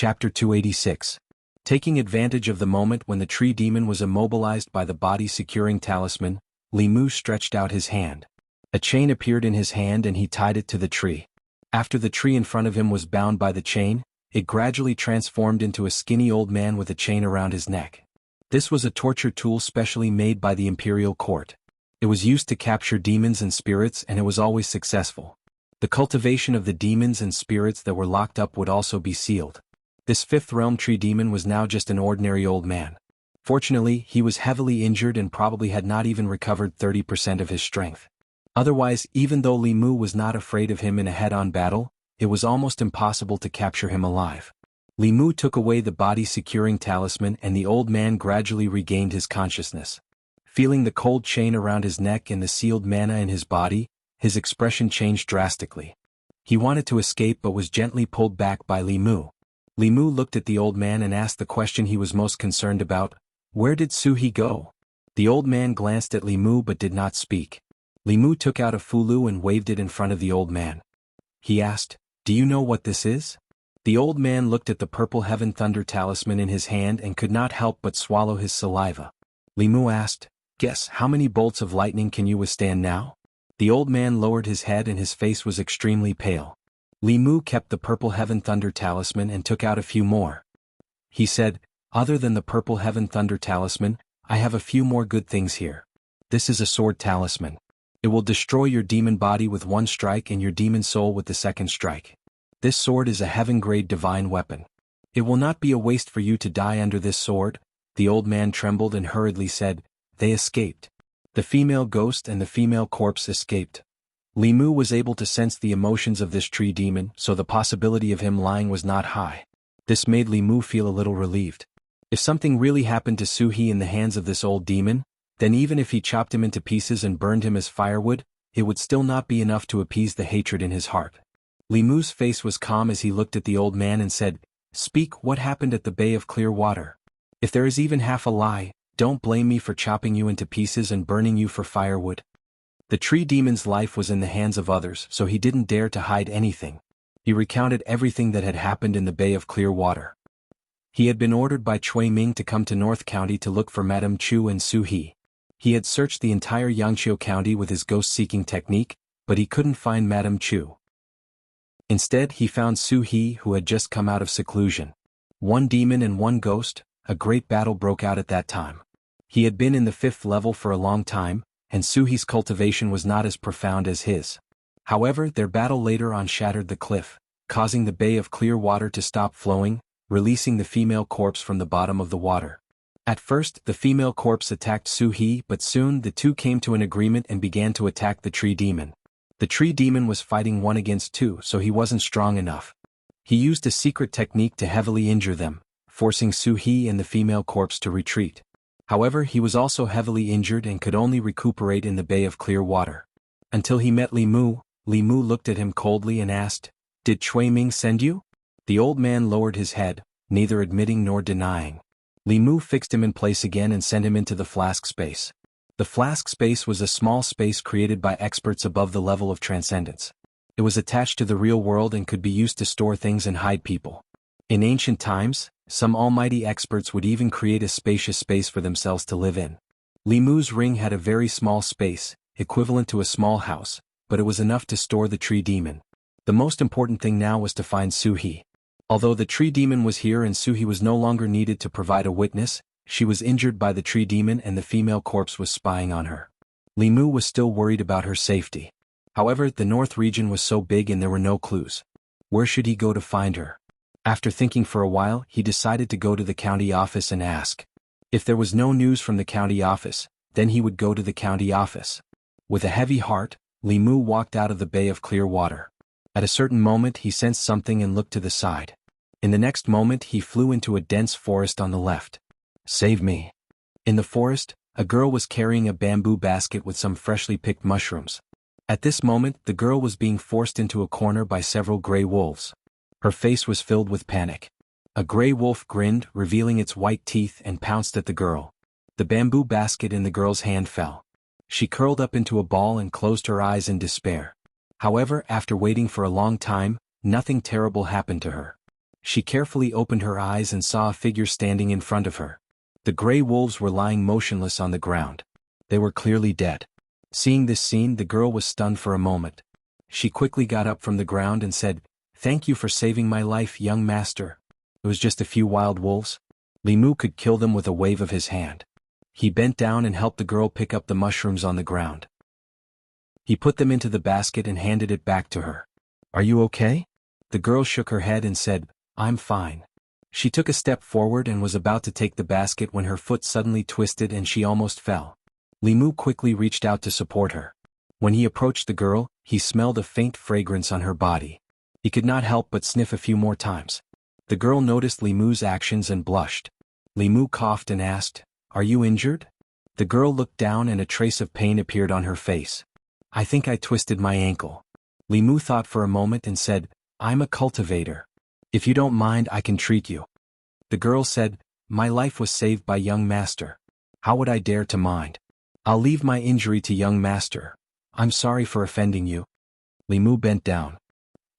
Chapter 286. Taking advantage of the moment when the tree demon was immobilized by the body-securing talisman, Li Mu stretched out his hand. A chain appeared in his hand and he tied it to the tree. After the tree in front of him was bound by the chain, it gradually transformed into a skinny old man with a chain around his neck. This was a torture tool specially made by the imperial court. It was used to capture demons and spirits, and it was always successful. The cultivation of the demons and spirits that were locked up would also be sealed. This fifth realm tree demon was now just an ordinary old man. Fortunately, he was heavily injured and probably had not even recovered 30% of his strength. Otherwise, even though Li Mu was not afraid of him in a head-on battle, it was almost impossible to capture him alive. Li Mu took away the body-securing talisman and the old man gradually regained his consciousness. Feeling the cold chain around his neck and the sealed mana in his body, his expression changed drastically. He wanted to escape but was gently pulled back by Li Mu. Li Mu looked at the old man and asked the question he was most concerned about: "Where did Suhi go?" The old man glanced at Li Mu but did not speak. Li Mu took out a fulu and waved it in front of the old man. He asked, "Do you know what this is?" The old man looked at the purple heaven thunder talisman in his hand and could not help but swallow his saliva. Li Mu asked, "Guess how many bolts of lightning can you withstand now?" The old man lowered his head and his face was extremely pale. Li Mu kept the purple heaven thunder talisman and took out a few more. He said, "Other than the purple heaven thunder talisman, I have a few more good things here. This is a sword talisman. It will destroy your demon body with one strike and your demon soul with the second strike. This sword is a heaven-grade divine weapon. It will not be a waste for you to die under this sword." The old man trembled and hurriedly said, "They escaped. The female ghost and the female corpse escaped." Li Mu was able to sense the emotions of this tree demon, so the possibility of him lying was not high. This made Li Mu feel a little relieved. If something really happened to Suhi in the hands of this old demon, then even if he chopped him into pieces and burned him as firewood, it would still not be enough to appease the hatred in his heart. Li Mu's face was calm as he looked at the old man and said, "Speak, what happened at the Bay of Clear Water? If there is even half a lie, don't blame me for chopping you into pieces and burning you for firewood." The tree demon's life was in the hands of others, so he didn't dare to hide anything. He recounted everything that had happened in the Bay of Clear Water. He had been ordered by Cui Ming to come to North County to look for Madame Chu and Su He. He had searched the entire Xianxia County with his ghost-seeking technique, but he couldn't find Madame Chu. Instead, he found Su He, who had just come out of seclusion. One demon and one ghost, a great battle broke out at that time. He had been in the 5th level for a long time, and Suhi's cultivation was not as profound as his. However, their battle later on shattered the cliff, causing the Bay of Clear Water to stop flowing, releasing the female corpse from the bottom of the water. At first, the female corpse attacked Suhi, but soon the two came to an agreement and began to attack the tree demon. The tree demon was fighting 1 against 2, so he wasn't strong enough. He used a secret technique to heavily injure them, forcing Suhi and the female corpse to retreat. However, he was also heavily injured and could only recuperate in the Bay of Clear Water. Until he met Li Mu. Li Mu looked at him coldly and asked, "Did Cui Ming send you?" The old man lowered his head, neither admitting nor denying. Li Mu fixed him in place again and sent him into the flask space. The flask space was a small space created by experts above the level of transcendence. It was attached to the real world and could be used to store things and hide people. In ancient times, some almighty experts would even create a spacious space for themselves to live in. Li Mu's ring had a very small space, equivalent to a small house, but it was enough to store the tree demon. The most important thing now was to find Suhi. Although the tree demon was here and Suhi was no longer needed to provide a witness, she was injured by the tree demon and the female corpse was spying on her. Li Mu was still worried about her safety. However, the north region was so big and there were no clues. Where should he go to find her? After thinking for a while, he decided to go to the county office and ask. If there was no news from the county office, then he would go to the county office. With a heavy heart, Li Mu walked out of the Bay of Clear Water. At a certain moment he sensed something and looked to the side. In the next moment he flew into a dense forest on the left. "Save me." In the forest, a girl was carrying a bamboo basket with some freshly picked mushrooms. At this moment, the girl was being forced into a corner by several gray wolves. Her face was filled with panic. A gray wolf grinned, revealing its white teeth, and pounced at the girl. The bamboo basket in the girl's hand fell. She curled up into a ball and closed her eyes in despair. However, after waiting for a long time, nothing terrible happened to her. She carefully opened her eyes and saw a figure standing in front of her. The gray wolves were lying motionless on the ground. They were clearly dead. Seeing this scene, the girl was stunned for a moment. She quickly got up from the ground and said, "Thank you for saving my life, young master. It was just a few wild wolves. Li Mu could kill them with a wave of his hand." He bent down and helped the girl pick up the mushrooms on the ground. He put them into the basket and handed it back to her. "Are you okay?" The girl shook her head and said, "I'm fine." She took a step forward and was about to take the basket when her foot suddenly twisted and she almost fell. Li Mu quickly reached out to support her. When he approached the girl, he smelled a faint fragrance on her body. He could not help but sniff a few more times. The girl noticed Li Mu's actions and blushed. Li Mu coughed and asked, "Are you injured?" The girl looked down and a trace of pain appeared on her face. "I think I twisted my ankle." Li Mu thought for a moment and said, "I'm a cultivator. If you don't mind, I can treat you." The girl said, "My life was saved by young master. How would I dare to mind? I'll leave my injury to young master. I'm sorry for offending you." Li Mu bent down.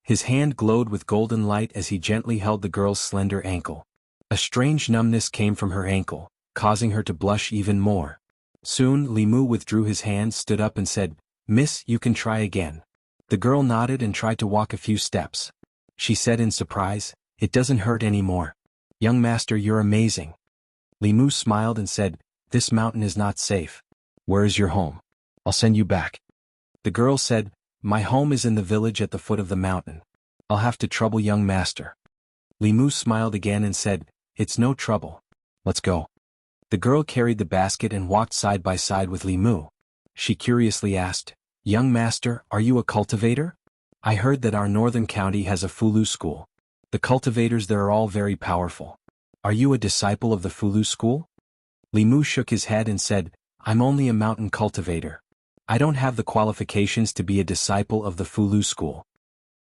His hand glowed with golden light as he gently held the girl's slender ankle. A strange numbness came from her ankle, causing her to blush even more. Soon Li Mu withdrew his hand, stood up and said, "Miss, you can try again." The girl nodded and tried to walk a few steps. She said in surprise, "It doesn't hurt anymore. Young master, you're amazing." Li Mu smiled and said, "This mountain is not safe. Where is your home? I'll send you back." The girl said, "My home is in the village at the foot of the mountain. I'll have to trouble young master." Li Mu smiled again and said, "It's no trouble. Let's go." The girl carried the basket and walked side by side with Li Mu. She curiously asked, "Young master, are you a cultivator? I heard that our northern county has a Fulu school. The cultivators there are all very powerful. Are you a disciple of the Fulu school?" Li Mu shook his head and said, "I'm only a mountain cultivator. I don't have the qualifications to be a disciple of the Fulu school."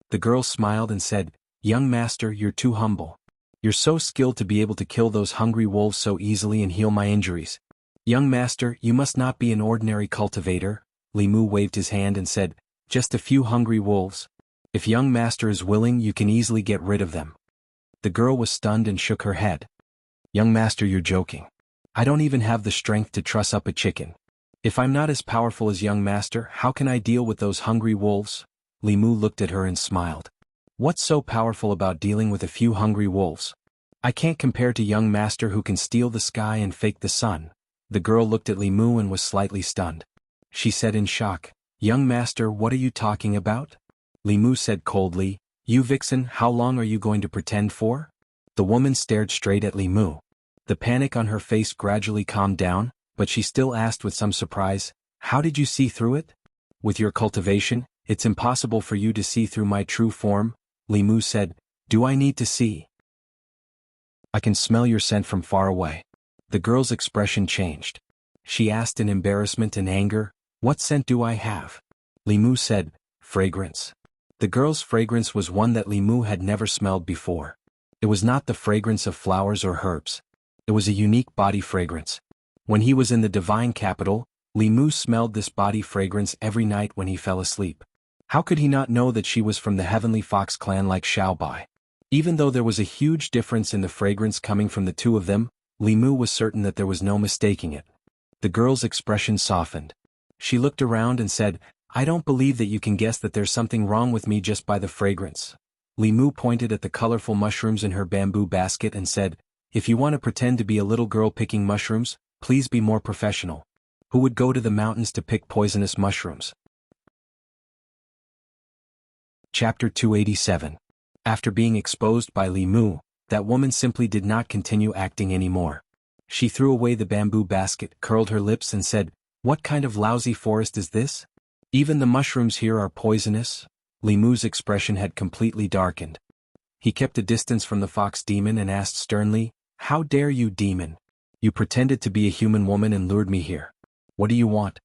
The girl smiled and said, "Young master, you're too humble. You're so skilled to be able to kill those hungry wolves so easily and heal my injuries. Young master, you must not be an ordinary cultivator." Li Mu waved his hand and said, "Just a few hungry wolves. If young master is willing, you can easily get rid of them." The girl was stunned and shook her head. "Young master, you're joking. I don't even have the strength to truss up a chicken. If I'm not as powerful as young master, how can I deal with those hungry wolves?" Li Mu looked at her and smiled. "What's so powerful about dealing with a few hungry wolves? I can't compare to young master who can steal the sky and fake the sun." The girl looked at Li Mu and was slightly stunned. She said in shock, "Young master, what are you talking about?" Li Mu said coldly, "You vixen, how long are you going to pretend for?" The woman stared straight at Li Mu. The panic on her face gradually calmed down, but she still asked with some surprise, "How did you see through it?" "With your cultivation, it's impossible for you to see through my true form," Li Mu said. "Do I need to see? I can smell your scent from far away." The girl's expression changed. She asked in embarrassment and anger, "What scent do I have?" Li Mu said, "Fragrance." The girl's fragrance was one that Li Mu had never smelled before. It was not the fragrance of flowers or herbs. It was a unique body fragrance. When he was in the divine capital, Li Mu smelled this body fragrance every night when he fell asleep. How could he not know that she was from the heavenly fox clan like Xiaobai? Even though there was a huge difference in the fragrance coming from the two of them, Li Mu was certain that there was no mistaking it. The girl's expression softened. She looked around and said, "I don't believe that you can guess that there's something wrong with me just by the fragrance." Li Mu pointed at the colorful mushrooms in her bamboo basket and said, "If you want to pretend to be a little girl picking mushrooms, please be more professional. Who would go to the mountains to pick poisonous mushrooms?" Chapter 287. After being exposed by Li Mu, that woman simply did not continue acting anymore. She threw away the bamboo basket, curled her lips and said, "What kind of lousy forest is this? Even the mushrooms here are poisonous." Li Mu's expression had completely darkened. He kept a distance from the fox demon and asked sternly, "How dare you, demon? You pretended to be a human woman and lured me here. What do you want?"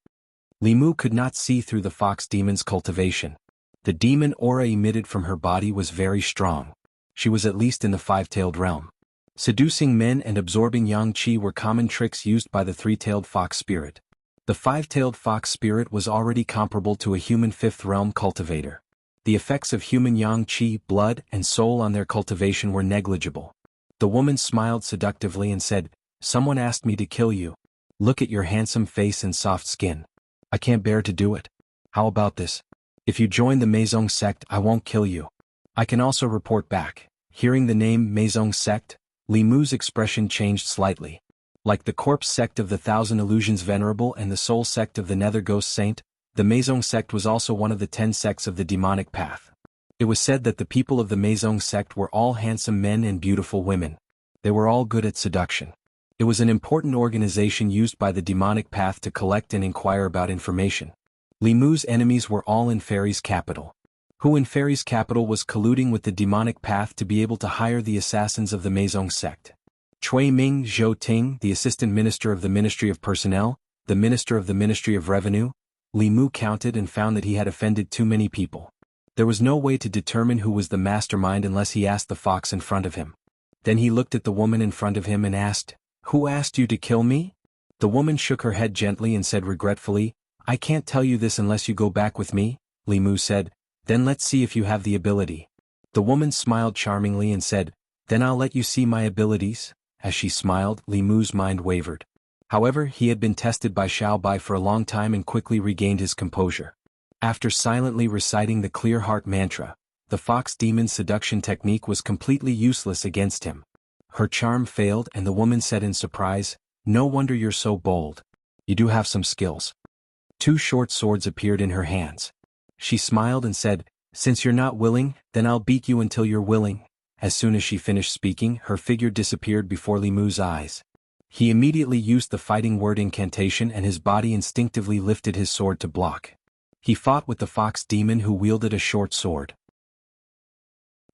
Li Mu could not see through the fox demon's cultivation. The demon aura emitted from her body was very strong. She was at least in the five-tailed realm. Seducing men and absorbing yang qi were common tricks used by the three-tailed fox spirit. The five-tailed fox spirit was already comparable to a human fifth-realm cultivator. The effects of human yang qi, blood, and soul on their cultivation were negligible. The woman smiled seductively and said, "Someone asked me to kill you. Look at your handsome face and soft skin. I can't bear to do it. How about this? If you join the Meizong sect, I won't kill you. I can also report back." Hearing the name Meizong sect, Li Mu's expression changed slightly. Like the corpse sect of the Thousand Illusions Venerable and the soul sect of the Nether Ghost Saint, the Meizong sect was also one of the 10 sects of the demonic path. It was said that the people of the Meizong sect were all handsome men and beautiful women. They were all good at seduction. It was an important organization used by the demonic path to collect and inquire about information. Li Mu's enemies were all in Fairy's capital. Who in Fairy's capital was colluding with the demonic path to be able to hire the assassins of the Meizong sect. Cui Ming Zhou Ting, the assistant minister of the Ministry of Personnel, the minister of the Ministry of Revenue. Li Mu counted and found that he had offended too many people. There was no way to determine who was the mastermind unless he asked the fox in front of him. Then he looked at the woman in front of him and asked, "Who asked you to kill me?" The woman shook her head gently and said regretfully, "I can't tell you this unless you go back with me," Li Mu said. "Then let's see if you have the ability." The woman smiled charmingly and said, "Then I'll let you see my abilities." As she smiled, Li Mu's mind wavered. However, he had been tested by Xiao Bai for a long time and quickly regained his composure. After silently reciting the clear heart mantra, the fox demon's seduction technique was completely useless against him. Her charm failed and the woman said in surprise, "No wonder you're so bold. You do have some skills." 2 short swords appeared in her hands. She smiled and said, "Since you're not willing, then I'll beat you until you're willing." As soon as she finished speaking, her figure disappeared before Li Mu's eyes. He immediately used the fighting word incantation and his body instinctively lifted his sword to block. He fought with the fox demon who wielded a short sword.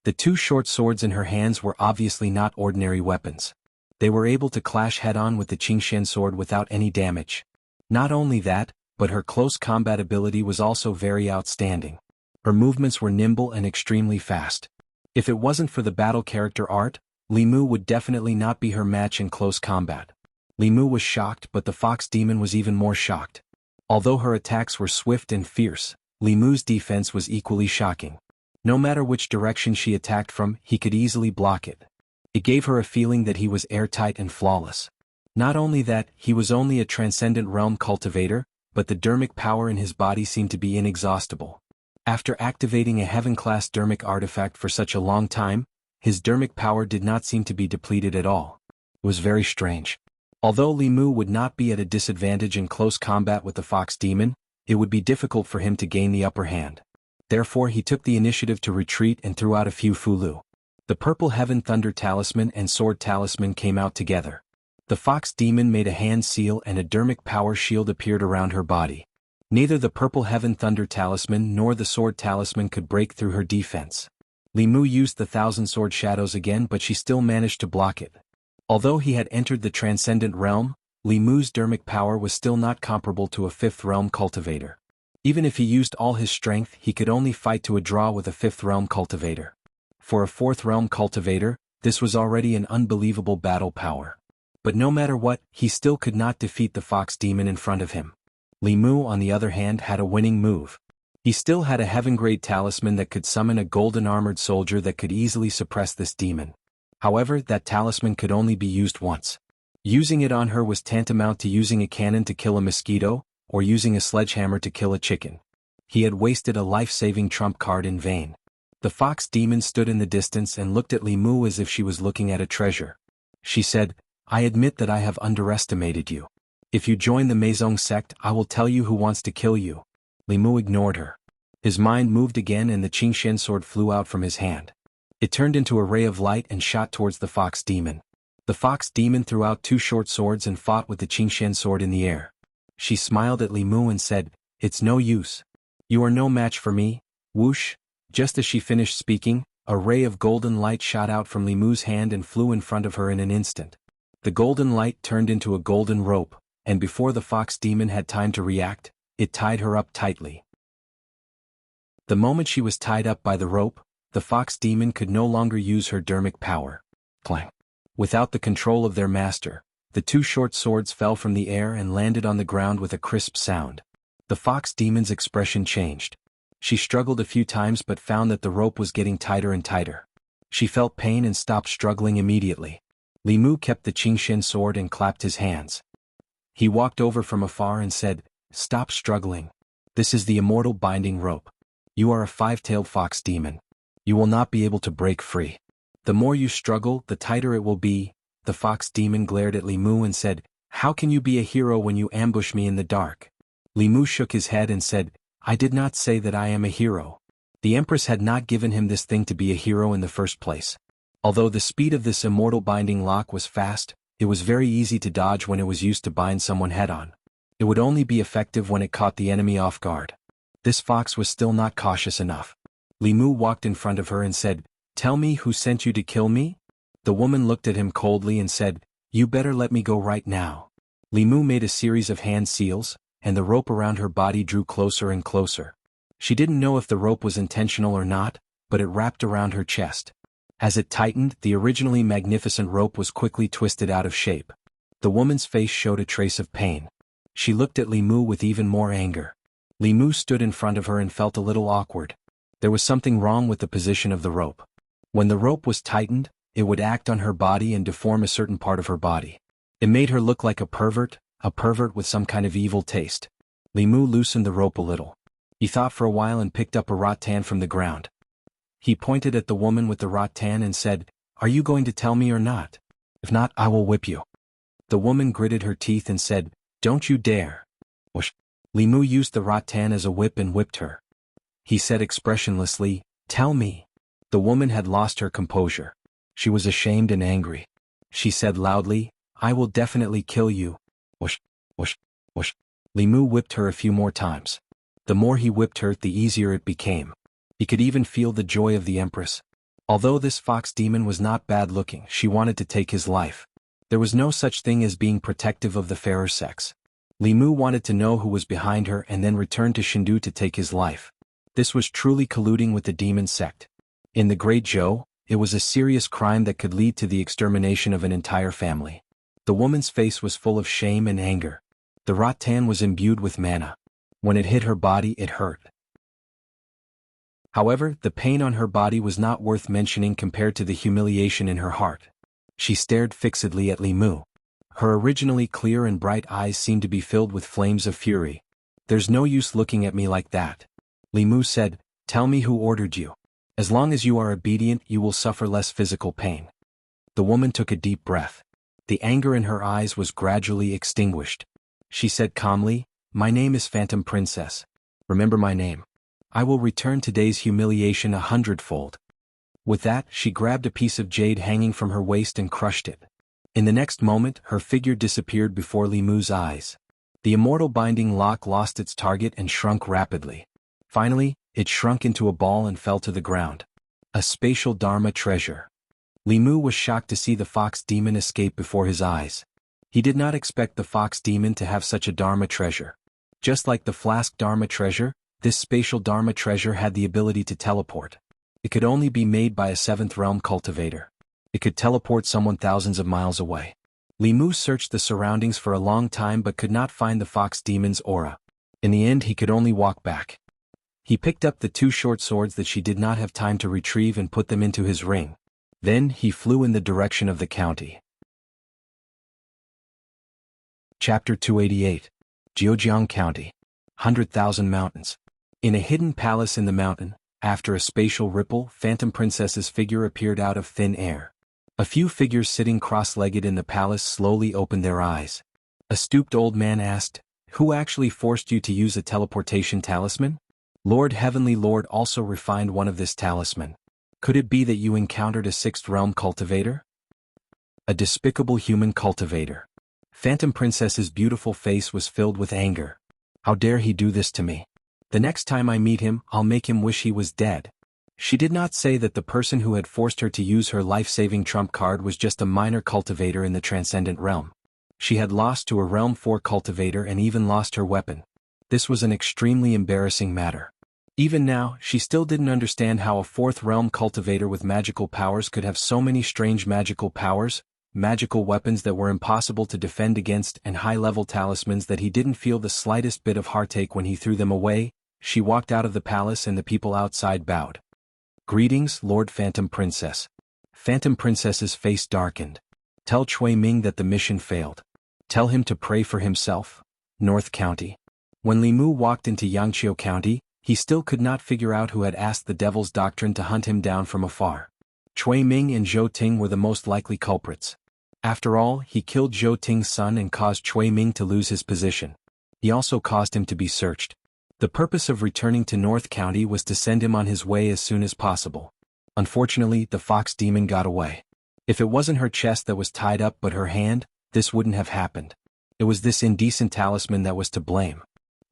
The 2 short swords in her hands were obviously not ordinary weapons. They were able to clash head-on with the Xianxia sword without any damage. Not only that, but her close combat ability was also very outstanding. Her movements were nimble and extremely fast. If it wasn't for the battle character art, Li Mu would definitely not be her match in close combat. Li Mu was shocked, but the fox demon was even more shocked. Although her attacks were swift and fierce, Li Mu's defense was equally shocking. No matter which direction she attacked from, he could easily block it. It gave her a feeling that he was airtight and flawless. Not only that, he was only a transcendent realm cultivator, but the dermic power in his body seemed to be inexhaustible. After activating a heaven-class dermic artifact for such a long time, his dermic power did not seem to be depleted at all. It was very strange. Although Li Mu would not be at a disadvantage in close combat with the fox demon, it would be difficult for him to gain the upper hand. Therefore he took the initiative to retreat and threw out a few fulu. The purple heaven thunder talisman and sword talisman came out together. The fox demon made a hand seal and a dermic power shield appeared around her body. Neither the purple heaven thunder talisman nor the sword talisman could break through her defense. Li Mu used the thousand sword shadows again, but she still managed to block it. Although he had entered the transcendent realm, Li Mu's dermic power was still not comparable to a 5th realm cultivator. Even if he used all his strength, he could only fight to a draw with a 5th realm cultivator. For a 4th realm cultivator, this was already an unbelievable battle power. But no matter what, he still could not defeat the fox demon in front of him. Li Mu, on the other hand, had a winning move. He still had a heaven-grade talisman that could summon a golden armored soldier that could easily suppress this demon. However, that talisman could only be used once. Using it on her was tantamount to using a cannon to kill a mosquito, or using a sledgehammer to kill a chicken. He had wasted a life-saving trump card in vain. The fox demon stood in the distance and looked at Li Mu as if she was looking at a treasure. She said, "I admit that I have underestimated you. If you join the Meizong sect, I will tell you who wants to kill you." Li Mu ignored her. His mind moved again and the Xianxia sword flew out from his hand. It turned into a ray of light and shot towards the fox demon. The fox demon threw out 2 short swords and fought with the Xianxia sword in the air. She smiled at Li Mu and said, "It's no use. You are no match for me." Whoosh! Just as she finished speaking, a ray of golden light shot out from Li Mu's hand and flew in front of her in an instant. The golden light turned into a golden rope, and before the fox demon had time to react, it tied her up tightly. The moment she was tied up by the rope, the fox demon could no longer use her dermic power. Clang! Without the control of their master, the 2 short swords fell from the air and landed on the ground with a crisp sound. The fox demon's expression changed. She struggled a few times but found that the rope was getting tighter and tighter. She felt pain and stopped struggling immediately. Li Mu kept the Qingxian sword and clapped his hands. He walked over from afar and said, "Stop struggling. This is the immortal binding rope. You are a five-tailed fox demon. You will not be able to break free. The more you struggle, the tighter it will be." The fox demon glared at Li Mu and said, "How can you be a hero when you ambush me in the dark?" Li Mu shook his head and said, "I did not say that I am a hero." The Empress had not given him this thing to be a hero in the first place. Although the speed of this immortal binding lock was fast, it was very easy to dodge when it was used to bind someone head-on. It would only be effective when it caught the enemy off guard. This fox was still not cautious enough. Li Mu walked in front of her and said, "Tell me who sent you to kill me?" The woman looked at him coldly and said, "You better let me go right now." Li Mu made a series of hand seals, and the rope around her body drew closer and closer. She didn't know if the rope was intentional or not, but it wrapped around her chest. As it tightened, the originally magnificent rope was quickly twisted out of shape. The woman's face showed a trace of pain. She looked at Li Mu with even more anger. Li Mu stood in front of her and felt a little awkward. There was something wrong with the position of the rope. When the rope was tightened, it would act on her body and deform a certain part of her body. It made her look like a pervert with some kind of evil taste. Li Mu loosened the rope a little. He thought for a while and picked up a rattan from the ground. He pointed at the woman with the rattan and said, "Are you going to tell me or not? If not, I will whip you." The woman gritted her teeth and said, "Don't you dare." Whoosh. Li Mu used the rattan as a whip and whipped her. He said expressionlessly, "Tell me." The woman had lost her composure. She was ashamed and angry. She said loudly, "I will definitely kill you." Whoosh, whoosh, whoosh. Li Mu whipped her a few more times. The more he whipped her, the easier it became. He could even feel the joy of the Empress. Although this fox demon was not bad-looking, she wanted to take his life. There was no such thing as being protective of the fairer sex. Li Mu wanted to know who was behind her and then returned to Shindu to take his life. This was truly colluding with the demon sect. In the Great Zhou, it was a serious crime that could lead to the extermination of an entire family. The woman's face was full of shame and anger. The rattan was imbued with mana. When it hit her body, it hurt. However, the pain on her body was not worth mentioning compared to the humiliation in her heart. She stared fixedly at Li Mu. Her originally clear and bright eyes seemed to be filled with flames of fury. "There's no use looking at me like that." Li Mu said, "Tell me who ordered you. As long as you are obedient, you will suffer less physical pain." The woman took a deep breath. The anger in her eyes was gradually extinguished. She said calmly, "My name is Phantom Princess. Remember my name. I will return today's humiliation 100-fold. With that, she grabbed a piece of jade hanging from her waist and crushed it. In the next moment, her figure disappeared before Li Mu's eyes. The immortal binding lock lost its target and shrunk rapidly. Finally, it shrunk into a ball and fell to the ground. A spatial Dharma treasure. Li Mu was shocked to see the fox demon escape before his eyes. He did not expect the fox demon to have such a Dharma treasure. Just like the flask Dharma treasure, this spatial Dharma treasure had the ability to teleport. It could only be made by a 7th realm cultivator. It could teleport someone thousands of miles away. Li Mu searched the surroundings for a long time but could not find the fox demon's aura. In the end, he could only walk back. He picked up the 2 short swords that she did not have time to retrieve and put them into his ring. Then he flew in the direction of the county. Chapter 288. Jianghu County. 100,000 Mountains. In a hidden palace in the mountain, after a spatial ripple, Phantom Princess's figure appeared out of thin air. A few figures sitting cross-legged in the palace slowly opened their eyes. A stooped old man asked, "Who actually forced you to use a teleportation talisman?" "Lord Heavenly Lord also refined one of this talisman. Could it be that you encountered a 6th realm cultivator?" A despicable human cultivator. Phantom Princess's beautiful face was filled with anger. "How dare he do this to me? The next time I meet him, I'll make him wish he was dead." She did not say that the person who had forced her to use her life-saving trump card was just a minor cultivator in the transcendent realm. She had lost to a Realm 4 cultivator and even lost her weapon. This was an extremely embarrassing matter. Even now, she still didn't understand how a 4th realm cultivator with magical powers could have so many strange magical powers, magical weapons that were impossible to defend against, and high-level talismans that he didn't feel the slightest bit of heartache when he threw them away, She walked out of the palace and the people outside bowed. Greetings, Lord Phantom Princess. Phantom Princess's face darkened. Tell Chui Ming that the mission failed. Tell him to pray for himself. North County. When Li Mu walked into Yangqiu County, he still could not figure out who had asked the Devil's Doctrine to hunt him down from afar. Chui Ming and Zhou Ting were the most likely culprits. After all, he killed Zhou Ting's son and caused Chui Ming to lose his position. He also caused him to be searched. The purpose of returning to North County was to send him on his way as soon as possible. Unfortunately, the fox demon got away. If it wasn't her chest that was tied up but her hand, this wouldn't have happened. It was this indecent talisman that was to blame.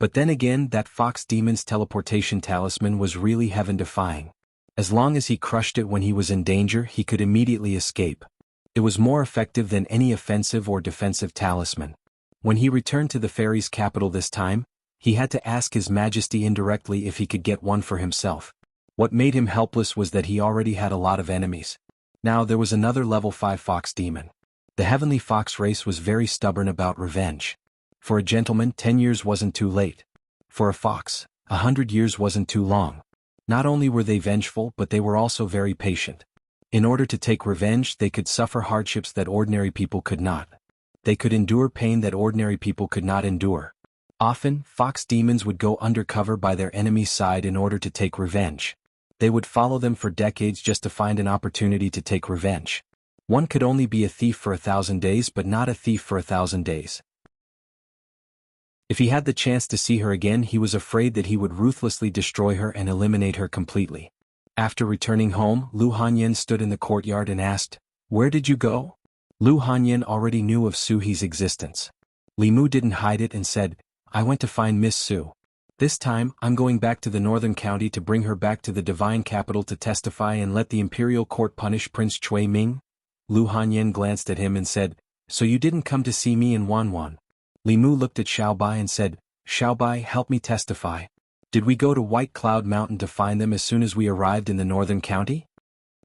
But then again, that fox demon's teleportation talisman was really heaven-defying. As long as he crushed it when he was in danger, he could immediately escape. It was more effective than any offensive or defensive talisman. When he returned to the fairy's capital this time, he had to ask His Majesty indirectly if he could get one for himself. What made him helpless was that he already had a lot of enemies. Now there was another level 5 fox demon. The heavenly fox race was very stubborn about revenge. For a gentleman, 10 years wasn't too late. For a fox, 100 years wasn't too long. Not only were they vengeful, but they were also very patient. In order to take revenge, they could suffer hardships that ordinary people could not. They could endure pain that ordinary people could not endure. Often, fox demons would go undercover by their enemy's side in order to take revenge. They would follow them for decades just to find an opportunity to take revenge. One could only be a thief for 1,000 days but not a thief for 1,000 days. If he had the chance to see her again, he was afraid that he would ruthlessly destroy her and eliminate her completely. After returning home, Lu Hanyan stood in the courtyard and asked, "Where did you go?" Lu Hanyan already knew of Su He's existence. Li Mu didn't hide it and said, "I went to find Miss Su. This time, I'm going back to the northern county to bring her back to the divine capital to testify and let the imperial court punish Prince Chui Ming." Lu Hanyan glanced at him and said, "So you didn't come to see me in Wanwan?" Li Mu looked at Xiaobai and said, "Xiaobai, help me testify. Did we go to White Cloud Mountain to find them as soon as we arrived in the northern county?"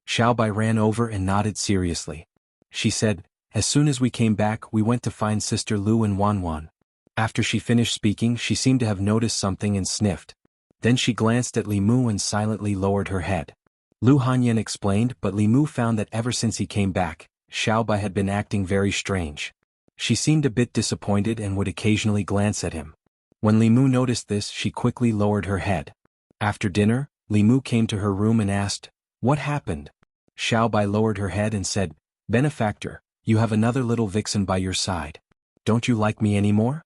Xiaobai ran over and nodded seriously. She said, "As soon as we came back, we went to find Sister Lu in Wanwan." After she finished speaking, she seemed to have noticed something and sniffed. Then she glanced at Li Mu and silently lowered her head. Lu Hanyan explained, but Li Mu found that ever since he came back, Xiaobai had been acting very strange. She seemed a bit disappointed and would occasionally glance at him. When Li Mu noticed this, she quickly lowered her head. After dinner, Li Mu came to her room and asked, "What happened?" Xiaobai lowered her head and said, "Benefactor, you have another little vixen by your side. Don't you like me anymore?"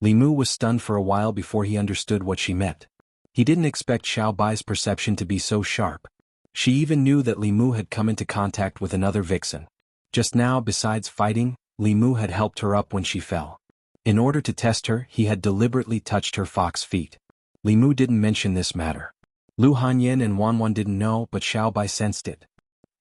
Li Mu was stunned for a while before he understood what she meant. He didn't expect Xiaobai's perception to be so sharp. She even knew that Li Mu had come into contact with another vixen. Just now, besides fighting, Li Mu had helped her up when she fell. In order to test her, he had deliberately touched her fox feet. Li Mu didn't mention this matter. Lu Hanyan and Wanwan didn't know, but Xiaobai sensed it.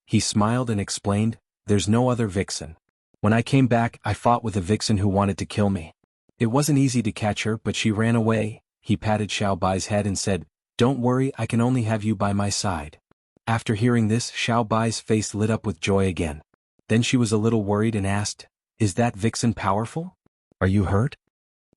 He smiled and explained, "There's no other vixen. When I came back, I fought with a vixen who wanted to kill me. It wasn't easy to catch her, but she ran away." He patted Xiaobai's head and said, "Don't worry, I can only have you by my side." After hearing this, Xiaobai's face lit up with joy again. Then she was a little worried and asked, "Is that vixen powerful? Are you hurt?"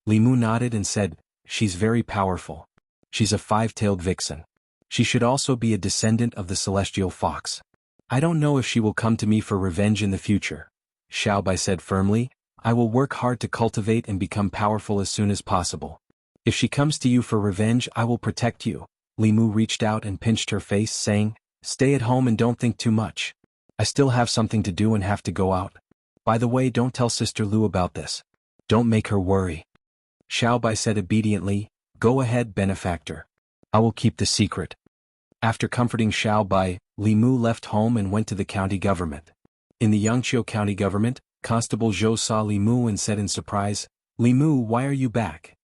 Li Mu nodded and said, "She's very powerful. She's a 5-tailed vixen. She should also be a descendant of the celestial fox. I don't know if she will come to me for revenge in the future." Xiaobai said firmly, "I will work hard to cultivate and become powerful as soon as possible. If she comes to you for revenge, I will protect you." Li Mu reached out and pinched her face, saying, "Stay at home and don't think too much. I still have something to do and have to go out. By the way, don't tell Sister Lu about this. Don't make her worry." Xiaobai said obediently, "Go ahead, benefactor. I will keep the secret." After comforting Xiaobai, Li Mu left home and went to the county government. In the Yangqiu county government, Constable Zhou saw Li Mu and said in surprise, "Li Mu, why are you back?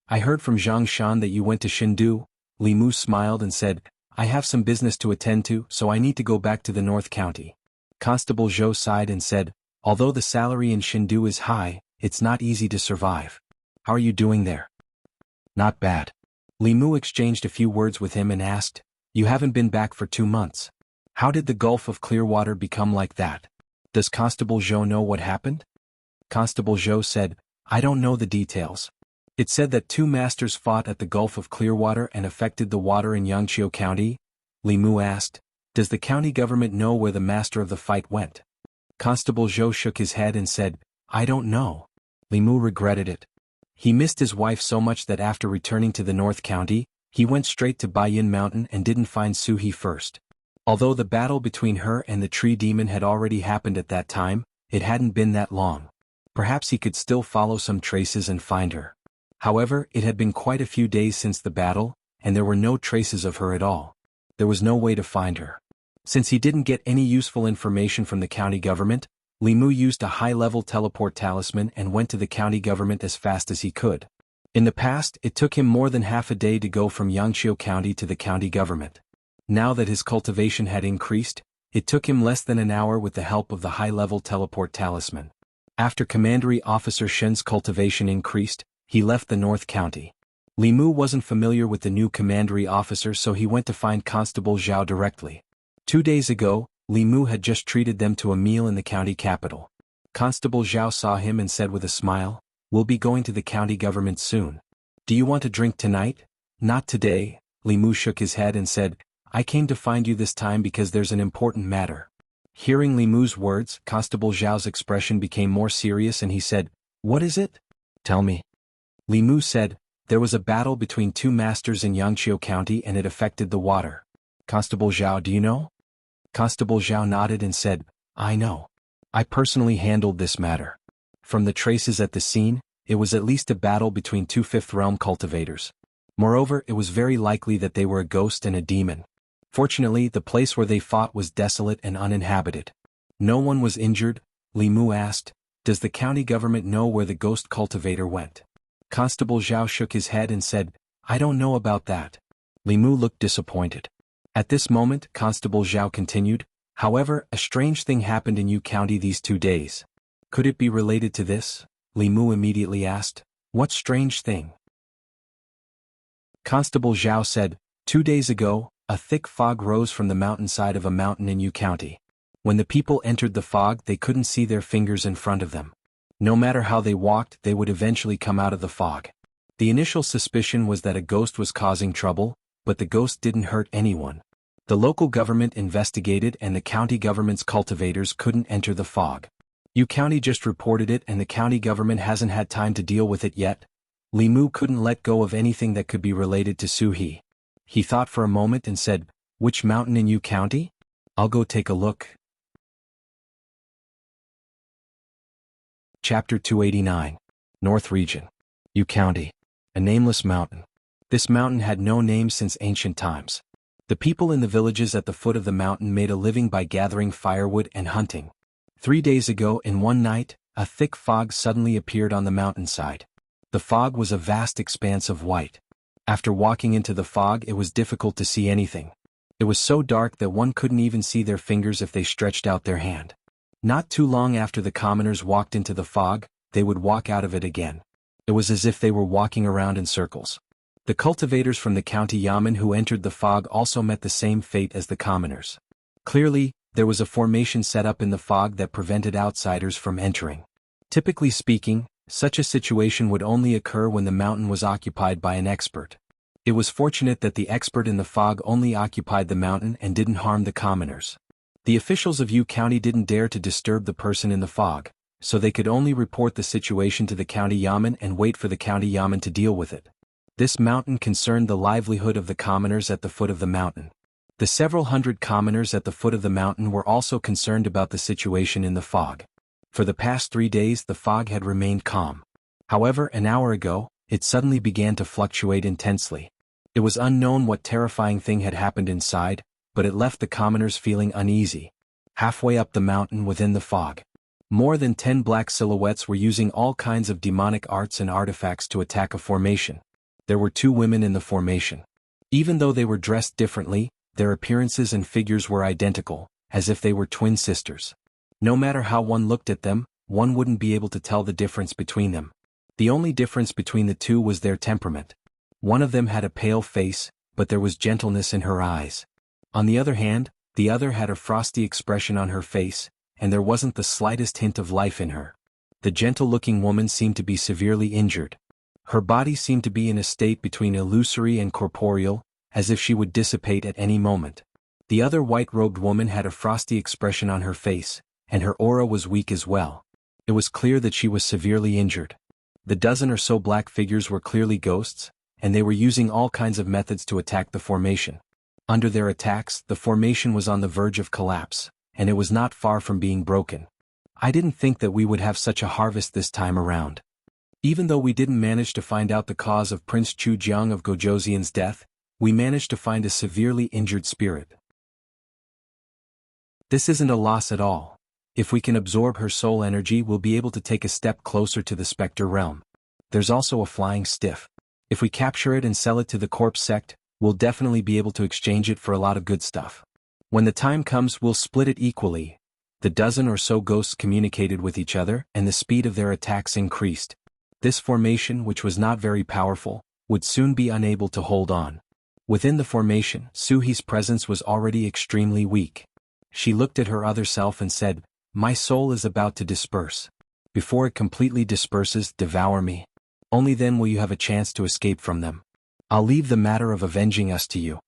I heard from Xianxia that you went to Chengdu." Li Mu smiled and said, "I have some business to attend to, so I need to go back to the North County." Constable Zhou sighed and said, "Although the salary in Chengdu is high, it's not easy to survive. How are you doing there?" "Not bad." Li Mu exchanged a few words with him and asked, "You haven't been back for 2 months. How did the Gulf of Clearwater become like that? Does Constable Zhou know what happened?" Constable Zhou said, "I don't know the details. It said that two masters fought at the Gulf of Clearwater and affected the water in Xianxia County. Li Mu asked, "Does the county government know where the master of the fight went?" Constable Zhou shook his head and said, "I don't know." Li Mu regretted it. He missed his wife so much that after returning to the North County, he went straight to Baiyin Mountain and didn't find Su He first. Although the battle between her and the tree demon had already happened at that time, it hadn't been that long. Perhaps he could still follow some traces and find her. However, it had been quite a few days since the battle, and there were no traces of her at all. There was no way to find her. Since he didn't get any useful information from the county government, Li Mu used a high-level teleport talisman and went to the county government as fast as he could. In the past, it took him more than half a day to go from Xianxia County to the county government. Now that his cultivation had increased, it took him less than an hour with the help of the high-level teleport talisman. After Commandery Officer Shen's cultivation increased, he left the North County. Li Mu wasn't familiar with the new Commandery Officer, so he went to find Constable Zhao directly. 2 days ago, Li Mu had just treated them to a meal in the county capital. Constable Zhao saw him and said with a smile, "We'll be going to the county government soon. Do you want a drink tonight?" "Not today." Li Mu shook his head and said, "I came to find you this time because there's an important matter." Hearing Li Mu's words, Constable Zhao's expression became more serious and he said, "What is it? Tell me." Li Mu said, "There was a battle between two masters in Xianxia County and it affected the water." "Constable Zhao, do you know?" Constable Zhao nodded and said, "I know. I personally handled this matter. From the traces at the scene, it was at least a battle between two Fifth Realm cultivators. Moreover, it was very likely that they were a ghost and a demon. Fortunately, the place where they fought was desolate and uninhabited. No one was injured." Li Mu asked, "Does the county government know where the ghost cultivator went?" Constable Zhao shook his head and said, "I don't know about that." Li Mu looked disappointed. At this moment, Constable Zhao continued, "However, a strange thing happened in Yu County these 2 days. Could it be related to this?" Li Mu immediately asked, "What strange thing?" Constable Zhao said, 2 days ago, a thick fog rose from the mountainside of a mountain in Yu County. When the people entered the fog, they couldn't see their fingers in front of them. No matter how they walked, they would eventually come out of the fog. The initial suspicion was that a ghost was causing trouble, but the ghost didn't hurt anyone. The local government investigated and the county government's cultivators couldn't enter the fog. Yu County just reported it and the county government hasn't had time to deal with it yet. Li Mu couldn't let go of anything that could be related to Su He. He thought for a moment and said, "Which mountain in Yu County? I'll go take a look." Chapter 289. North Region. Yu County. A nameless mountain. This mountain had no name since ancient times. The people in the villages at the foot of the mountain made a living by gathering firewood and hunting. 3 days ago in one night, a thick fog suddenly appeared on the mountainside. The fog was a vast expanse of white. After walking into the fog, it was difficult to see anything. It was so dark that one couldn't even see their fingers if they stretched out their hand. Not too long after the commoners walked into the fog, they would walk out of it again. It was as if they were walking around in circles. The cultivators from the county yamen who entered the fog also met the same fate as the commoners. Clearly, there was a formation set up in the fog that prevented outsiders from entering. Typically speaking, such a situation would only occur when the mountain was occupied by an expert. It was fortunate that the expert in the fog only occupied the mountain and didn't harm the commoners. The officials of Yu County didn't dare to disturb the person in the fog, so they could only report the situation to the county yamen and wait for the county yamen to deal with it. This mountain concerned the livelihood of the commoners at the foot of the mountain. The several hundred commoners at the foot of the mountain were also concerned about the situation in the fog. For the past 3 days the fog had remained calm. However, an hour ago, it suddenly began to fluctuate intensely. It was unknown what terrifying thing had happened inside, but it left the commoners feeling uneasy. Halfway up the mountain within the fog, more than 10 black silhouettes were using all kinds of demonic arts and artifacts to attack a formation. There were 2 women in the formation. Even though they were dressed differently, their appearances and figures were identical, as if they were twin sisters. No matter how one looked at them, one wouldn't be able to tell the difference between them. The only difference between the 2 was their temperament. One of them had a pale face, but there was gentleness in her eyes. On the other hand, the other had a frosty expression on her face, and there wasn't the slightest hint of life in her. The gentle-looking woman seemed to be severely injured. Her body seemed to be in a state between illusory and corporeal, as if she would dissipate at any moment. The other white-robed woman had a frosty expression on her face, and her aura was weak as well. It was clear that she was severely injured. The dozen or so black figures were clearly ghosts, and they were using all kinds of methods to attack the formation. Under their attacks, the formation was on the verge of collapse, and it was not far from being broken. I didn't think that we would have such a harvest this time around. Even though we didn't manage to find out the cause of Prince Chu Jiang of Gojoseon's death, we managed to find a severely injured spirit. This isn't a loss at all. If we can absorb her soul energy, we'll be able to take a step closer to the Spectre realm. There's also a flying stiff. If we capture it and sell it to the corpse sect, we'll definitely be able to exchange it for a lot of good stuff. When the time comes, we'll split it equally. The dozen or so ghosts communicated with each other, and the speed of their attacks increased. This formation, which was not very powerful, would soon be unable to hold on. Within the formation, Suhi's presence was already extremely weak. She looked at her other self and said, "My soul is about to disperse. Before it completely disperses, devour me. Only then will you have a chance to escape from them. I'll leave the matter of avenging us to you."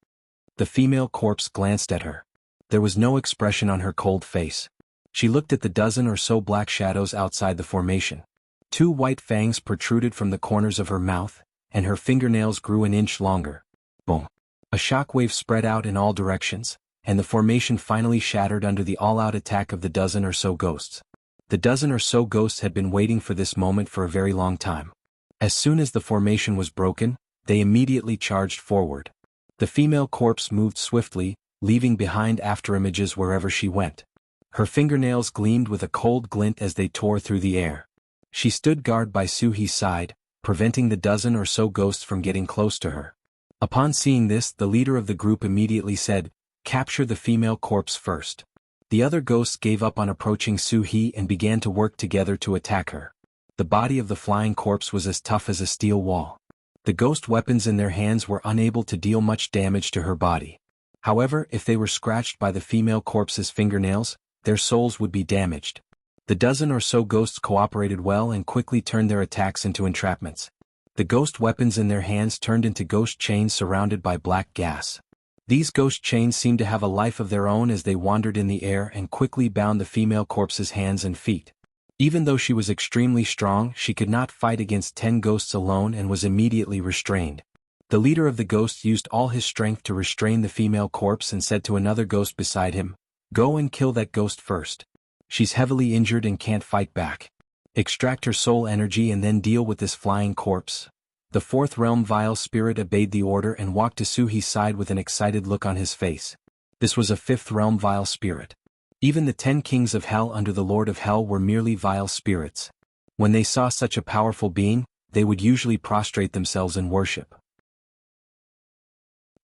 The female corpse glanced at her. There was no expression on her cold face. She looked at the dozen or so black shadows outside the formation. 2 white fangs protruded from the corners of her mouth, and her fingernails grew an inch longer. Boom. A shockwave spread out in all directions, and the formation finally shattered under the all-out attack of the dozen or so ghosts. The dozen or so ghosts had been waiting for this moment for a very long time. As soon as the formation was broken, they immediately charged forward. The female corpse moved swiftly, leaving behind afterimages wherever she went. Her fingernails gleamed with a cold glint as they tore through the air. She stood guard by Suhi's side, preventing the dozen or so ghosts from getting close to her. Upon seeing this, the leader of the group immediately said, "Capture the female corpse first." The other ghosts gave up on approaching Suhi and began to work together to attack her. The body of the flying corpse was as tough as a steel wall. The ghost weapons in their hands were unable to deal much damage to her body. However, if they were scratched by the female corpse's fingernails, their souls would be damaged. The dozen or so ghosts cooperated well and quickly turned their attacks into entrapments. The ghost weapons in their hands turned into ghost chains surrounded by black gas. These ghost chains seemed to have a life of their own as they wandered in the air and quickly bound the female corpse's hands and feet. Even though she was extremely strong, she could not fight against 10 ghosts alone and was immediately restrained. The leader of the ghosts used all his strength to restrain the female corpse and said to another ghost beside him, "Go and kill that ghost first. She's heavily injured and can't fight back. Extract her soul energy and then deal with this flying corpse." The 4th realm vile spirit obeyed the order and walked to Suhi's side with an excited look on his face. This was a 5th realm vile spirit. Even the 10 kings of hell under the Lord of Hell were merely vile spirits. When they saw such a powerful being, they would usually prostrate themselves in worship.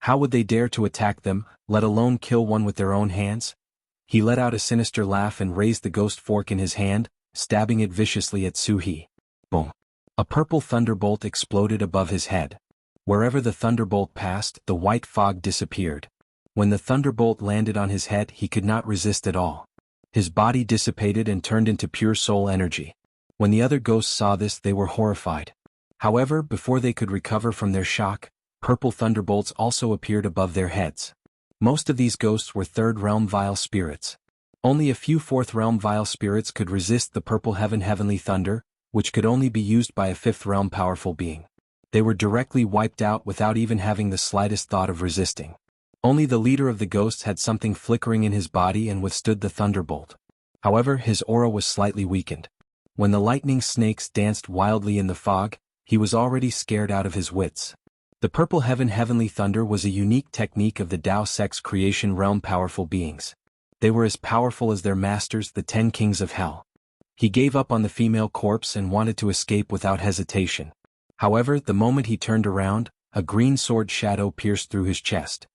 How would they dare to attack them, let alone kill one with their own hands? He let out a sinister laugh and raised the ghost fork in his hand, stabbing it viciously at Suhi. Boom. A purple thunderbolt exploded above his head. Wherever the thunderbolt passed, the white fog disappeared. When the thunderbolt landed on his head, he could not resist at all. His body dissipated and turned into pure soul energy. When the other ghosts saw this, they were horrified. However, before they could recover from their shock, purple thunderbolts also appeared above their heads. Most of these ghosts were 3rd realm vile spirits. Only a few 4th realm vile spirits could resist the purple heavenly thunder, which could only be used by a 5th realm powerful being. They were directly wiped out without even having the slightest thought of resisting. Only the leader of the ghosts had something flickering in his body and withstood the thunderbolt. However, his aura was slightly weakened. When the lightning snakes danced wildly in the fog, he was already scared out of his wits. The purple heavenly thunder was a unique technique of the Tao Sect's creation realm powerful beings. They were as powerful as their masters, the 10 kings of hell. He gave up on the female corpse and wanted to escape without hesitation. However, the moment he turned around, a green sword shadow pierced through his chest.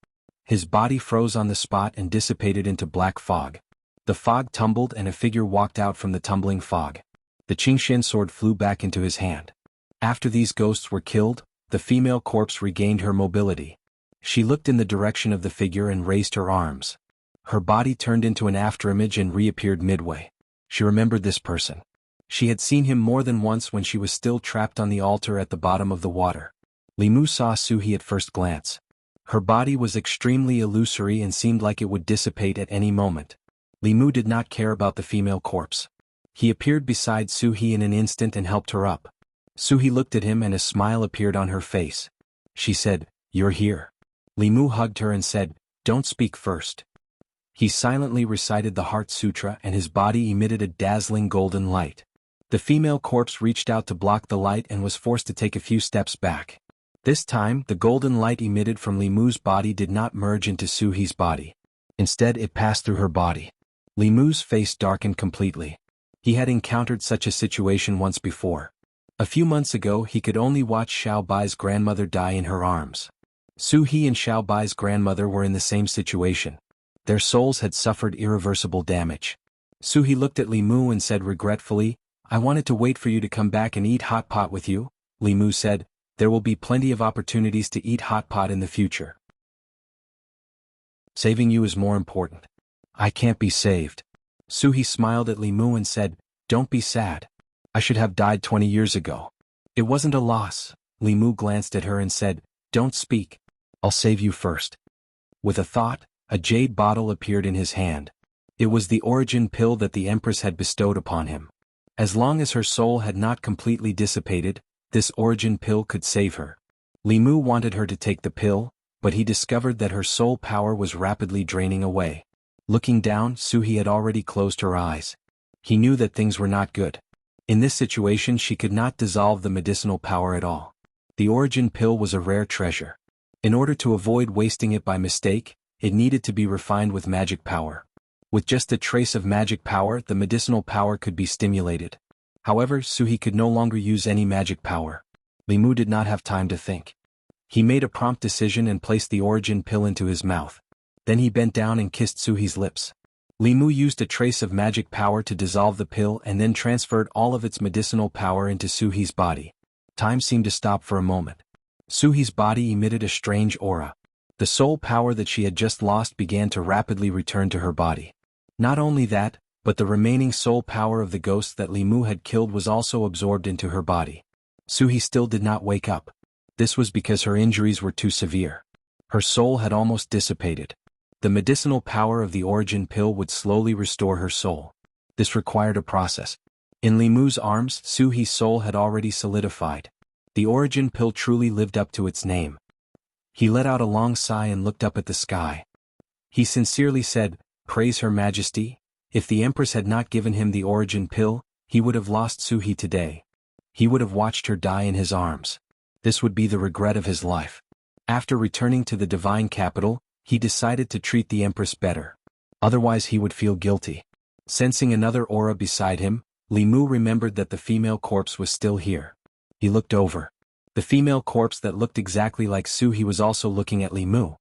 His body froze on the spot and dissipated into black fog. The fog tumbled and a figure walked out from the tumbling fog. The Xianxia sword flew back into his hand. After these ghosts were killed, the female corpse regained her mobility. She looked in the direction of the figure and raised her arms. Her body turned into an afterimage and reappeared midway. She remembered this person. She had seen him more than once when she was still trapped on the altar at the bottom of the water. Li Mu saw Su-He at first glance. Her body was extremely illusory and seemed like it would dissipate at any moment. Li Mu did not care about the female corpse. He appeared beside Su-He in an instant and helped her up. Su-He looked at him and a smile appeared on her face. She said, "You're here." Li Mu hugged her and said, "Don't speak first." He silently recited the Heart Sutra and his body emitted a dazzling golden light. The female corpse reached out to block the light and was forced to take a few steps back. This time, the golden light emitted from Li Mu's body did not merge into Su-He's body. Instead, it passed through her body. Li Mu's face darkened completely. He had encountered such a situation once before. A few months ago he could only watch Xiao Bai's grandmother die in her arms. Su-He and Xiao Bai's grandmother were in the same situation. Their souls had suffered irreversible damage. Su-He looked at Li Mu and said regretfully, "I wanted to wait for you to come back and eat hot pot with you." Li Mu said, "There will be plenty of opportunities to eat hot pot in the future. Saving you is more important. I can't be saved." Su-He smiled at Li Mu and said, "Don't be sad. I should have died 20 years ago. It wasn't a loss." Li Mu glanced at her and said, "Don't speak. I'll save you first." With a thought, a jade bottle appeared in his hand. It was the origin pill that the Empress had bestowed upon him. As long as her soul had not completely dissipated, this origin pill could save her. Li Mu wanted her to take the pill, but he discovered that her soul power was rapidly draining away. Looking down, Su-He had already closed her eyes. He knew that things were not good. In this situation she could not dissolve the medicinal power at all. The origin pill was a rare treasure. In order to avoid wasting it by mistake, it needed to be refined with magic power. With just a trace of magic power, the medicinal power could be stimulated. However, Su-He could no longer use any magic power. Li Mu did not have time to think. He made a prompt decision and placed the origin pill into his mouth. Then he bent down and kissed Su-He's lips. Li Mu used a trace of magic power to dissolve the pill and then transferred all of its medicinal power into Su-He's body. Time seemed to stop for a moment. Su-He's body emitted a strange aura. The soul power that she had just lost began to rapidly return to her body. Not only that, but the remaining soul power of the ghost that Li Mu had killed was also absorbed into her body. Su-He still did not wake up. This was because her injuries were too severe. Her soul had almost dissipated. The medicinal power of the origin pill would slowly restore her soul. This required a process. In Li Mu's arms, Su-He's soul had already solidified. The origin pill truly lived up to its name. He let out a long sigh and looked up at the sky. He sincerely said, "Praise Her Majesty." If the Empress had not given him the origin pill, he would have lost Su-He today. He would have watched her die in his arms. This would be the regret of his life. After returning to the divine capital, he decided to treat the Empress better. Otherwise he would feel guilty. Sensing another aura beside him, Li Mu remembered that the female corpse was still here. He looked over. The female corpse that looked exactly like Su-He was also looking at Li Mu.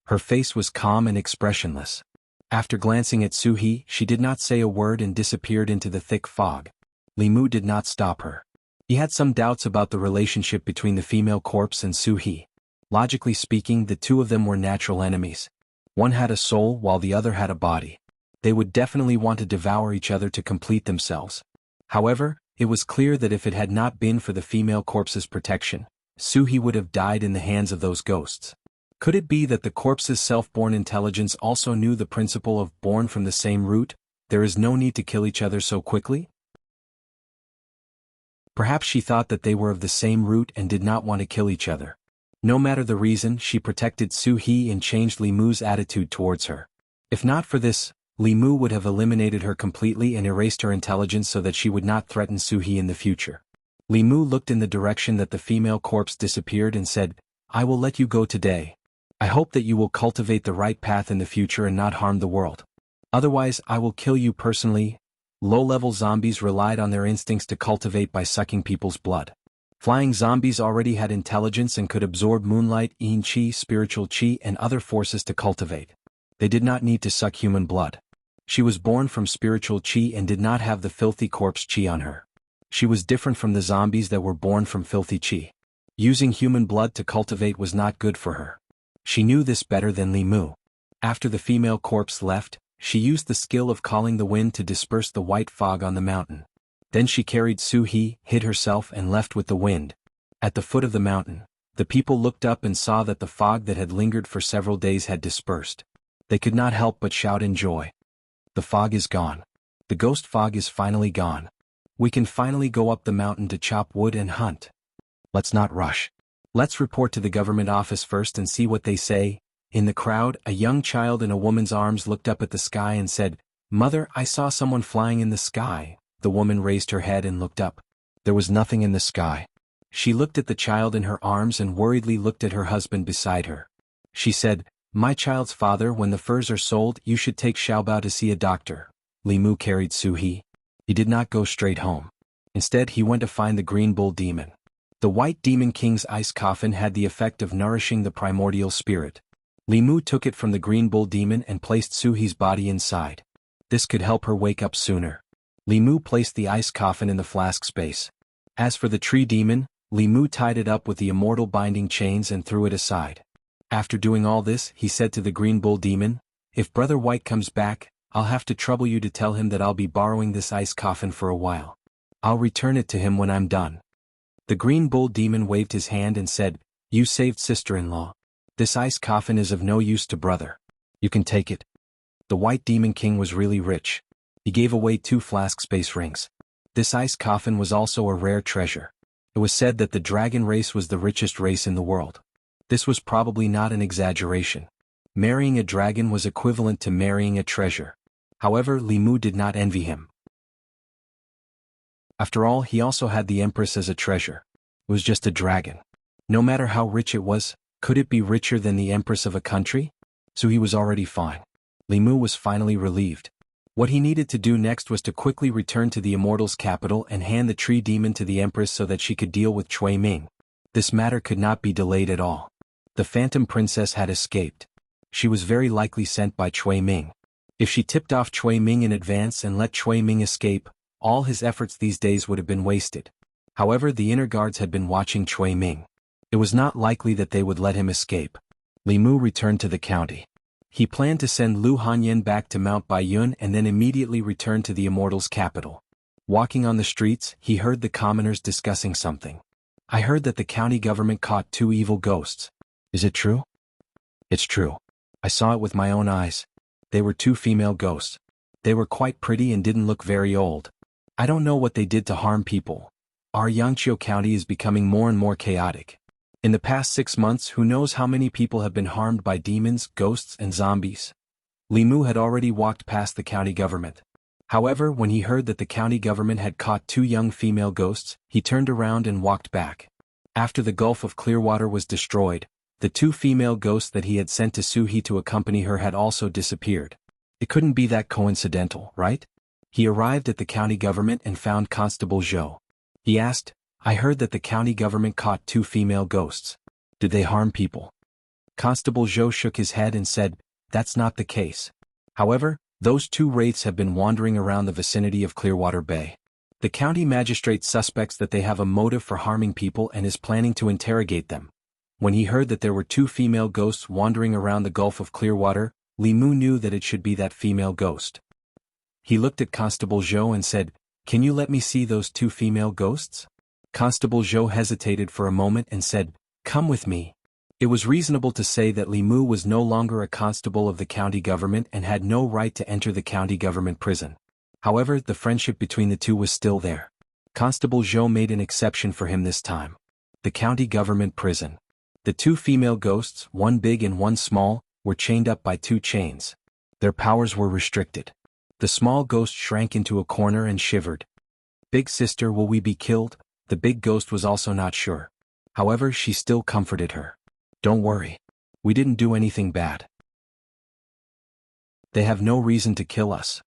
Her face was calm and expressionless. After glancing at Su-He, she did not say a word and disappeared into the thick fog. Li Mu did not stop her. He had some doubts about the relationship between the female corpse and Su-He. Logically speaking, the two of them were natural enemies. One had a soul while the other had a body. They would definitely want to devour each other to complete themselves. However, it was clear that if it had not been for the female corpse's protection, Su-He would have died in the hands of those ghosts. Could it be that the corpse's self-born intelligence also knew the principle of born from the same root? There is no need to kill each other so quickly? Perhaps she thought that they were of the same root and did not want to kill each other. No matter the reason, she protected Su-He and changed Li Mu's attitude towards her. If not for this, Li Mu would have eliminated her completely and erased her intelligence so that she would not threaten Su-He in the future. Li Mu looked in the direction that the female corpse disappeared and said, "I will let you go today. I hope that you will cultivate the right path in the future and not harm the world. Otherwise, I will kill you personally." Low-level zombies relied on their instincts to cultivate by sucking people's blood. Flying zombies already had intelligence and could absorb moonlight, yin chi, spiritual chi, and other forces to cultivate. They did not need to suck human blood. She was born from spiritual chi and did not have the filthy corpse chi on her. She was different from the zombies that were born from filthy chi. Using human blood to cultivate was not good for her. She knew this better than Li Mu. After the female corpse left, she used the skill of calling the wind to disperse the white fog on the mountain. Then she carried Su He, hid herself and left with the wind. At the foot of the mountain, the people looked up and saw that the fog that had lingered for several days had dispersed. They could not help but shout in joy. The fog is gone. The ghost fog is finally gone. We can finally go up the mountain to chop wood and hunt. Let's not rush. Let's report to the government office first and see what they say. In the crowd, a young child in a woman's arms looked up at the sky and said, "Mother, I saw someone flying in the sky." The woman raised her head and looked up. There was nothing in the sky. She looked at the child in her arms and worriedly looked at her husband beside her. She said, "My child's father, when the furs are sold, you should take Xiaobao to see a doctor." Li Mu carried Su He. He did not go straight home. Instead, he went to find the Green Bull Demon. The White Demon King's ice coffin had the effect of nourishing the primordial spirit. Li Mu took it from the Green Bull Demon and placed Su He's body inside. This could help her wake up sooner. Li Mu placed the ice coffin in the flask space. As for the tree demon, Li Mu tied it up with the immortal binding chains and threw it aside. After doing all this, he said to the Green Bull Demon, "If Brother White comes back, I'll have to trouble you to tell him that I'll be borrowing this ice coffin for a while. I'll return it to him when I'm done." The Green Bull Demon waved his hand and said, "You saved sister-in-law. This ice coffin is of no use to brother. You can take it." The White Demon King was really rich. He gave away 2 flask space rings. This ice coffin was also a rare treasure. It was said that the dragon race was the richest race in the world. This was probably not an exaggeration. Marrying a dragon was equivalent to marrying a treasure. However, Li Mu did not envy him. After all, he also had the Empress as a treasure. It was just a dragon. No matter how rich it was, could it be richer than the Empress of a country? So he was already fine. Li Mu was finally relieved. What he needed to do next was to quickly return to the Immortal's capital and hand the tree demon to the Empress so that she could deal with Cui Ming. This matter could not be delayed at all. The Phantom Princess had escaped. She was very likely sent by Cui Ming. If she tipped off Cui Ming in advance and let Cui Ming escape, all his efforts these days would have been wasted. However, the inner guards had been watching Cui Ming. It was not likely that they would let him escape. Li Mu returned to the county. He planned to send Lu Hanyan back to Mount Baiyun and then immediately return to the Immortal's capital. Walking on the streets, he heard the commoners discussing something. "I heard that the county government caught 2 evil ghosts. Is it true?" "It's true. I saw it with my own eyes. They were 2 female ghosts. They were quite pretty and didn't look very old. I don't know what they did to harm people. Our Xianxia county is becoming more and more chaotic. In the past 6 months, who knows how many people have been harmed by demons, ghosts, and zombies." Li Mu had already walked past the county government. However, when he heard that the county government had caught 2 young female ghosts, he turned around and walked back. After the Gulf of Clearwater was destroyed, the 2 female ghosts that he had sent to Su He to accompany her had also disappeared. It couldn't be that coincidental, right? He arrived at the county government and found Constable Zhou. He asked, "I heard that the county government caught 2 female ghosts. Did they harm people?" Constable Zhou shook his head and said, "That's not the case. However, those 2 wraiths have been wandering around the vicinity of Clearwater Bay. The county magistrate suspects that they have a motive for harming people and is planning to interrogate them." When he heard that there were 2 female ghosts wandering around the Gulf of Clearwater, Li Mu knew that it should be that female ghost. He looked at Constable Zhou and said, "Can you let me see those 2 female ghosts?" Constable Zhou hesitated for a moment and said, "Come with me." It was reasonable to say that Li Mu was no longer a constable of the county government and had no right to enter the county government prison. However, the friendship between the 2 was still there. Constable Zhou made an exception for him this time. The county government prison. The 2 female ghosts, one big and one small, were chained up by 2 chains. Their powers were restricted. The small ghost shrank into a corner and shivered. "Big sister, will we be killed?" The big ghost was also not sure. However, she still comforted her. "Don't worry. We didn't do anything bad. They have no reason to kill us."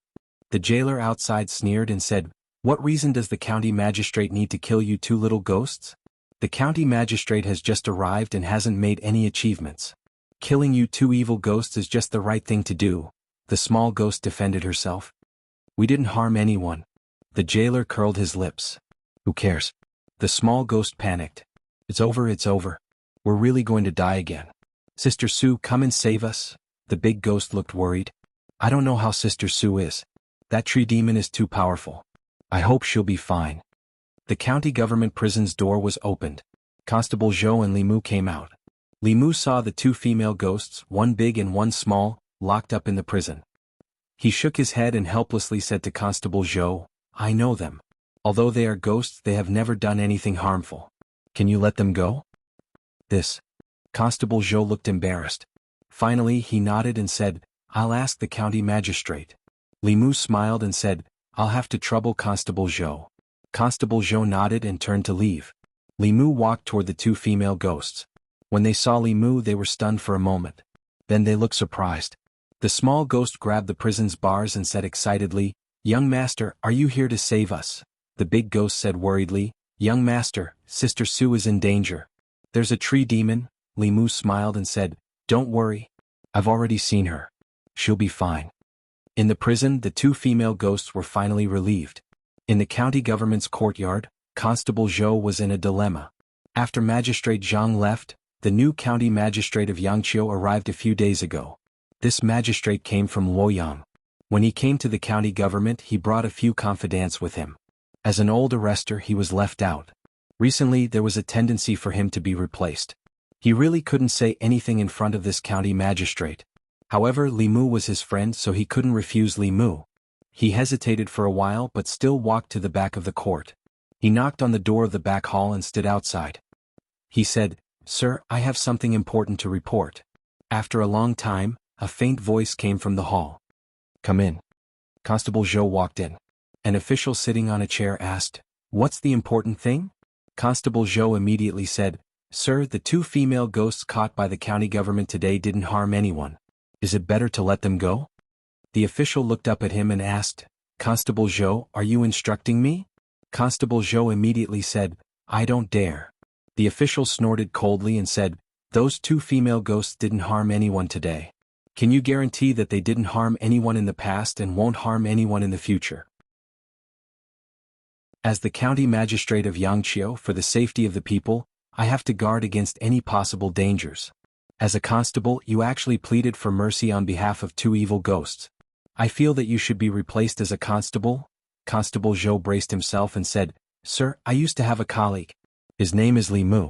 The jailer outside sneered and said, "What reason does the county magistrate need to kill you 2 little ghosts? The county magistrate has just arrived and hasn't made any achievements. Killing you 2 evil ghosts is just the right thing to do." The small ghost defended herself. "We didn't harm anyone." The jailer curled his lips. "Who cares?" The small ghost panicked. It's over. We're really going to die again. Sister Su, come and save us." The big ghost looked worried. "I don't know how Sister Su is. That tree demon is too powerful. I hope she'll be fine. The county government prison's door was opened. Constable Zhou and Li Mu came out. Li Mu saw the two female ghosts, one big and one small, locked up in the prison. He shook his head and helplessly said to Constable Zhou, I know them. Although they are ghosts, they have never done anything harmful. Can you let them go? This. Constable Zhou looked embarrassed. Finally he nodded and said, I'll ask the county magistrate. Li Mu smiled and said, I'll have to trouble Constable Zhou. Constable Zhou nodded and turned to leave. Li Mu walked toward the two female ghosts. When they saw Li Mu they were stunned for a moment. Then they looked surprised. The small ghost grabbed the prison's bars and said excitedly, Young master, are you here to save us? The big ghost said worriedly, Young master, Sister Sue is in danger. There's a tree demon. Li Mu smiled and said, Don't worry. I've already seen her. She'll be fine. In the prison the two female ghosts were finally relieved. In the county government's courtyard, Constable Zhou was in a dilemma. After Magistrate Zhang left, the new county magistrate of Xianxia arrived a few days ago. This magistrate came from Luoyang. When he came to the county government he brought a few confidants with him. As an old arrestor he was left out. Recently there was a tendency for him to be replaced. He really couldn't say anything in front of this county magistrate. However, Li Mu was his friend so he couldn't refuse Li Mu. He hesitated for a while but still walked to the back of the court. He knocked on the door of the back hall and stood outside. He said, Sir, I have something important to report. After a long time, a faint voice came from the hall. Come in. Constable Zhou walked in. An official sitting on a chair asked, What's the important thing? Constable Zhou immediately said, Sir, the two female ghosts caught by the county government today didn't harm anyone. Is it better to let them go? The official looked up at him and asked, Constable Zhou, are you instructing me? Constable Zhou immediately said, I don't dare. The official snorted coldly and said, Those two female ghosts didn't harm anyone today. Can you guarantee that they didn't harm anyone in the past and won't harm anyone in the future? As the county magistrate of Xianxia, for the safety of the people, I have to guard against any possible dangers. As a constable, you actually pleaded for mercy on behalf of two evil ghosts. I feel that you should be replaced as a constable. Constable Zhou braced himself and said, Sir, I used to have a colleague. His name is Li Mu.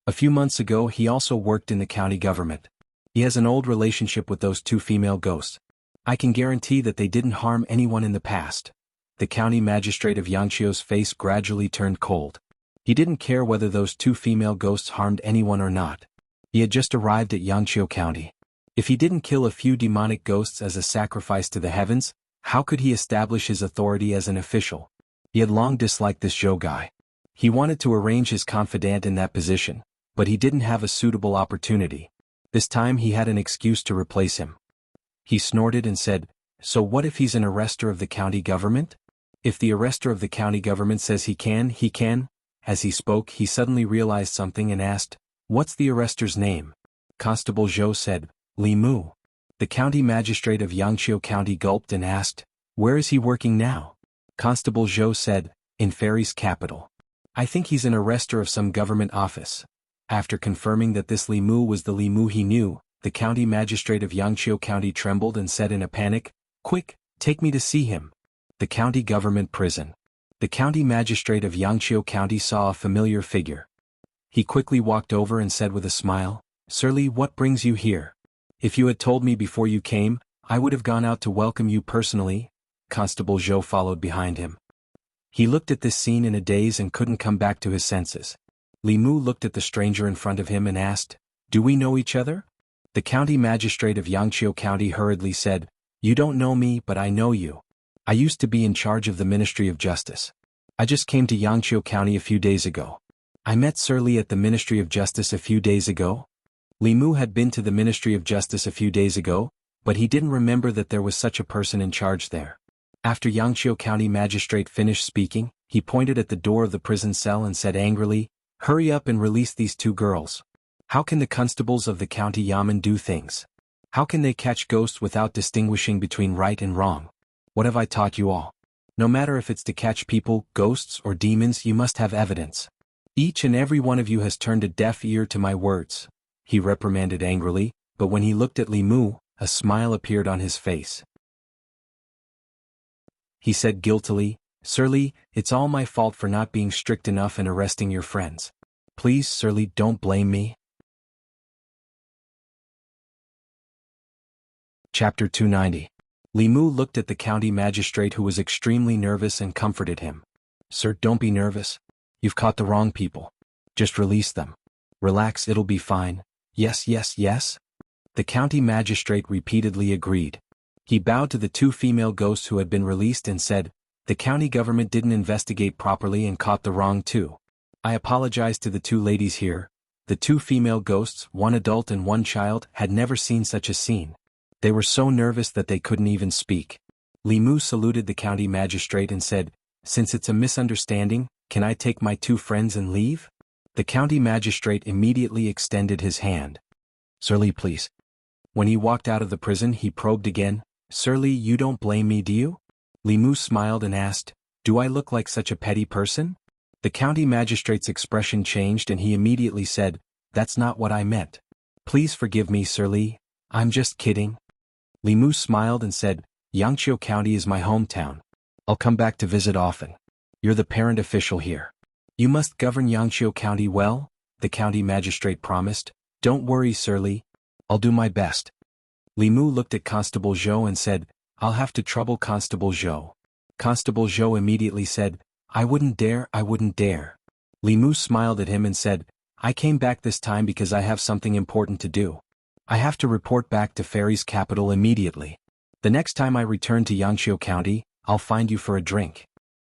A few months ago he also worked in the county government. He has an old relationship with those two female ghosts. I can guarantee that they didn't harm anyone in the past. The county magistrate of Yangqiu's face gradually turned cold. He didn't care whether those two female ghosts harmed anyone or not. He had just arrived at Yangqiu County. If he didn't kill a few demonic ghosts as a sacrifice to the heavens, how could he establish his authority as an official? He had long disliked this Zhou guy. He wanted to arrange his confidant in that position, but he didn't have a suitable opportunity. This time he had an excuse to replace him. He snorted and said, So what if he's an arrestor of the county government? If the arrestor of the county government says he can, he can. As he spoke he suddenly realized something and asked, What's the arrestor's name? Constable Zhou said, Li Mu. The county magistrate of Yangqiu County gulped and asked, Where is he working now? Constable Zhou said, In Fairy's capital. I think he's an arrestor of some government office. After confirming that this Li Mu was the Li Mu he knew, the county magistrate of Yangqiu County trembled and said in a panic, Quick, take me to see him. The county government prison. The county magistrate of Yangqiu County saw a familiar figure. He quickly walked over and said with a smile, Sir Li, what brings you here? If you had told me before you came, I would have gone out to welcome you personally. Constable Zhou followed behind him. He looked at this scene in a daze and couldn't come back to his senses. Li Mu looked at the stranger in front of him and asked, Do we know each other? The county magistrate of Yangqiu County hurriedly said, You don't know me but I know you. I used to be in charge of the Ministry of Justice. I just came to Yangqiu County a few days ago. I met Sir Li at the Ministry of Justice a few days ago. Li Mu had been to the Ministry of Justice a few days ago, but he didn't remember that there was such a person in charge there. After Yangqiu County magistrate finished speaking, he pointed at the door of the prison cell and said angrily, Hurry up and release these two girls. How can the constables of the county yamen do things? How can they catch ghosts without distinguishing between right and wrong? What have I taught you all? No matter if it's to catch people, ghosts or demons, you must have evidence. Each and every one of you has turned a deaf ear to my words. He reprimanded angrily, but when he looked at Li Mu, a smile appeared on his face. He said guiltily, Sir Li, it's all my fault for not being strict enough and arresting your friends. Please, Sir Li, don't blame me. Chapter 290. Li Mu looked at the county magistrate, who was extremely nervous, and comforted him. Sir, don't be nervous. You've caught the wrong people. Just release them. Relax, it'll be fine. Yes, yes, yes. The county magistrate repeatedly agreed. He bowed to the 2 female ghosts who had been released and said, the county government didn't investigate properly and caught the wrong 2. I apologize to the 2 ladies here. The 2 female ghosts, 1 adult and 1 child, had never seen such a scene. They were so nervous that they couldn't even speak. Li Mu saluted the county magistrate and said, since it's a misunderstanding, can I take my 2 friends and leave? The county magistrate immediately extended his hand. Sir Li, please. When he walked out of the prison, he probed again. Sir Li, you don't blame me, do you? Li Mu smiled and asked, do I look like such a petty person? The county magistrate's expression changed and he immediately said, that's not what I meant. Please forgive me, Sir Li. I'm just kidding. Li Mu smiled and said, Xianxia County is my hometown. I'll come back to visit often. You're the parent official here. You must govern Xianxia County well, the county magistrate promised. Don't worry, Sir Li. I'll do my best. Li Mu looked at Constable Zhou and said, I'll have to trouble Constable Zhou. Constable Zhou immediately said, I wouldn't dare, I wouldn't dare. Li Mu smiled at him and said, I came back this time because I have something important to do. I have to report back to Fairy's capital immediately. The next time I return to Xianxia County, I'll find you for a drink.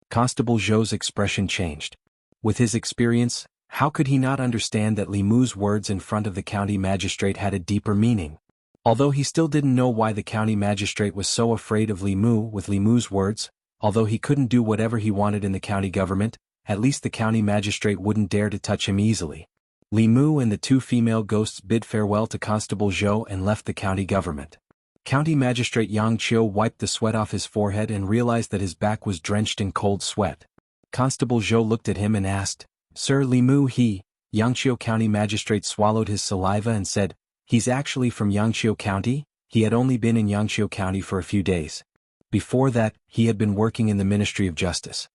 Constable Zhou's expression changed. With his experience, how could he not understand that Li Mu's words in front of the county magistrate had a deeper meaning? Although he still didn't know why the county magistrate was so afraid of Li Mu with Li Mu's words, although he couldn't do whatever he wanted in the county government, at least the county magistrate wouldn't dare to touch him easily. Li Mu and the 2 female ghosts bid farewell to Constable Zhou and left the county government. County Magistrate Yang Qiu wiped the sweat off his forehead and realized that his back was drenched in cold sweat. Constable Zhou looked at him and asked, Sir Li Mu, Yangqiu County Magistrate swallowed his saliva and said, he's actually from Yangqiu County. He had only been in Yangqiu County for a few days. Before that, he had been working in the Ministry of Justice.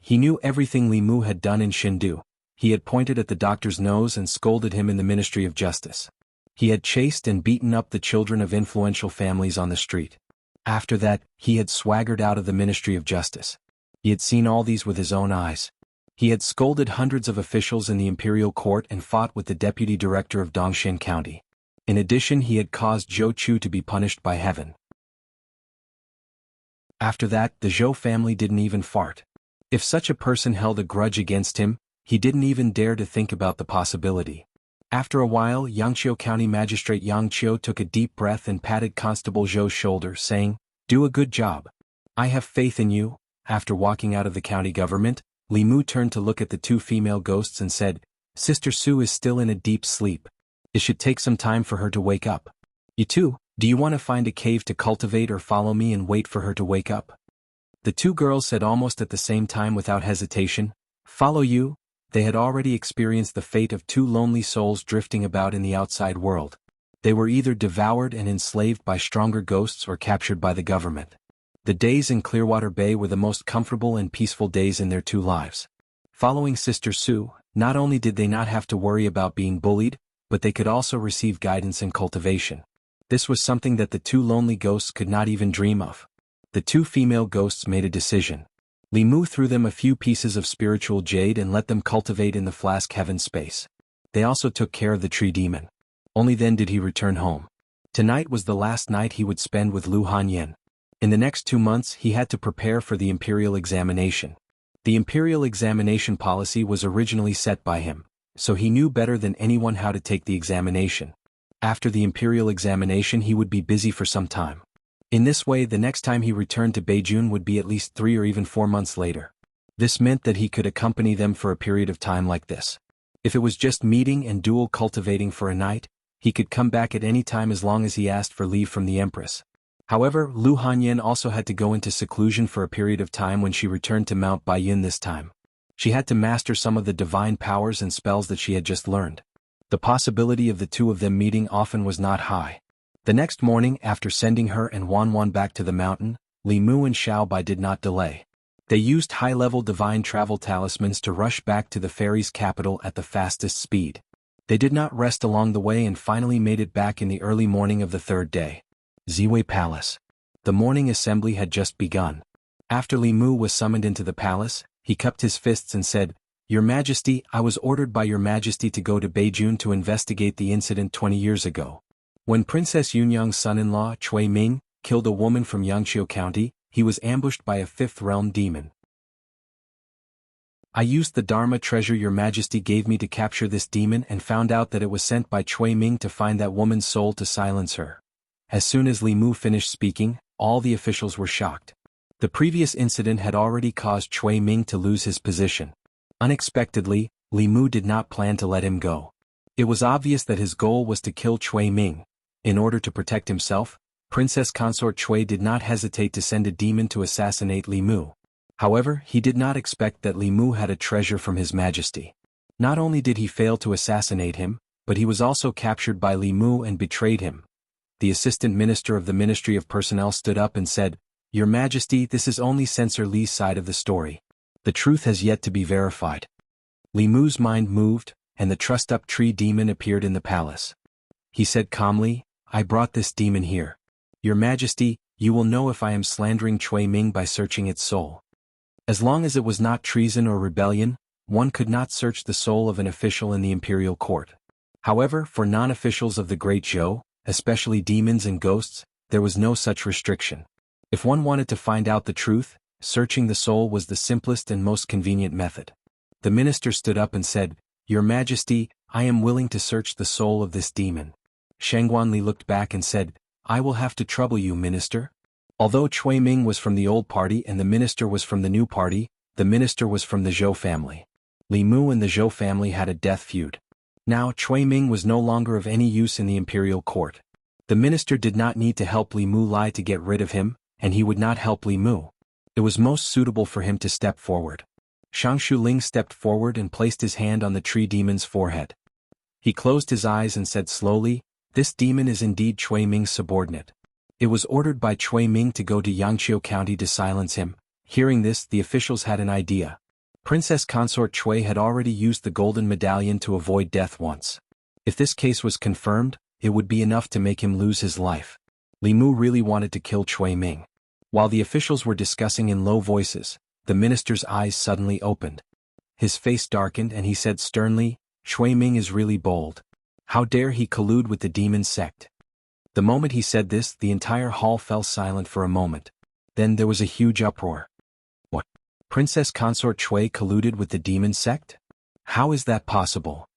He knew everything Li Mu had done in Xindu. He had pointed at the doctor's nose and scolded him in the Ministry of Justice. He had chased and beaten up the children of influential families on the street. After that, he had swaggered out of the Ministry of Justice. He had seen all these with his own eyes. He had scolded hundreds of officials in the imperial court and fought with the deputy director of Dongxin County. In addition, he had caused Zhou Chu to be punished by heaven. After that, the Zhou family didn't even fart. If such a person held a grudge against him, he didn't even dare to think about the possibility. After a while, Yangqiu County Magistrate Yang Qiu took a deep breath and patted Constable Zhou's shoulder, saying, do a good job. I have faith in you. After walking out of the county government, Li Mu turned to look at the 2 female ghosts and said, Sister Su is still in a deep sleep. It should take some time for her to wake up. You 2, do you want to find a cave to cultivate or follow me and wait for her to wake up? The 2 girls said almost at the same time without hesitation, follow you. They had already experienced the fate of 2 lonely souls drifting about in the outside world. They were either devoured and enslaved by stronger ghosts or captured by the government. The days in Clearwater Bay were the most comfortable and peaceful days in their 2 lives. Following Sister Su, not only did they not have to worry about being bullied, but they could also receive guidance and cultivation. This was something that the 2 lonely ghosts could not even dream of. The 2 female ghosts made a decision. Li Mu threw them a few pieces of spiritual jade and let them cultivate in the flask heaven space. They also took care of the tree demon. Only then did he return home. Tonight was the last night he would spend with Lu Hanyan. In the next 2 months he had to prepare for the imperial examination. The imperial examination policy was originally set by him, so he knew better than anyone how to take the examination. After the imperial examination he would be busy for some time. In this way, the next time he returned to Beijing would be at least 3 or even 4 months later. This meant that he could accompany them for a period of time like this. If it was just meeting and dual cultivating for a night, he could come back at any time as long as he asked for leave from the Empress. However, Lu Hanyan also had to go into seclusion for a period of time when she returned to Mount Baiyin this time. She had to master some of the divine powers and spells that she had just learned. The possibility of the 2 of them meeting often was not high. The next morning, after sending her and Wanwan back to the mountain, Li Mu and Xiao Bai did not delay. They used high-level divine travel talismans to rush back to the fairy's capital at the fastest speed. They did not rest along the way and finally made it back in the early morning of the third day. Ziwei Palace. The morning assembly had just begun. After Li Mu was summoned into the palace, he cupped his fists and said, "Your Majesty, I was ordered by Your Majesty to go to Beijun to investigate the incident 20 years ago. When Princess Yunyang's son-in-law, Cui Ming, killed a woman from Yangqiu County, he was ambushed by a fifth-realm demon. I used the Dharma treasure Your Majesty gave me to capture this demon and found out that it was sent by Cui Ming to find that woman's soul to silence her." As soon as Li Mu finished speaking, all the officials were shocked. The previous incident had already caused Cui Ming to lose his position. Unexpectedly, Li Mu did not plan to let him go. It was obvious that his goal was to kill Cui Ming. In order to protect himself, Princess Consort Cui did not hesitate to send a demon to assassinate Li Mu. However, he did not expect that Li Mu had a treasure from His Majesty. Not only did he fail to assassinate him, but he was also captured by Li Mu and betrayed him. The Assistant Minister of the Ministry of Personnel stood up and said, "Your Majesty, this is only Censor Li's side of the story. The truth has yet to be verified." Li Mu's mind moved, and the trussed-up tree demon appeared in the palace. He said calmly, "I brought this demon here. Your Majesty, you will know if I am slandering Cui Ming by searching its soul. As long as it was not treason or rebellion, one could not search the soul of an official in the imperial court. However, for non-officials of the Great Zhou, especially demons and ghosts, there was no such restriction. If one wanted to find out the truth, searching the soul was the simplest and most convenient method. The minister stood up and said, "Your Majesty, I am willing to search the soul of this demon." Shangguanli looked back and said, "I will have to trouble you, minister." Although Cui Ming was from the old party and the minister was from the new party, the minister was from the Zhou family. Li Mu and the Zhou family had a death feud. Now Cui Ming was no longer of any use in the imperial court. The minister did not need to help Li Mu lie to get rid of him, and he would not help Li Mu. It was most suitable for him to step forward. Shangshu Ling stepped forward and placed his hand on the tree demon's forehead. He closed his eyes and said slowly, "This demon is indeed Cui Ming's subordinate. It was ordered by Cui Ming to go to Yangqiu County to silence him." Hearing this, the officials had an idea. Princess Consort Cui had already used the golden medallion to avoid death once. If this case was confirmed, it would be enough to make him lose his life. Li Mu really wanted to kill Cui Ming. While the officials were discussing in low voices, the minister's eyes suddenly opened. His face darkened and he said sternly, "Cui Ming is really bold. How dare he collude with the demon sect?" The moment he said this, the entire hall fell silent for a moment. Then there was a huge uproar. What? Princess Consort Cui colluded with the demon sect? How is that possible?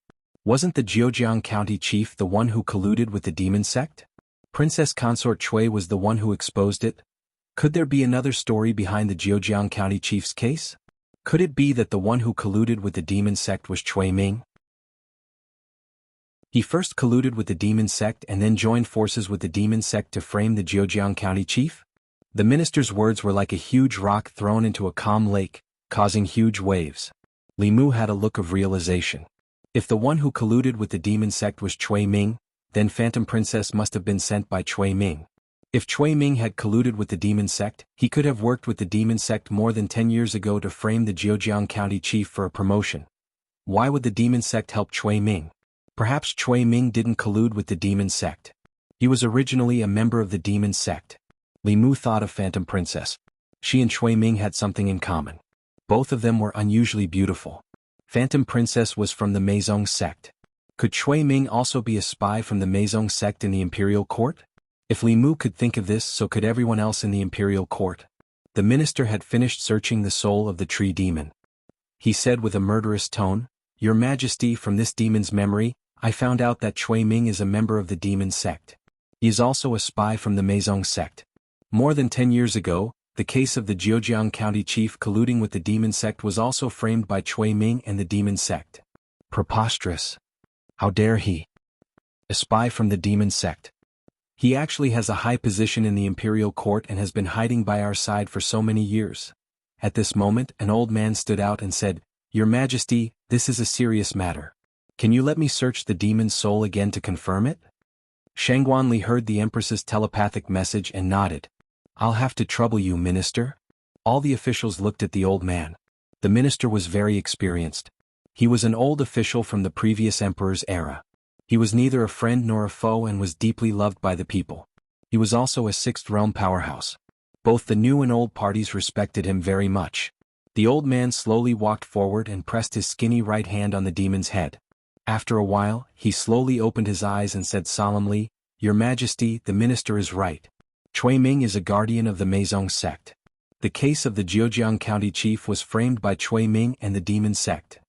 Wasn't the Jianghu County chief the one who colluded with the demon sect? Princess Consort Cui was the one who exposed it? Could there be another story behind the Jianghu County chief's case? Could it be that the one who colluded with the demon sect was Cui Ming? He first colluded with the demon sect and then joined forces with the demon sect to frame the Jianghu County chief? The minister's words were like a huge rock thrown into a calm lake, causing huge waves. Li Mu had a look of realization. If the one who colluded with the demon sect was Cui Ming, then Phantom Princess must have been sent by Cui Ming. If Cui Ming had colluded with the demon sect, he could have worked with the demon sect more than 10 years ago to frame the Jianghu County chief for a promotion. Why would the demon sect help Cui Ming? Perhaps Cui Ming didn't collude with the demon sect. He was originally a member of the demon sect. Li Mu thought of Phantom Princess. She and Cui Ming had something in common. Both of them were unusually beautiful. Phantom Princess was from the Meizong sect. Could Cui Ming also be a spy from the Meizong sect in the imperial court? If Li Mu could think of this, so could everyone else in the imperial court. The minister had finished searching the soul of the tree demon. He said with a murderous tone, "Your Majesty, from this demon's memory, I found out that Cui Ming is a member of the demon sect. He is also a spy from the Meizong sect. More than 10 years ago, the case of the Jianghu County chief colluding with the demon sect was also framed by Cui Ming and the demon sect. Preposterous. How dare he? A spy from the demon sect. He actually has a high position in the imperial court and has been hiding by our side for so many years." At this moment, an old man stood out and said, "Your Majesty, this is a serious matter. Can you let me search the demon's soul again to confirm it?" Shangguanli heard the Empress's telepathic message and nodded. "I'll have to trouble you, minister." All the officials looked at the old man. The minister was very experienced. He was an old official from the previous emperor's era. He was neither a friend nor a foe and was deeply loved by the people. He was also a sixth realm powerhouse. Both the new and old parties respected him very much. The old man slowly walked forward and pressed his skinny right hand on the demon's head. After a while, he slowly opened his eyes and said solemnly, "Your Majesty, the minister is right. Chui Ming is a guardian of the Meizong sect." The case of the Zhejiang county chief was framed by Chui Ming and the demon sect.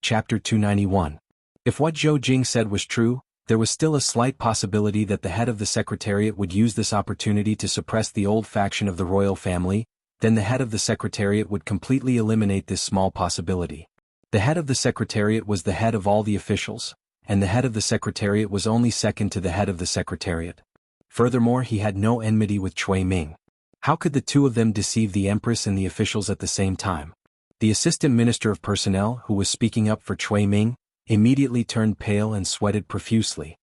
Chapter 291. If what Zhou Jing said was true, there was still a slight possibility that the head of the Secretariat would use this opportunity to suppress the old faction of the royal family. Then the head of the Secretariat would completely eliminate this small possibility. The head of the Secretariat was the head of all the officials, and the head of the Secretariat was only second to the head of the Secretariat. Furthermore, he had no enmity with Chui Ming. How could the two of them deceive the Empress and the officials at the same time? The Assistant Minister of Personnel, who was speaking up for Chui Ming, immediately turned pale and sweated profusely.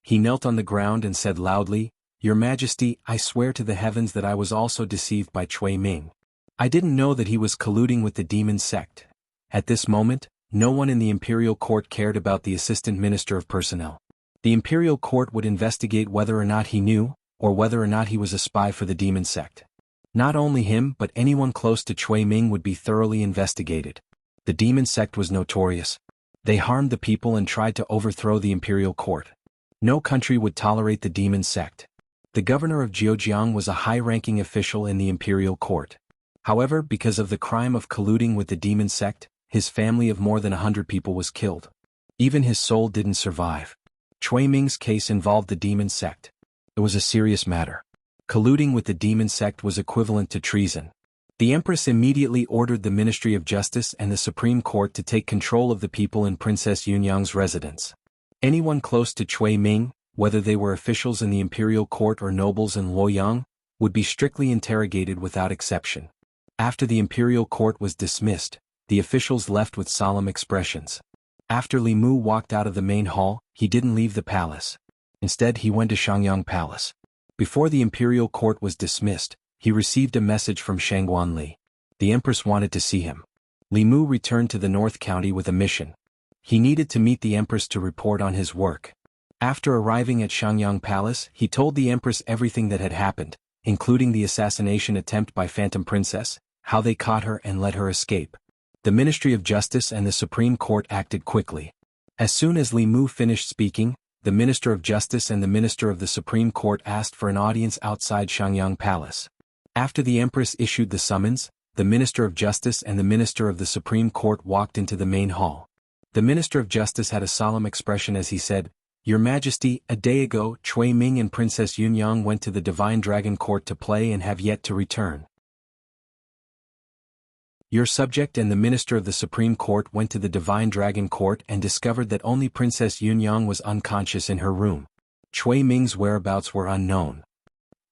He knelt on the ground and said loudly, "Your Majesty, I swear to the heavens that I was also deceived by Chui Ming. I didn't know that he was colluding with the demon sect." At this moment, no one in the imperial court cared about the Assistant Minister of Personnel. The imperial court would investigate whether or not he knew, or whether or not he was a spy for the demon sect. Not only him but anyone close to Chui Ming would be thoroughly investigated. The demon sect was notorious. They harmed the people and tried to overthrow the imperial court. No country would tolerate the demon sect. The governor of Zhejiang was a high-ranking official in the imperial court. However, because of the crime of colluding with the demon sect, his family of more than 100 people was killed. Even his soul didn't survive. Chui Ming's case involved the demon sect. It was a serious matter. Colluding with the demon sect was equivalent to treason. The Empress immediately ordered the Ministry of Justice and the Supreme Court to take control of the people in Princess Yunyang's residence. Anyone close to Chui Ming, whether they were officials in the imperial court or nobles in Luoyang, would be strictly interrogated without exception. After the imperial court was dismissed, the officials left with solemn expressions. After Li Mu walked out of the main hall, he didn't leave the palace. Instead, he went to Xiangyang Palace. Before the imperial court was dismissed, he received a message from Shangguan Li. The Empress wanted to see him. Li Mu returned to the North County with a mission. He needed to meet the Empress to report on his work. After arriving at Xiangyang Palace, he told the Empress everything that had happened, including the assassination attempt by Phantom Princess, how they caught her and let her escape. The Ministry of Justice and the Supreme Court acted quickly. As soon as Li Mu finished speaking, the Minister of Justice and the Minister of the Supreme Court asked for an audience outside Xiangyang Palace. After the Empress issued the summons, the Minister of Justice and the Minister of the Supreme Court walked into the main hall. The Minister of Justice had a solemn expression as he said, "Your Majesty, a day ago, Chui Ming and Princess Yunyang went to the Divine Dragon Court to play and have yet to return. Your subject and the Minister of the Supreme Court went to the Divine Dragon Court and discovered that only Princess Yunyang was unconscious in her room. Chui Ming's whereabouts were unknown."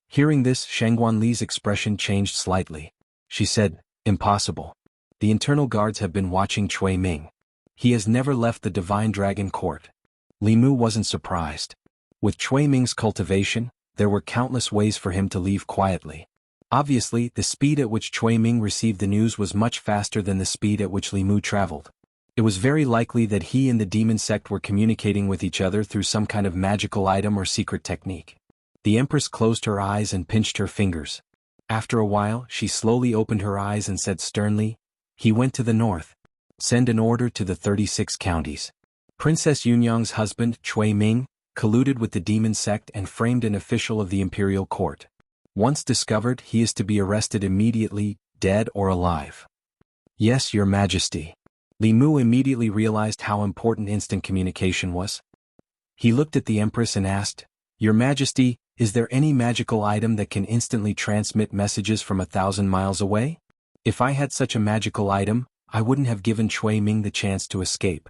Hearing this, Shangguan Li's expression changed slightly. She said, "Impossible. The internal guards have been watching Chui Ming. He has never left the Divine Dragon Court." Li Mu wasn't surprised. With Chui Ming's cultivation, there were countless ways for him to leave quietly. Obviously, the speed at which Chui Ming received the news was much faster than the speed at which Li Mu traveled. It was very likely that he and the demon sect were communicating with each other through some kind of magical item or secret technique. The Empress closed her eyes and pinched her fingers. After a while, she slowly opened her eyes and said sternly, "He went to the north. Send an order to the 36 counties. Princess Yunyang's husband, Chui Ming, colluded with the demon sect and framed an official of the imperial court. Once discovered, he is to be arrested immediately, dead or alive." "Yes, Your Majesty." Li Mu immediately realized how important instant communication was. He looked at the Empress and asked, "Your Majesty, is there any magical item that can instantly transmit messages from 1,000 miles away? If I had such a magical item, I wouldn't have given Chui Ming the chance to escape."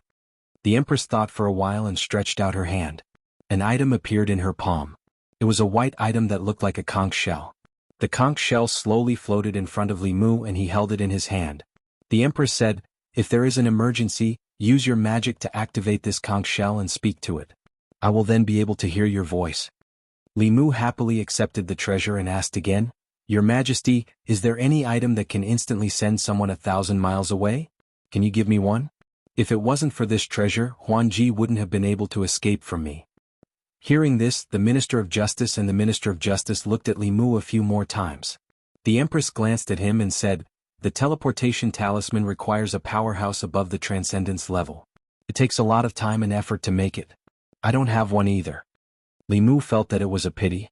The Empress thought for a while and stretched out her hand. An item appeared in her palm. It was a white item that looked like a conch shell. The conch shell slowly floated in front of Li Mu and he held it in his hand. The Empress said, "If there is an emergency, use your magic to activate this conch shell and speak to it. I will then be able to hear your voice." Li Mu happily accepted the treasure and asked again, "Your Majesty, is there any item that can instantly send someone 1,000 miles away? Can you give me one? If it wasn't for this treasure, Huanji wouldn't have been able to escape from me." Hearing this, the Minister of Justice and the Minister of Justice looked at Li Mu a few more times. The Empress glanced at him and said, "The teleportation talisman requires a powerhouse above the transcendence level. It takes a lot of time and effort to make it. I don't have one either." Li Mu felt that it was a pity.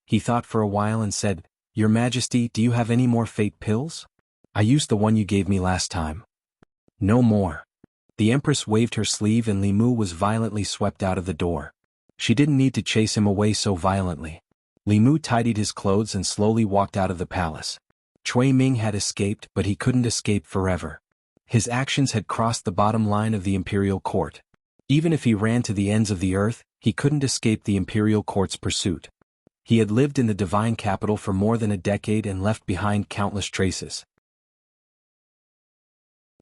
He thought for a while and said, "Your Majesty, do you have any more fate pills? I used the one you gave me last time." "No more." The Empress waved her sleeve and Li Mu was violently swept out of the door. She didn't need to chase him away so violently. Li Mu tidied his clothes and slowly walked out of the palace. Cui Ming had escaped, but he couldn't escape forever. His actions had crossed the bottom line of the imperial court. Even if he ran to the ends of the earth, he couldn't escape the imperial court's pursuit. He had lived in the divine capital for more than a decade and left behind countless traces.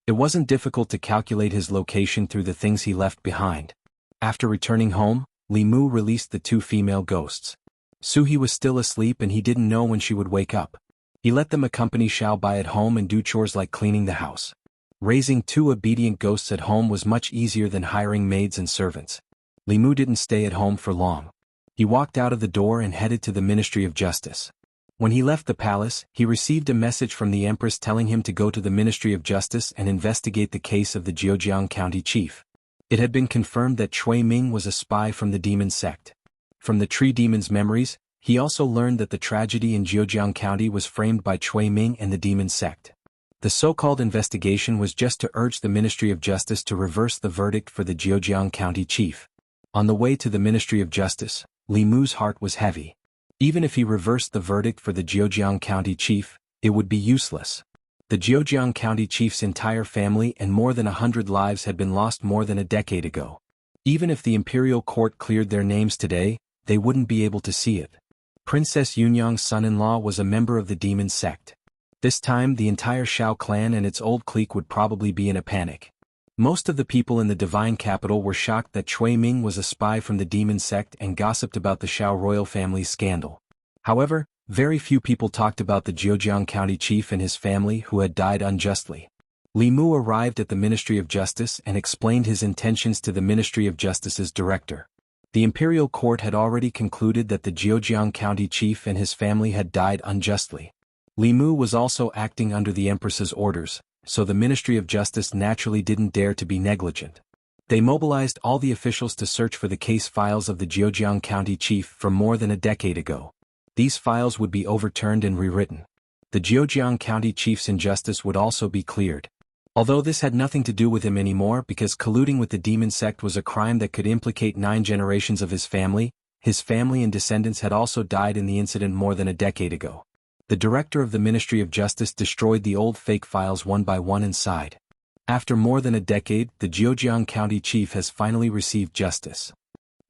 It wasn't difficult to calculate his location through the things he left behind. After returning home, Li Mu released the two female ghosts. Suhi was still asleep and he didn't know when she would wake up. He let them accompany Xiao Bai at home and do chores like cleaning the house. Raising two obedient ghosts at home was much easier than hiring maids and servants. Li Mu didn't stay at home for long. He walked out of the door and headed to the Ministry of Justice. When he left the palace, he received a message from the Empress telling him to go to the Ministry of Justice and investigate the case of the Jianghu County chief. It had been confirmed that Cui Ming was a spy from the demon sect. From the tree demon's memories, he also learned that the tragedy in Jianghu County was framed by Cui Ming and the demon sect. The so-called investigation was just to urge the Ministry of Justice to reverse the verdict for the Jianghu County chief. On the way to the Ministry of Justice, Li Mu's heart was heavy. Even if he reversed the verdict for the Jianghu County chief, it would be useless. The Jianghu County chief's entire family and more than 100 lives had been lost more than a decade ago. Even if the imperial court cleared their names today, they wouldn't be able to see it. Princess Yunyang's son-in-law was a member of the demon sect. This time the entire Shao clan and its old clique would probably be in a panic. Most of the people in the divine capital were shocked that Cui Ming was a spy from the demon sect and gossiped about the Shao royal family's scandal. However, very few people talked about the Jianghu County chief and his family who had died unjustly. Li Mu arrived at the Ministry of Justice and explained his intentions to the Ministry of Justice's director. The imperial court had already concluded that the Jianghu County chief and his family had died unjustly. Li Mu was also acting under the Empress's orders, so the Ministry of Justice naturally didn't dare to be negligent. They mobilized all the officials to search for the case files of the Jianghu County chief from more than a decade ago. These files would be overturned and rewritten. The Jianghu County chief's injustice would also be cleared. Although this had nothing to do with him anymore because colluding with the demon sect was a crime that could implicate 9 generations of his family and descendants had also died in the incident more than a decade ago. The director of the Ministry of Justice destroyed the old fake files one by one and sighed. After more than a decade, the Jianghu County chief has finally received justice.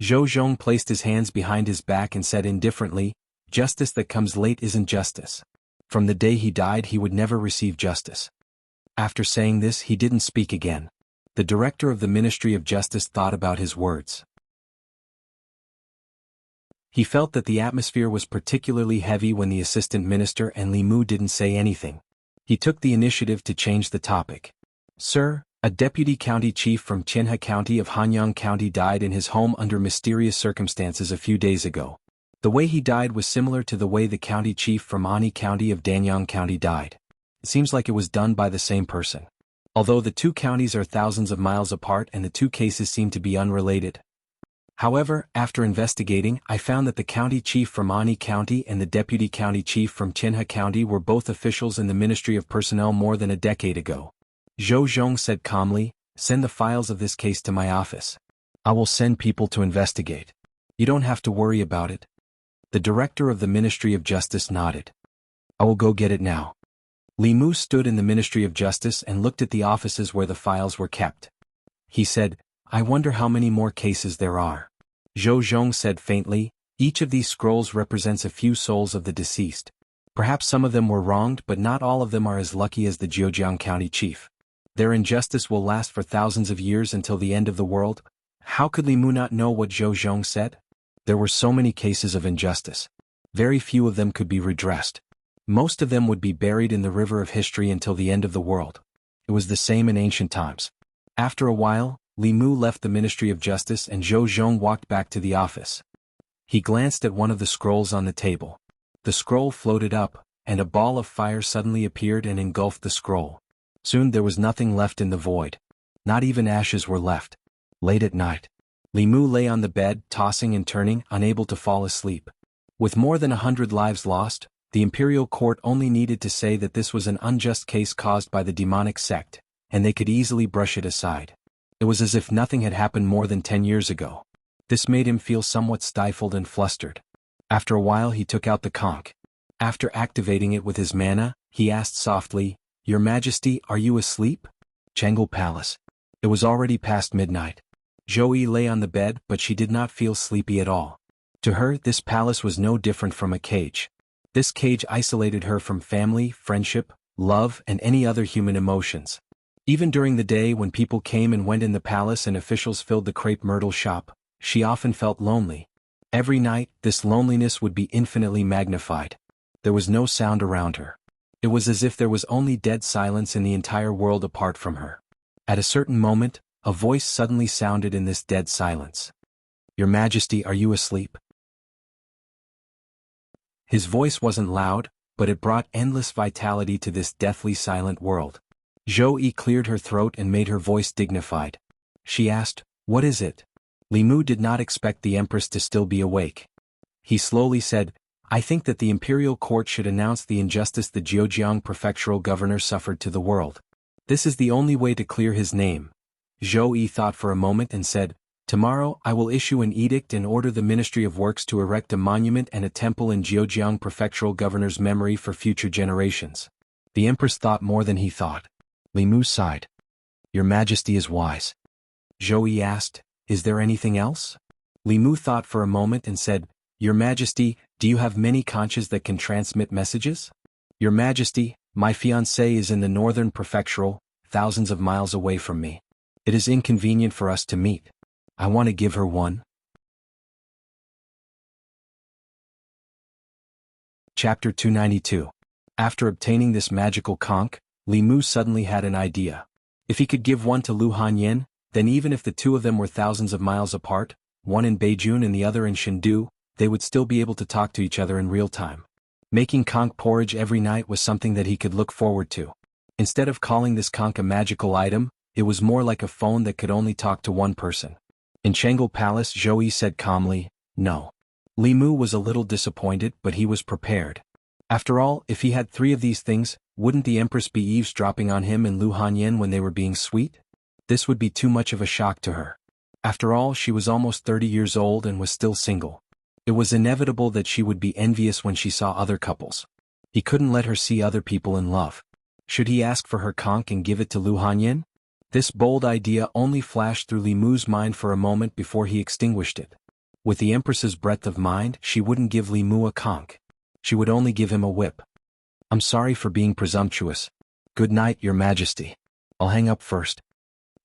Zhou Zhong placed his hands behind his back and said indifferently, "Justice that comes late isn't justice. From the day he died he would never receive justice." After saying this he didn't speak again. The director of the Ministry of Justice thought about his words. He felt that the atmosphere was particularly heavy when the assistant minister and Li Mu didn't say anything. He took the initiative to change the topic. "Sir, a deputy county chief from Jianghu County of Hanyang County died in his home under mysterious circumstances a few days ago. The way he died was similar to the way the county chief from Ani County of Danyang County died. It seems like it was done by the same person. Although the two counties are thousands of miles apart and the two cases seem to be unrelated. However, after investigating, I found that the county chief from Ani County and the deputy county chief from Jianghu County were both officials in the Ministry of Personnel more than a decade ago." Zhou Zhong said calmly, "Send the files of this case to my office. I will send people to investigate. You don't have to worry about it." The director of the Ministry of Justice nodded. "I will go get it now." Li Mu stood in the Ministry of Justice and looked at the offices where the files were kept. He said, "I wonder how many more cases there are." Zhou Zhong said faintly, "Each of these scrolls represents a few souls of the deceased. Perhaps some of them were wronged but not all of them are as lucky as the Jianghu County chief. Their injustice will last for thousands of years until the end of the world." How could Li Mu not know what Zhou Zhong said? There were so many cases of injustice. Very few of them could be redressed. Most of them would be buried in the river of history until the end of the world. It was the same in ancient times. After a while, Li Mu left the Ministry of Justice and Zhou Zhong walked back to the office. He glanced at one of the scrolls on the table. The scroll floated up, and a ball of fire suddenly appeared and engulfed the scroll. Soon there was nothing left in the void. Not even ashes were left. Late at night, Li Mu lay on the bed, tossing and turning, unable to fall asleep. With more than 100 lives lost, the imperial court only needed to say that this was an unjust case caused by the demonic sect, and they could easily brush it aside. It was as if nothing had happened more than 10 years ago. This made him feel somewhat stifled and flustered. After a while he took out the conch. After activating it with his mana, he asked softly, "Your Majesty, are you asleep?" Jianghu Palace. It was already past midnight. Zhou lay on the bed, but she did not feel sleepy at all. To her, this palace was no different from a cage. This cage isolated her from family, friendship, love, and any other human emotions. Even during the day when people came and went in the palace and officials filled the crepe myrtle shop, she often felt lonely. Every night, this loneliness would be infinitely magnified. There was no sound around her. It was as if there was only dead silence in the entire world apart from her. At a certain moment, a voice suddenly sounded in this dead silence. "Your Majesty, are you asleep?" His voice wasn't loud, but it brought endless vitality to this deathly silent world. Zhou cleared her throat and made her voice dignified. She asked, "What is it?" Li Mu did not expect the Empress to still be awake. He slowly said, "I think that the imperial court should announce the injustice the Jianghu prefectural governor suffered to the world. This is the only way to clear his name." Zhou thought for a moment and said, "Tomorrow I will issue an edict and order the Ministry of Works to erect a monument and a temple in Jianghu prefectural governor's memory for future generations." The Empress thought more than he thought. Li Mu sighed. "Your Majesty is wise." Zhou asked, "Is there anything else?" Li Mu thought for a moment and said, "Your Majesty, do you have many conches that can transmit messages?" "Your Majesty, my fiancé is in the northern prefectural, thousands of miles away from me. It is inconvenient for us to meet. I want to give her one." Chapter 292. After obtaining this magical conch, Li Mu suddenly had an idea. If he could give one to Lu Hanyan, then even if the two of them were thousands of miles apart, one in Beijing and the other in Chengdu, they would still be able to talk to each other in real time. Making conch porridge every night was something that he could look forward to. Instead of calling this conch a magical item, it was more like a phone that could only talk to one person. In Chengdu Palace, Zhou said calmly, "No." Li Mu was a little disappointed, but he was prepared. After all, if he had 3 of these things, wouldn't the Empress be eavesdropping on him and Lu Hanyan when they were being sweet? This would be too much of a shock to her. After all, she was almost 30 years old and was still single. It was inevitable that she would be envious when she saw other couples. He couldn't let her see other people in love. Should he ask for her conch and give it to Lu Hanyan? This bold idea only flashed through Li Mu's mind for a moment before he extinguished it. With the Empress's breadth of mind, she wouldn't give Li Mu a conch. She would only give him a whip. "I'm sorry for being presumptuous. Good night, Your Majesty. I'll hang up first."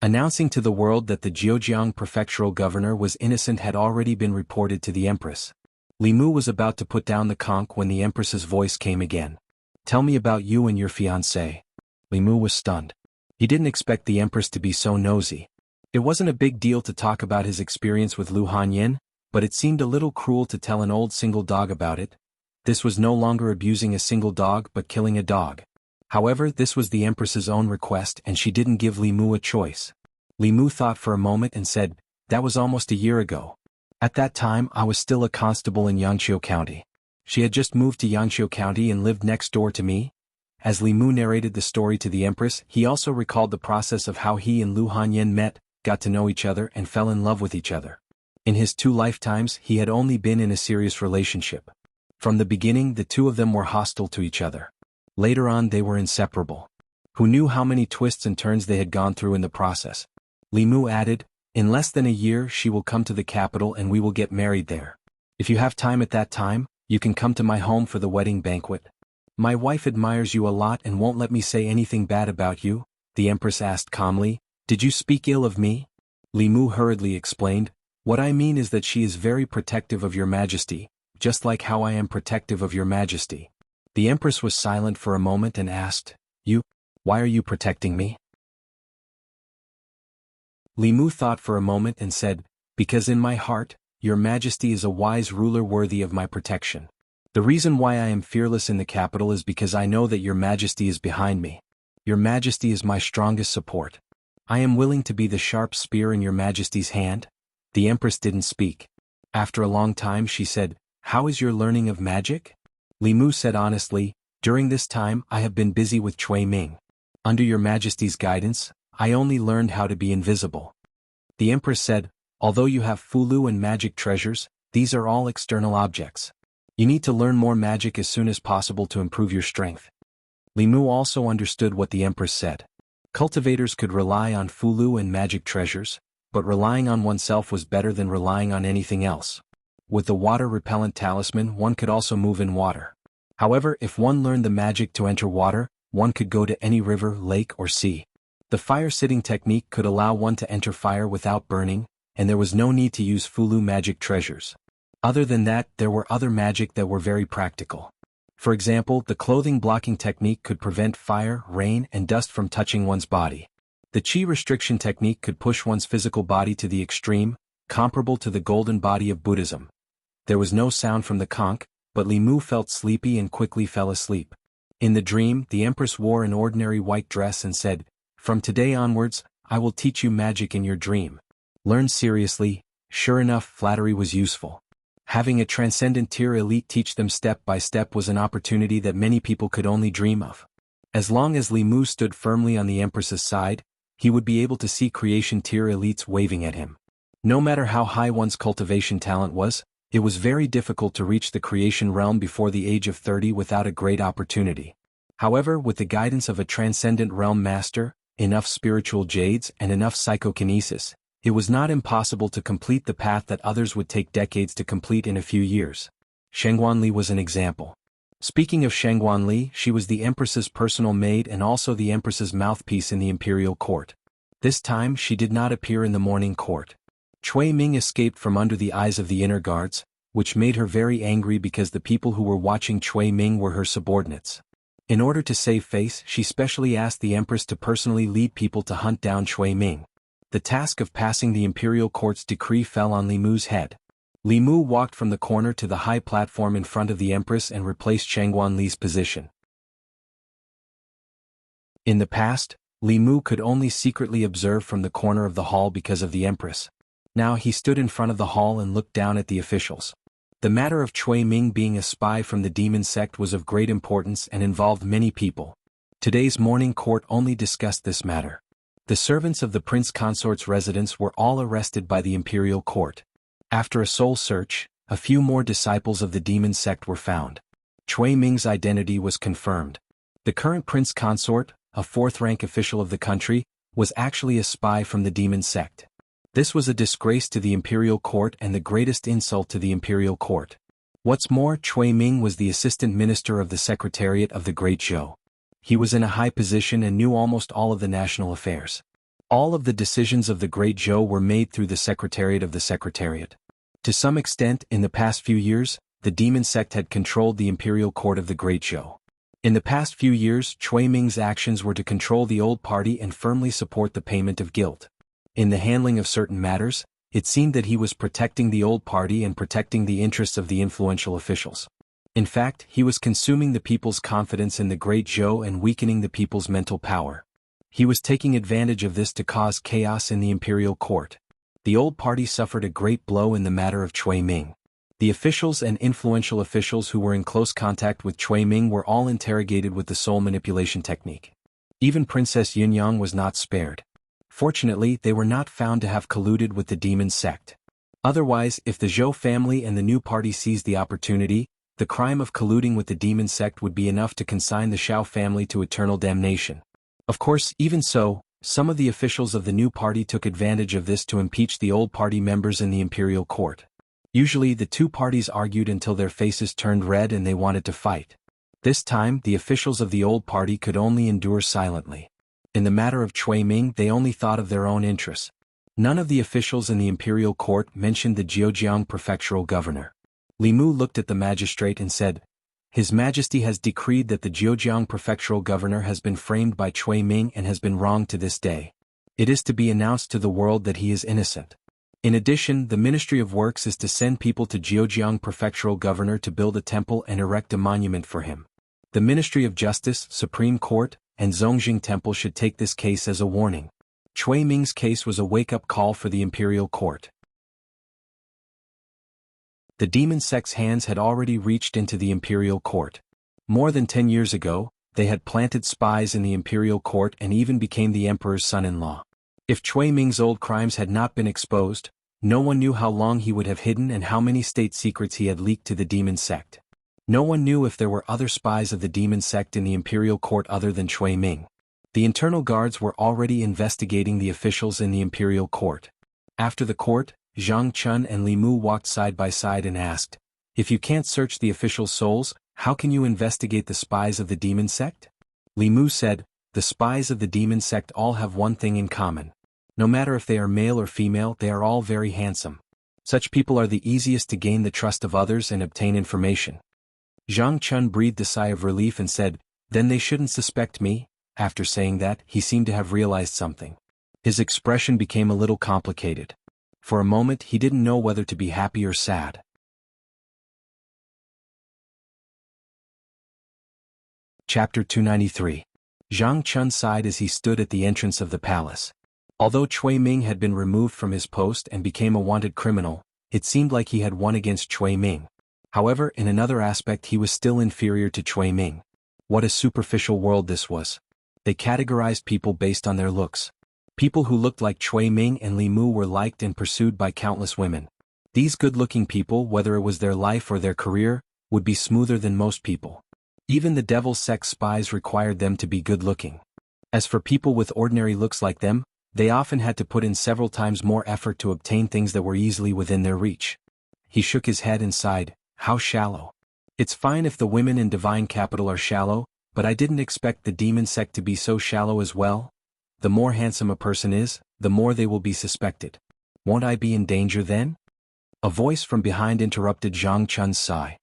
Announcing to the world that the Jianghu prefectural governor was innocent had already been reported to the Empress. Li Mu was about to put down the conch when the Empress's voice came again. "Tell me about you and your fiancé." Li Mu was stunned. He didn't expect the Empress to be so nosy. It wasn't a big deal to talk about his experience with Lu Hanyan, but it seemed a little cruel to tell an old single dog about it. This was no longer abusing a single dog but killing a dog. However, this was the Empress's own request and she didn't give Li Mu a choice. Li Mu thought for a moment and said, "That was almost a year ago. At that time I was still a constable in Xianxia County. She had just moved to Xianxia County and lived next door to me." As Li Mu narrated the story to the Empress, he also recalled the process of how he and Lu Hanyan met, got to know each other and fell in love with each other. In his 2 lifetimes he had only been in a serious relationship. From the beginning the two of them were hostile to each other. Later on they were inseparable. Who knew how many twists and turns they had gone through in the process? Li Mu added, "In less than a year she will come to the capital and we will get married there. If you have time at that time, you can come to my home for the wedding banquet." "My wife admires you a lot and won't let me say anything bad about you," the Empress asked calmly. "Did you speak ill of me?" Li Mu hurriedly explained, What I mean is that she is very protective of your majesty, just like how I am protective of your majesty. The empress was silent for a moment and asked, why are you protecting me? Li Mu thought for a moment and said, because in my heart, your majesty is a wise ruler worthy of my protection. The reason why I am fearless in the capital is because I know that your majesty is behind me. Your majesty is my strongest support. I am willing to be the sharp spear in your majesty's hand. The empress didn't speak. After a long time she said, how is your learning of magic? Li Mu said honestly, during this time I have been busy with Cui Ming. Under your majesty's guidance, I only learned how to be invisible. The empress said, although you have fulu and magic treasures, these are all external objects. You need to learn more magic as soon as possible to improve your strength. Li Mu also understood what the empress said. Cultivators could rely on fulu and magic treasures, but relying on oneself was better than relying on anything else. With the water-repellent talisman one could also move in water. However, if one learned the magic to enter water, one could go to any river, lake or sea. The fire-sitting technique could allow one to enter fire without burning, and there was no need to use fulu magic treasures. Other than that, there were other magic that were very practical. For example, the clothing-blocking technique could prevent fire, rain and dust from touching one's body. The chi restriction technique could push one's physical body to the extreme, comparable to the golden body of Buddhism. There was no sound from the conch, but Li Mu felt sleepy and quickly fell asleep. In the dream, the empress wore an ordinary white dress and said, from today onwards, I will teach you magic in your dream. Learn seriously. Sure enough, flattery was useful. Having a transcendent tier elite teach them step by step was an opportunity that many people could only dream of. As long as Li Mu stood firmly on the empress's side, he would be able to see creation tier elites waving at him. No matter how high one's cultivation talent was, it was very difficult to reach the creation realm before the age of 30 without a great opportunity. However, with the guidance of a transcendent realm master, enough spiritual jades and enough psychokinesis, it was not impossible to complete the path that others would take decades to complete in a few years. Shengguanli was an example. Speaking of Shengguanli, she was the empress's personal maid and also the empress's mouthpiece in the imperial court. This time she did not appear in the morning court. Cui Ming escaped from under the eyes of the inner guards, which made her very angry because the people who were watching Cui Ming were her subordinates. In order to save face, she specially asked the empress to personally lead people to hunt down Cui Ming. The task of passing the imperial court's decree fell on Li Mu's head. Li Mu walked from the corner to the high platform in front of the empress and replaced Shengguanli's position. In the past, Li Mu could only secretly observe from the corner of the hall because of the empress. Now he stood in front of the hall and looked down at the officials. The matter of Cui Ming being a spy from the demon sect was of great importance and involved many people. Today's morning court only discussed this matter. The servants of the prince consort's residence were all arrested by the imperial court. After a soul search, a few more disciples of the demon sect were found. Cui Ming's identity was confirmed. The current prince consort, a fourth-rank official of the country, was actually a spy from the demon sect. This was a disgrace to the imperial court and the greatest insult to the imperial court. What's more, Cui Ming was the assistant minister of the secretariat of the Great Zhou. He was in a high position and knew almost all of the national affairs. All of the decisions of the Great Zhou were made through the secretariat of the secretariat. To some extent, in the past few years, the demon sect had controlled the imperial court of the Great Zhou. In the past few years, Cui Ming's actions were to control the old party and firmly support the payment of guilt. In the handling of certain matters, it seemed that he was protecting the old party and protecting the interests of the influential officials. In fact, he was consuming the people's confidence in the Great Zhou and weakening the people's mental power. He was taking advantage of this to cause chaos in the imperial court. The old party suffered a great blow in the matter of Cui Ming. The officials and influential officials who were in close contact with Cui Ming were all interrogated with the soul manipulation technique. Even Princess Yunyang was not spared. Fortunately, they were not found to have colluded with the demon sect. Otherwise, if the Zhou family and the new party seized the opportunity, the crime of colluding with the demon sect would be enough to consign the Shao family to eternal damnation. Of course, even so, some of the officials of the new party took advantage of this to impeach the old party members in the imperial court. Usually, the two parties argued until their faces turned red and they wanted to fight. This time, the officials of the old party could only endure silently. In the matter of Cui Ming, they only thought of their own interests. None of the officials in the imperial court mentioned the Jianghu prefectural governor. Li Mu looked at the magistrate and said, His Majesty has decreed that the Jianghu prefectural governor has been framed by Cui Ming and has been wronged to this day. It is to be announced to the world that he is innocent. In addition, the Ministry of Works is to send people to Jianghu prefectural governor to build a temple and erect a monument for him. The Ministry of Justice, Supreme Court, and Zongjing Temple should take this case as a warning. Cui Ming's case was a wake-up call for the imperial court. The demon sect's hands had already reached into the imperial court. More than 10 years ago, they had planted spies in the imperial court and even became the emperor's son-in-law. If Cui Ming's old crimes had not been exposed, no one knew how long he would have hidden and how many state secrets he had leaked to the demon sect. No one knew if there were other spies of the demon sect in the imperial court other than Cui Ming. The internal guards were already investigating the officials in the imperial court. After the court, Zhang Chun and Li Mu walked side by side and asked, If you can't search the officials' souls, how can you investigate the spies of the demon sect? Li Mu said, The spies of the demon sect all have one thing in common. No matter if they are male or female, they are all very handsome. Such people are the easiest to gain the trust of others and obtain information. Zhang Chun breathed a sigh of relief and said, Then they shouldn't suspect me. After saying that, he seemed to have realized something. His expression became a little complicated. For a moment he didn't know whether to be happy or sad. Chapter 293. Zhang Chun sighed as he stood at the entrance of the palace. Although Cui Ming had been removed from his post and became a wanted criminal, it seemed like he had won against Cui Ming. However, in another aspect he was still inferior to Cui Ming. What a superficial world this was. They categorized people based on their looks. People who looked like Cui Ming and Li Mu were liked and pursued by countless women. These good-looking people, whether it was their life or their career, would be smoother than most people. Even the Devil's Sect spies required them to be good-looking. As for people with ordinary looks like them, they often had to put in several times more effort to obtain things that were easily within their reach. He shook his head and sighed, How shallow. It's fine if the women in Divine Capital are shallow, but I didn't expect the demon sect to be so shallow as well. The more handsome a person is, the more they will be suspected. Won't I be in danger then? A voice from behind interrupted Zhang Chun's sigh.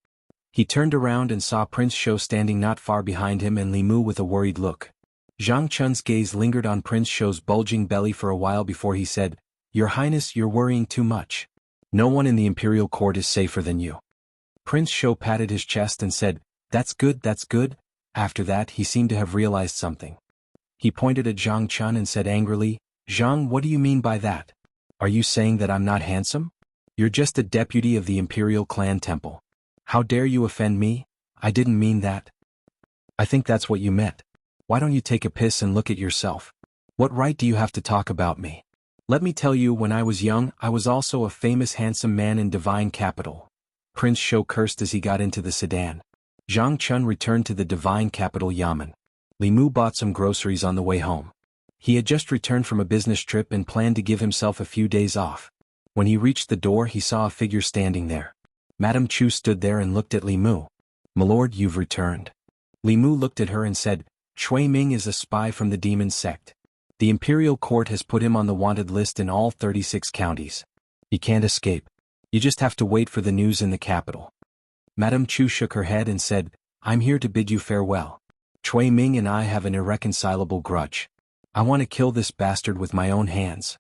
He turned around and saw Prince Shou standing not far behind him and Li Mu with a worried look. Zhang Chun's gaze lingered on Prince Shou's bulging belly for a while before he said, Your Highness, you're worrying too much. No one in the imperial court is safer than you. Prince Shou patted his chest and said, That's good, that's good. After that he seemed to have realized something. He pointed at Zhang Chun and said angrily, Zhang, what do you mean by that? Are you saying that I'm not handsome? You're just a deputy of the Imperial Clan Temple. How dare you offend me? I didn't mean that. I think that's what you meant. Why don't you take a piss and look at yourself? What right do you have to talk about me? Let me tell you, when I was young, I was also a famous handsome man in Divine Capital. Prince Shou cursed as he got into the sedan. Zhang Chun returned to the Divine Capital Yamen. Li Mu bought some groceries on the way home. He had just returned from a business trip and planned to give himself a few days off. When he reached the door he saw a figure standing there. Madame Chu stood there and looked at Li Mu. Milord, you've returned. Li Mu looked at her and said, Cui Ming is a spy from the demon sect. The imperial court has put him on the wanted list in all 36 counties. He can't escape. You just have to wait for the news in the capital. Madame Chu shook her head and said, I'm here to bid you farewell. Cui Ming and I have an irreconcilable grudge. I want to kill this bastard with my own hands.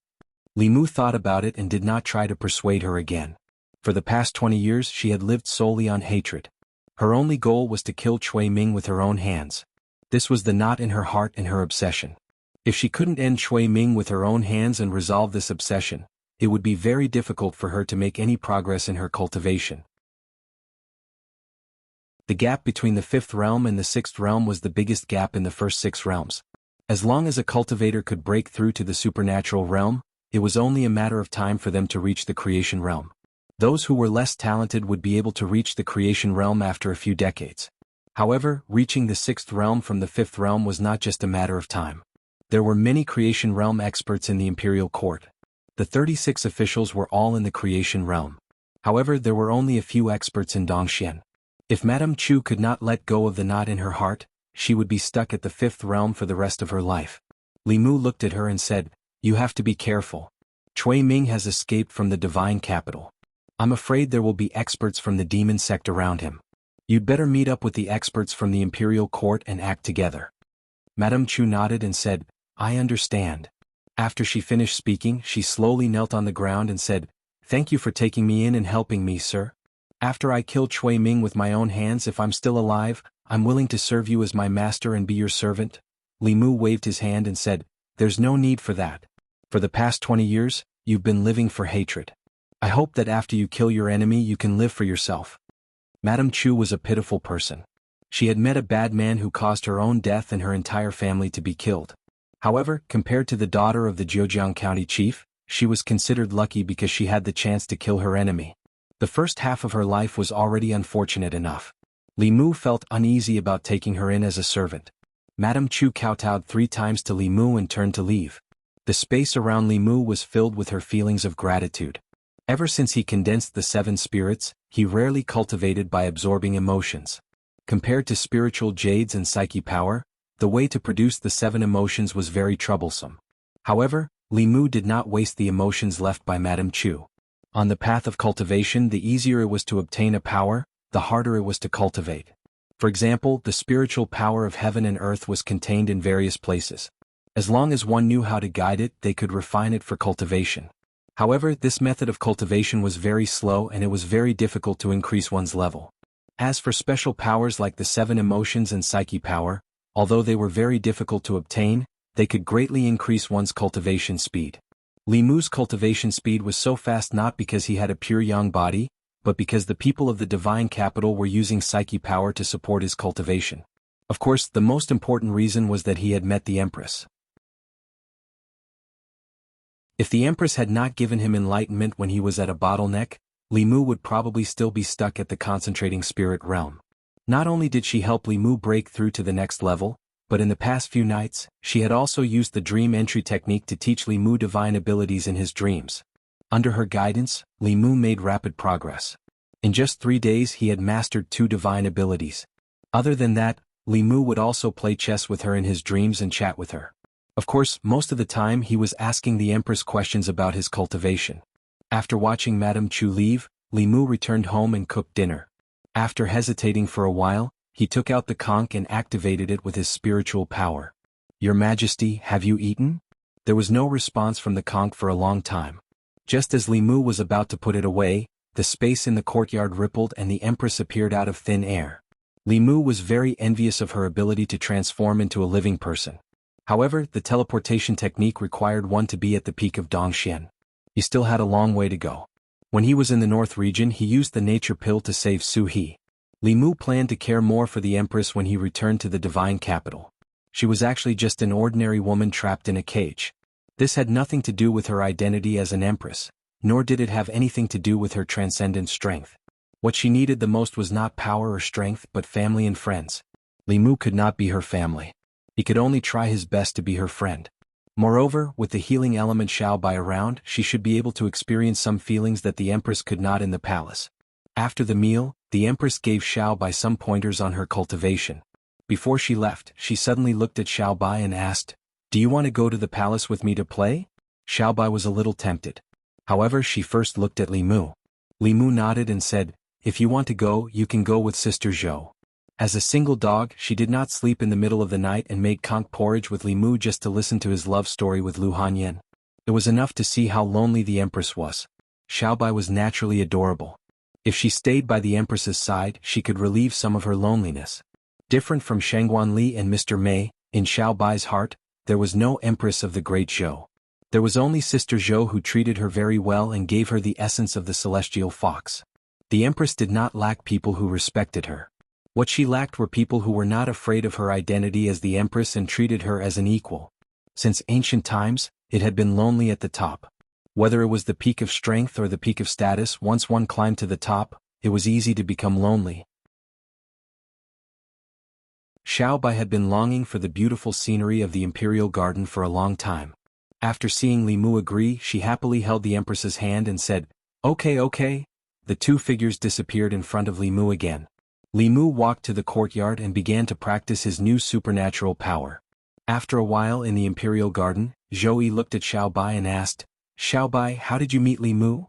Li Mu thought about it and did not try to persuade her again. For the past 20 years she had lived solely on hatred. Her only goal was to kill Cui Ming with her own hands. This was the knot in her heart and her obsession. If she couldn't end Cui Ming with her own hands and resolve this obsession, it would be very difficult for her to make any progress in her cultivation. The gap between the 5th realm and the 6th realm was the biggest gap in the first 6 realms. As long as a cultivator could break through to the supernatural realm, it was only a matter of time for them to reach the creation realm. Those who were less talented would be able to reach the creation realm after a few decades. However, reaching the 6th realm from the 5th realm was not just a matter of time. There were many creation realm experts in the imperial court. The 36 officials were all in the creation realm. However, there were only a few experts in Dongxian. If Madame Chu could not let go of the knot in her heart, she would be stuck at the 5th realm for the rest of her life. Li Mu looked at her and said, You have to be careful. Chui Ming has escaped from the divine capital. I'm afraid there will be experts from the demon sect around him. You'd better meet up with the experts from the imperial court and act together. Madame Chu nodded and said, I understand. After she finished speaking, she slowly knelt on the ground and said, Thank you for taking me in and helping me, sir. After I kill Chui Ming with my own hands, if I'm still alive, I'm willing to serve you as my master and be your servant. Li Mu waved his hand and said, There's no need for that. For the past 20 years, you've been living for hatred. I hope that after you kill your enemy you can live for yourself. Madame Chu was a pitiful person. She had met a bad man who caused her own death and her entire family to be killed. However, compared to the daughter of the Zhejiang County chief, she was considered lucky because she had the chance to kill her enemy. The first half of her life was already unfortunate enough. Li Mu felt uneasy about taking her in as a servant. Madame Chu kowtowed 3 times to Li Mu and turned to leave. The space around Li Mu was filled with her feelings of gratitude. Ever since he condensed the 7 spirits, he rarely cultivated by absorbing emotions. Compared to spiritual jades and psyche power, the way to produce the 7 emotions was very troublesome. However, Li Mu did not waste the emotions left by Madame Chu. On the path of cultivation, the easier it was to obtain a power, the harder it was to cultivate. For example, the spiritual power of heaven and earth was contained in various places. As long as one knew how to guide it, they could refine it for cultivation. However, this method of cultivation was very slow and it was very difficult to increase one's level. As for special powers like the 7 emotions and psyche power, although they were very difficult to obtain, they could greatly increase one's cultivation speed. Li Mu's cultivation speed was so fast not because he had a pure yang body, but because the people of the divine capital were using psyche power to support his cultivation. Of course, the most important reason was that he had met the Empress. If the Empress had not given him enlightenment when he was at a bottleneck, Li Mu would probably still be stuck at the concentrating spirit realm. Not only did she help Li Mu break through to the next level, but in the past few nights, she had also used the dream entry technique to teach Li Mu divine abilities in his dreams. Under her guidance, Li Mu made rapid progress. In just 3 days he had mastered 2 divine abilities. Other than that, Li Mu would also play chess with her in his dreams and chat with her. Of course, most of the time he was asking the Empress questions about his cultivation. After watching Madame Chu leave, Li Mu returned home and cooked dinner. After hesitating for a while, he took out the conch and activated it with his spiritual power. Your Majesty, have you eaten? There was no response from the conch for a long time. Just as Li Mu was about to put it away, the space in the courtyard rippled and the Empress appeared out of thin air. Li Mu was very envious of her ability to transform into a living person. However, the teleportation technique required one to be at the peak of Dongxian. He still had a long way to go. When he was in the north region, he used the nature pill to save Su He. Li Mu planned to care more for the Empress when he returned to the divine capital. She was actually just an ordinary woman trapped in a cage. This had nothing to do with her identity as an Empress, nor did it have anything to do with her transcendent strength. What she needed the most was not power or strength but family and friends. Li Mu could not be her family. He could only try his best to be her friend. Moreover, with the healing element Xiaobai around, she should be able to experience some feelings that the Empress could not in the palace. After the meal, the Empress gave Xiaobai some pointers on her cultivation. Before she left, she suddenly looked at Xiaobai and asked, Do you want to go to the palace with me to play? Xiaobai was a little tempted. However, she first looked at Li Mu. Li Mu nodded and said, If you want to go, you can go with Sister Zhou. As a single dog, she did not sleep in the middle of the night and made conch porridge with Li Mu just to listen to his love story with Lu Hanyan. It was enough to see how lonely the Empress was. Xiaobai was naturally adorable. If she stayed by the Empress's side, she could relieve some of her loneliness. Different from Shangguan Li and Mr. Mei, in Xiaobai's heart, there was no Empress of the Great Zhou. There was only Sister Zhou who treated her very well and gave her the essence of the celestial fox. The Empress did not lack people who respected her. What she lacked were people who were not afraid of her identity as the Empress and treated her as an equal. Since ancient times, it had been lonely at the top. Whether it was the peak of strength or the peak of status, once one climbed to the top, it was easy to become lonely. Xiaobai had been longing for the beautiful scenery of the imperial garden for a long time. After seeing Li Mu agree, she happily held the Empress's hand and said, Okay. The 2 figures disappeared in front of Li Mu again. Li Mu walked to the courtyard and began to practice his new supernatural power. After a while in the imperial garden, Zhou Yi looked at Xiaobai and asked, Xiaobai, how did you meet Li Mu?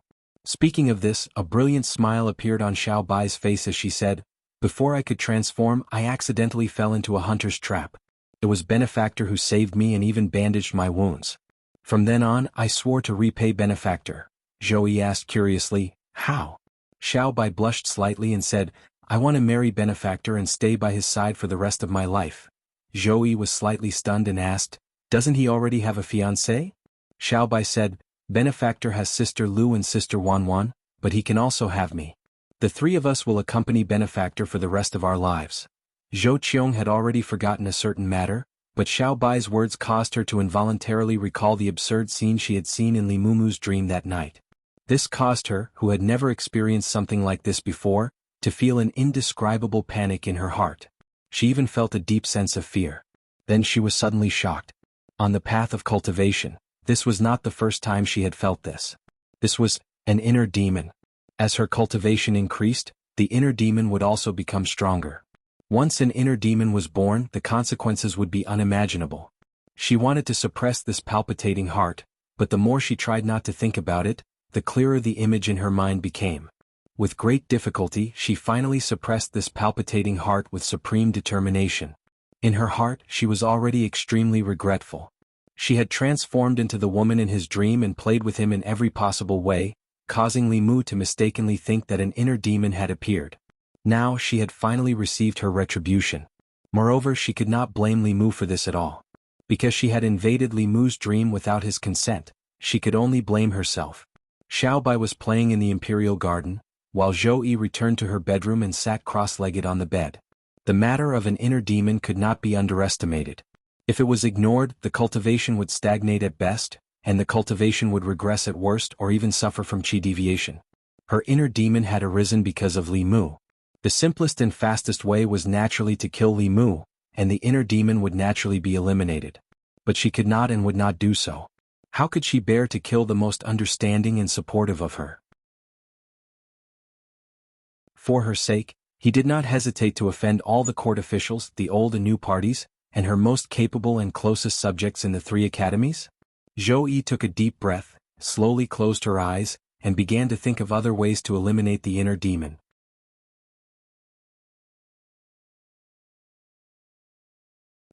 Speaking of this, a brilliant smile appeared on Xiaobai's face as she said, before I could transform, I accidentally fell into a hunter's trap. It was Benefactor who saved me and even bandaged my wounds. From then on, I swore to repay Benefactor. Zhou asked curiously, how? Xiaobai blushed slightly and said, I want to marry Benefactor and stay by his side for the rest of my life. Zhou was slightly stunned and asked, doesn't he already have a fiancée? Xiaobai said, Benefactor has sister Lu and sister Wanwan, but he can also have me. The three of us will accompany Benefactor for the rest of our lives. Zhou Qiong had already forgotten a certain matter, but Xiaobai's words caused her to involuntarily recall the absurd scene she had seen in Li Mumu's dream that night. This caused her, who had never experienced something like this before, to feel an indescribable panic in her heart. She even felt a deep sense of fear. Then she was suddenly shocked. On the path of cultivation, this was not the first time she had felt this. This was an inner demon. As her cultivation increased, the inner demon would also become stronger. Once an inner demon was born, the consequences would be unimaginable. She wanted to suppress this palpitating heart, but the more she tried not to think about it, the clearer the image in her mind became. With great difficulty, she finally suppressed this palpitating heart with supreme determination. In her heart, she was already extremely regretful. She had transformed into the woman in his dream and played with him in every possible way, causing Li Mu to mistakenly think that an inner demon had appeared. Now she had finally received her retribution. Moreover, she could not blame Li Mu for this at all. Because she had invaded Li Mu's dream without his consent, she could only blame herself. Xiaobai was playing in the imperial garden, while Zhou Yi returned to her bedroom and sat cross-legged on the bed. The matter of an inner demon could not be underestimated. If it was ignored, the cultivation would stagnate at best, and the cultivation would regress at worst or even suffer from qi deviation. Her inner demon had arisen because of Li Mu. The simplest and fastest way was naturally to kill Li Mu, and the inner demon would naturally be eliminated. But she could not and would not do so. How could she bear to kill the most understanding and supportive of her? For her sake, he did not hesitate to offend all the court officials, the old and new parties, and her most capable and closest subjects in the 3 academies? Zhou Yi took a deep breath, slowly closed her eyes, and began to think of other ways to eliminate the inner demon.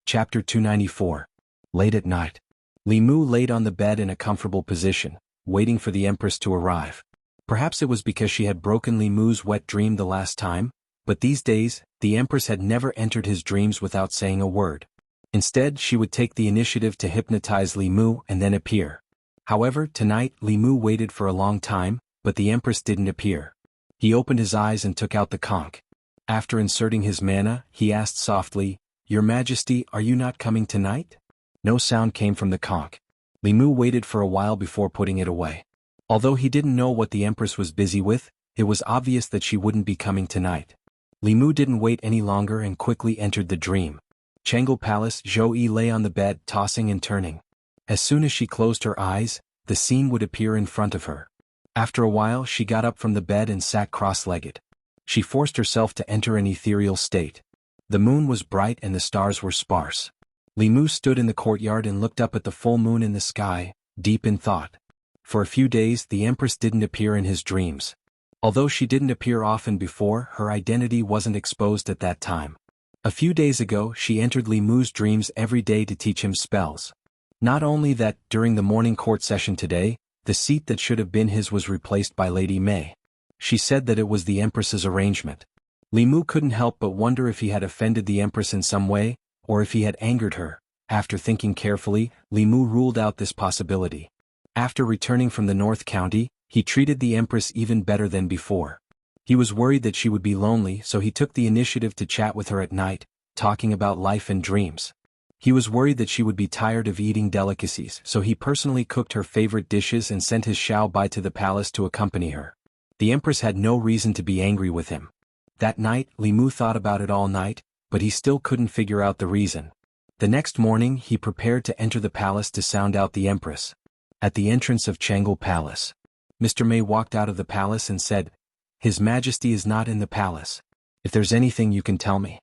Chapter 294. Late at night. Li Mu laid on the bed in a comfortable position, waiting for the Empress to arrive. Perhaps it was because she had broken Li Mu's wet dream the last time, but these days, the Empress had never entered his dreams without saying a word. Instead, she would take the initiative to hypnotize Li Mu and then appear. However, tonight, Li Mu waited for a long time, but the Empress didn't appear. He opened his eyes and took out the conch. After inserting his mana, he asked softly, Your Majesty, are you not coming tonight? No sound came from the conch. Li Mu waited for a while before putting it away. Although he didn't know what the Empress was busy with, it was obvious that she wouldn't be coming tonight. Li Mu didn't wait any longer and quickly entered the dream. Jianghu Palace. Zhou Yi lay on the bed, tossing and turning. As soon as she closed her eyes, the scene would appear in front of her. After a while, she got up from the bed and sat cross-legged. She forced herself to enter an ethereal state. The moon was bright and the stars were sparse. Li Mu stood in the courtyard and looked up at the full moon in the sky, deep in thought. For a few days, the Empress didn't appear in his dreams. Although she didn't appear often before, her identity wasn't exposed at that time. A few days ago, she entered Li Mu's dreams every day to teach him spells. Not only that, during the morning court session today, the seat that should have been his was replaced by Lady Mei. She said that it was the Empress's arrangement. Li Mu couldn't help but wonder if he had offended the Empress in some way, or if he had angered her. After thinking carefully, Li Mu ruled out this possibility. After returning from the North County, he treated the Empress even better than before. He was worried that she would be lonely, so he took the initiative to chat with her at night, talking about life and dreams. He was worried that she would be tired of eating delicacies, so he personally cooked her favorite dishes and sent his Xiaobai to the palace to accompany her. The Empress had no reason to be angry with him. That night, Li Mu thought about it all night, but he still couldn't figure out the reason. The next morning, he prepared to enter the palace to sound out the Empress. At the entrance of Jianghu Palace, Mr. Mei walked out of the palace and said, His Majesty is not in the palace. If there's anything you can tell me.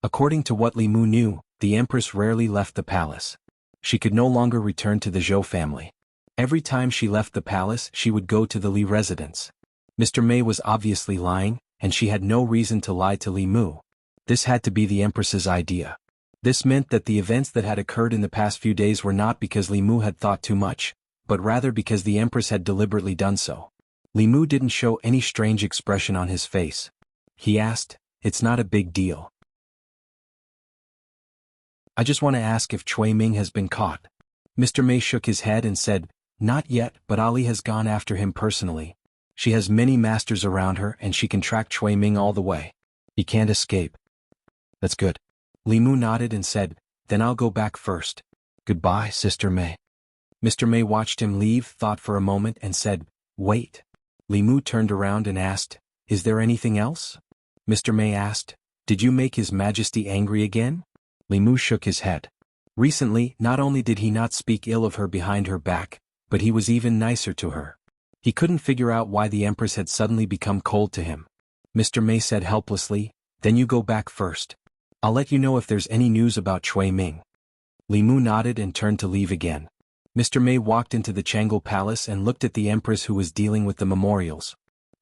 According to what Li Mu knew, the Empress rarely left the palace. She could no longer return to the Zhou family. Every time she left the palace she would go to the Li residence. Mr. Mei was obviously lying, and she had no reason to lie to Li Mu. This had to be the Empress's idea. This meant that the events that had occurred in the past few days were not because Li Mu had thought too much, but rather because the Empress had deliberately done so. Li Mu didn't show any strange expression on his face. He asked, "It's not a big deal. I just want to ask if Cui Ming has been caught." Mr. Mei shook his head and said, "Not yet, but Ali has gone after him personally. She has many masters around her and she can track Cui Ming all the way. He can't escape." "That's good." Li Mu nodded and said, "Then I'll go back first. Goodbye, Sister Mei." Mr. Mei watched him leave, thought for a moment and said, "Wait." Li Mu turned around and asked, "Is there anything else?" Mr. Mei asked, "Did you make His Majesty angry again?" Li Mu shook his head. Recently, not only did he not speak ill of her behind her back, but he was even nicer to her. He couldn't figure out why the Empress had suddenly become cold to him. Mr. Mei said helplessly, "Then you go back first. I'll let you know if there's any news about Cui Ming." Li Mu nodded and turned to leave again. Mr. Mei walked into the Chang'e Palace and looked at the Empress who was dealing with the memorials.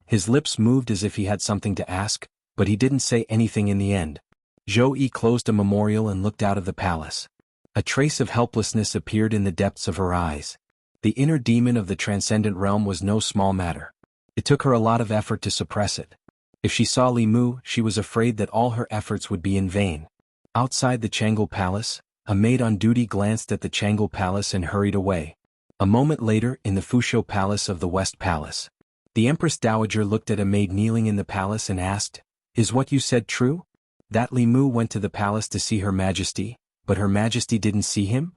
His lips moved as if he had something to ask, but he didn't say anything in the end. Zhou Yi closed a memorial and looked out of the palace. A trace of helplessness appeared in the depths of her eyes. The inner demon of the transcendent realm was no small matter. It took her a lot of effort to suppress it. If she saw Li Mu, she was afraid that all her efforts would be in vain. Outside the Chang'e Palace, a maid on duty glanced at the Chang'e Palace and hurried away. A moment later, in the Fusho Palace of the West Palace, the Empress Dowager looked at a maid kneeling in the palace and asked, "Is what you said true? That Li Mu went to the palace to see Her Majesty, but Her Majesty didn't see him?"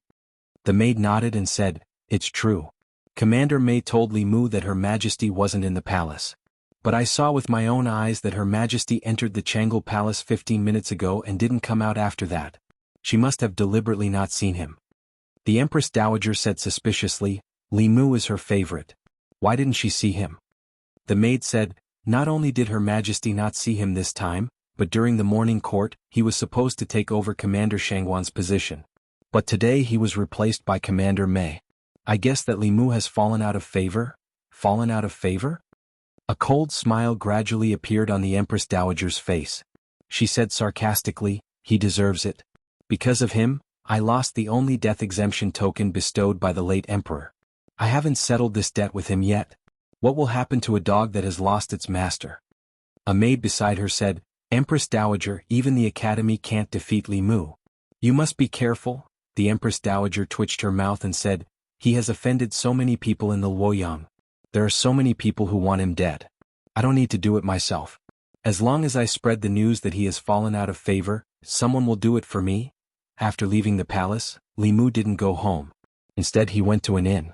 The maid nodded and said, "It's true. Commander Mei told Li Mu that Her Majesty wasn't in the palace. But I saw with my own eyes that Her Majesty entered the Chang'e Palace 15 minutes ago and didn't come out after that. She must have deliberately not seen him." The Empress Dowager said suspiciously, "Li Mu is her favorite. Why didn't she see him?" The maid said, "Not only did Her Majesty not see him this time, but during the morning court, he was supposed to take over Commander Shangwan's position. But today he was replaced by Commander Mei. I guess that Li Mu has fallen out of favor?" "Fallen out of favor?" A cold smile gradually appeared on the Empress Dowager's face. She said sarcastically, "He deserves it. Because of him, I lost the only death exemption token bestowed by the late Emperor. I haven't settled this debt with him yet. What will happen to a dog that has lost its master?" A maid beside her said, "Empress Dowager, even the Academy can't defeat Li Mu. You must be careful." The Empress Dowager twitched her mouth and said, "He has offended so many people in the Luoyang. There are so many people who want him dead. I don't need to do it myself. As long as I spread the news that he has fallen out of favor, someone will do it for me." After leaving the palace, Li Mu didn't go home. Instead he went to an inn.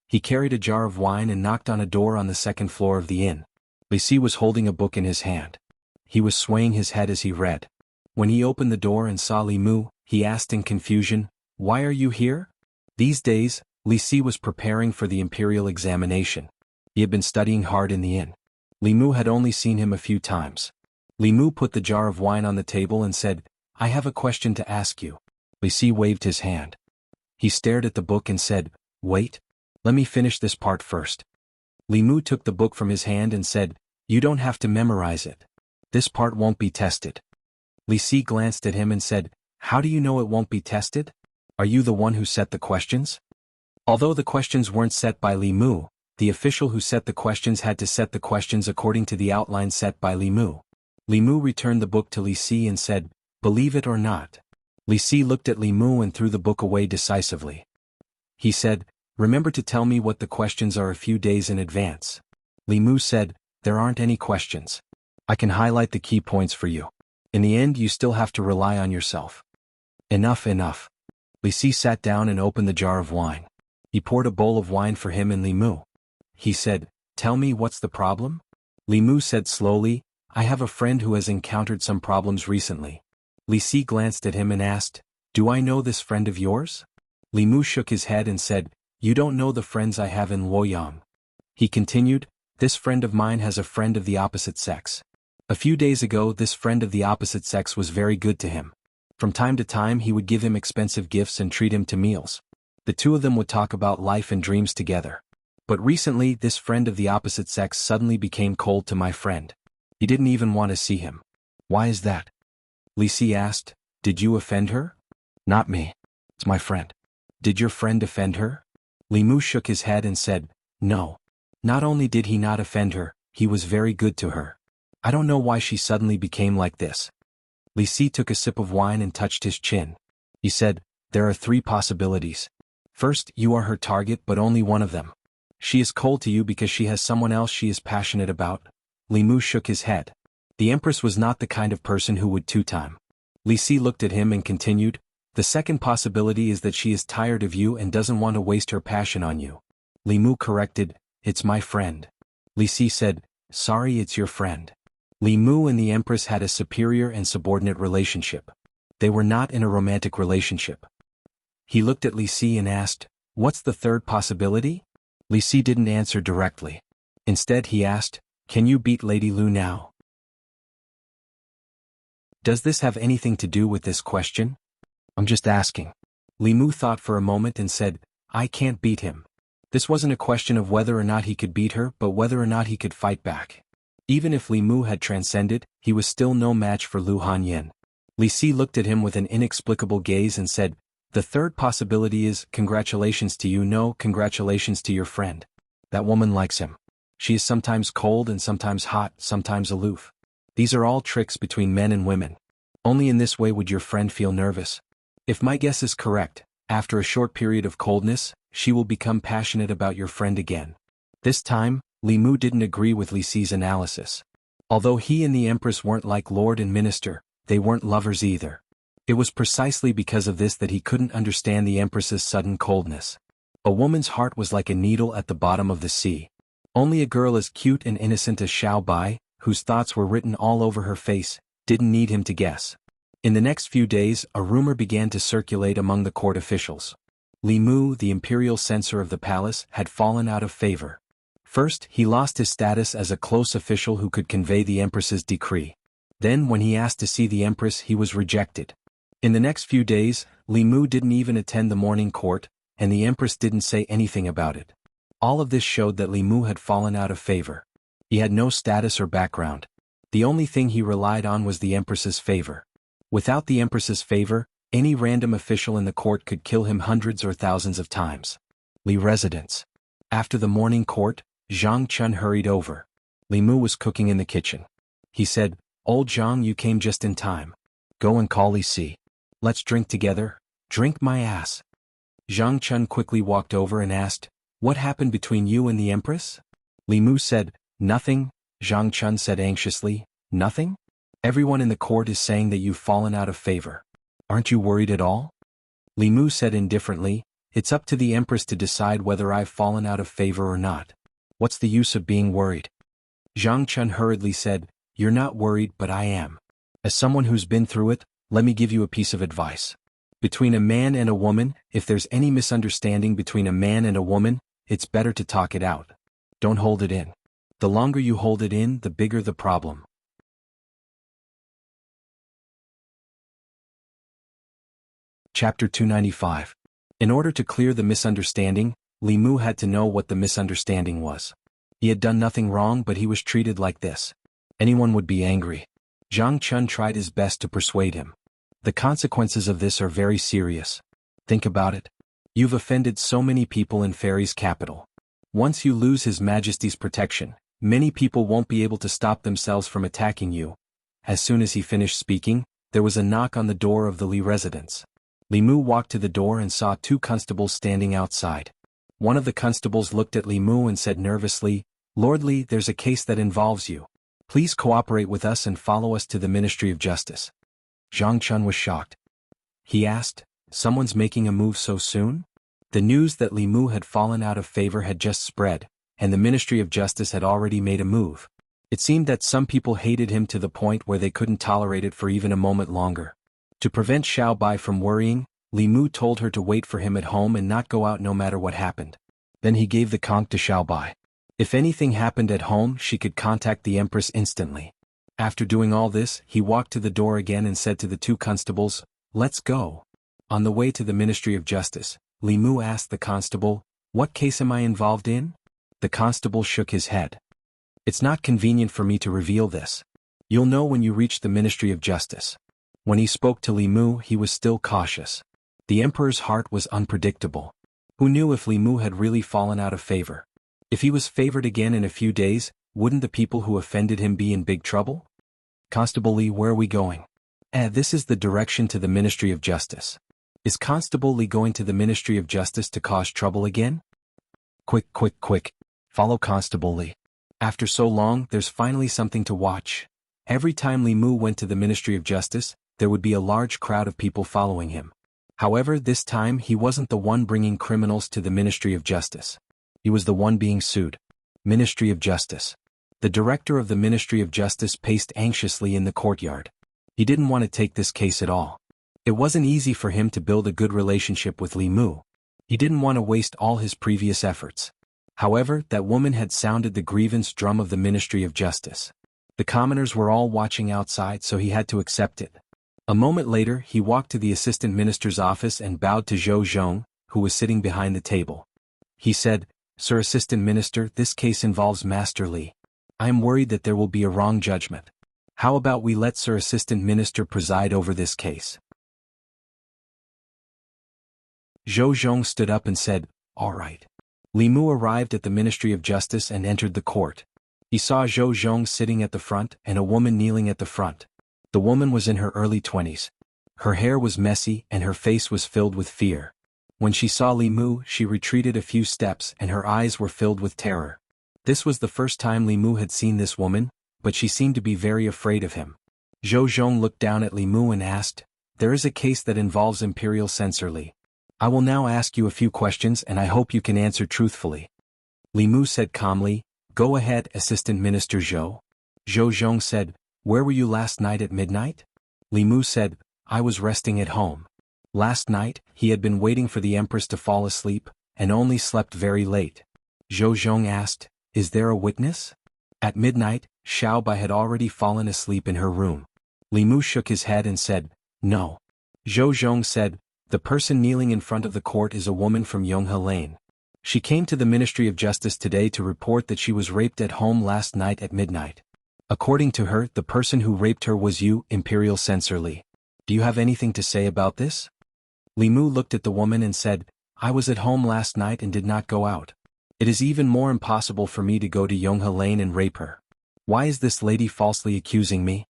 He carried a jar of wine and knocked on a door on the second floor of the inn. Li Si was holding a book in his hand. He was swaying his head as he read. When he opened the door and saw Li Mu, he asked in confusion, "Why are you here?" These days, Li Si was preparing for the imperial examination. He had been studying hard in the inn. Li Mu had only seen him a few times. Li Mu put the jar of wine on the table and said, "I have a question to ask you." Li Si waved his hand. He stared at the book and said, "Wait. Let me finish this part first." Li Mu took the book from his hand and said, "You don't have to memorize it. This part won't be tested." Li Si glanced at him and said, "How do you know it won't be tested? Are you the one who set the questions?" Although the questions weren't set by Li Mu, the official who set the questions had to set the questions according to the outline set by Li Mu. Li Mu returned the book to Li Si and said, "Believe it or not." Li Si looked at Li Mu and threw the book away decisively. He said, "Remember to tell me what the questions are a few days in advance." Li Mu said, "There aren't any questions. I can highlight the key points for you. In the end you still have to rely on yourself." "Enough, enough." Li Si sat down and opened the jar of wine. He poured a bowl of wine for him and Li Mu. He said, "Tell me what's the problem?" Li Mu said slowly, "I have a friend who has encountered some problems recently." Li Si glanced at him and asked, "Do I know this friend of yours?" Li Mu shook his head and said, "You don't know the friends I have in Luoyang." He continued, "This friend of mine has a friend of the opposite sex. A few days ago this friend of the opposite sex was very good to him. From time to time he would give him expensive gifts and treat him to meals. The two of them would talk about life and dreams together. But recently this friend of the opposite sex suddenly became cold to my friend. He didn't even want to see him. Why is that? Li Si asked. Did you offend her? Not me. It's my friend. Did your friend offend her? Li Mu shook his head and said, no. Not only did he not offend her, he was very good to her. I don't know why she suddenly became like this. Li Si took a sip of wine and touched his chin. He said, there are 3 possibilities. First, you are her target but only one of them. She is cold to you because she has someone else she is passionate about. Li Mu shook his head. The Empress was not the kind of person who would two-time. Li Si looked at him and continued, the second possibility is that she is tired of you and doesn't want to waste her passion on you. Li Mu corrected, it's my friend. Li Si said, sorry, it's your friend. Li Mu and the Empress had a superior and subordinate relationship. They were not in a romantic relationship. He looked at Li Si and asked, what's the third possibility? Li Si didn't answer directly. Instead he asked, can you beat Lady Lu now? Does this have anything to do with this question? I'm just asking. Li Mu thought for a moment and said, I can't beat him. This wasn't a question of whether or not he could beat her but whether or not he could fight back. Even if Li Mu had transcended, he was still no match for Lu Hanyin. Li Si looked at him with an inexplicable gaze and said, the third possibility is, congratulations to you, no, congratulations to your friend. That woman likes him. She is sometimes cold and sometimes hot, sometimes aloof. These are all tricks between men and women. Only in this way would your friend feel nervous. If my guess is correct, after a short period of coldness, she will become passionate about your friend again. This time, Li Mu didn't agree with Li Si's analysis. Although he and the Empress weren't like Lord and Minister, they weren't lovers either. It was precisely because of this that he couldn't understand the Empress's sudden coldness. A woman's heart was like a needle at the bottom of the sea. Only a girl as cute and innocent as Xiao Bai, whose thoughts were written all over her face, didn't need him to guess. In the next few days, a rumor began to circulate among the court officials. Li Mu, the imperial censor of the palace, had fallen out of favor. First, he lost his status as a close official who could convey the Empress's decree. Then, when he asked to see the Empress, he was rejected. In the next few days, Li Mu didn't even attend the morning court, and the Empress didn't say anything about it. All of this showed that Li Mu had fallen out of favor. He had no status or background. The only thing he relied on was the Empress's favor. Without the Empress's favor, any random official in the court could kill him hundreds or thousands of times. Li residence. After the morning court, Zhang Chun hurried over. Li Mu was cooking in the kitchen. He said, old Zhang, you came just in time. Go and call Li Si. Let's drink together. Drink my ass. Zhang Chun quickly walked over and asked, what happened between you and the Empress? Li Mu said, nothing. Zhang Chun said anxiously, nothing? Everyone in the court is saying that you've fallen out of favor. Aren't you worried at all? Li Mu said indifferently, it's up to the Empress to decide whether I've fallen out of favor or not. What's the use of being worried? Zhang Chun hurriedly said, you're not worried but I am. As someone who's been through it, let me give you a piece of advice. Between a man and a woman, if there's any misunderstanding between a man and a woman, it's better to talk it out. Don't hold it in. The longer you hold it in, the bigger the problem. Chapter 295. In order to clear the misunderstanding, Li Mu had to know what the misunderstanding was. He had done nothing wrong but he was treated like this. Anyone would be angry. Zhang Chun tried his best to persuade him. The consequences of this are very serious. Think about it. You've offended so many people in Fairy's capital. Once you lose His Majesty's protection, many people won't be able to stop themselves from attacking you. As soon as he finished speaking, there was a knock on the door of the Li residence. Li Mu walked to the door and saw 2 constables standing outside. One of the constables looked at Li Mu and said nervously, Lord Li, there's a case that involves you. Please cooperate with us and follow us to the Ministry of Justice. Zhang Chun was shocked. He asked, someone's making a move so soon? The news that Li Mu had fallen out of favor had just spread, and the Ministry of Justice had already made a move. It seemed that some people hated him to the point where they couldn't tolerate it for even a moment longer. To prevent Xiao Bai from worrying, Li Mu told her to wait for him at home and not go out no matter what happened. Then he gave the conch to Xiao Bai. If anything happened at home, she could contact the Empress instantly. After doing all this, he walked to the door again and said to the 2 constables, Let's go. On the way to the Ministry of Justice, Li Mu asked the constable, "What case am I involved in?" The constable shook his head. "It's not convenient for me to reveal this. You'll know when you reach the Ministry of Justice." When he spoke to Li Mu, he was still cautious. The emperor's heart was unpredictable. Who knew if Li Mu had really fallen out of favor? If he was favored again in a few days, wouldn't the people who offended him be in big trouble? "Constable Li, where are we going?" This is the direction to the Ministry of Justice." "Is Constable Li going to the Ministry of Justice to cause trouble again?" Quick, quick, quick. Follow Constable Li." After so long, there's finally something to watch. Every time Li Mu went to the Ministry of Justice, there would be a large crowd of people following him. However, this time he wasn't the one bringing criminals to the Ministry of Justice. He was the one being sued. Ministry of Justice. The director of the Ministry of Justice paced anxiously in the courtyard. He didn't want to take this case at all. It wasn't easy for him to build a good relationship with Li Mu. He didn't want to waste all his previous efforts. However, that woman had sounded the grievance drum of the Ministry of Justice. The commoners were all watching outside, so he had to accept it. A moment later, he walked to the assistant minister's office and bowed to Zhou Zhong, who was sitting behind the table. He said, "Sir Assistant Minister, this case involves Master Li. I am worried that there will be a wrong judgment. How about we let Sir Assistant Minister preside over this case?" Zhou Zhong stood up and said, "All right." Li Mu arrived at the Ministry of Justice and entered the court. He saw Zhou Zhong sitting at the front and a woman kneeling at the front. The woman was in her early 20s. Her hair was messy and her face was filled with fear. When she saw Li Mu, she retreated a few steps and her eyes were filled with terror. This was the first time Li Mu had seen this woman, but she seemed to be very afraid of him. Zhou Zhong looked down at Li Mu and asked, "There is a case that involves Imperial Censor Li. I will now ask you a few questions and I hope you can answer truthfully." Li Mu said calmly, "Go ahead, Assistant Minister Zhou." Zhou Zhong said, "Where were you last night at midnight?" Li Mu said, "I was resting at home." Last night, he had been waiting for the Empress to fall asleep, and only slept very late. Zhou Zhong asked, "Is there a witness?" At midnight, Xiao Bai had already fallen asleep in her room. Li Mu shook his head and said, "No." Zhou Zhong said, "The person kneeling in front of the court is a woman from Yonghe Lane. She came to the Ministry of Justice today to report that she was raped at home last night at midnight. According to her, the person who raped her was you, Imperial Censor Li. Do you have anything to say about this?" Li Mu looked at the woman and said, "I was at home last night and did not go out. It is even more impossible for me to go to Yonghe Lane and rape her. Why is this lady falsely accusing me?"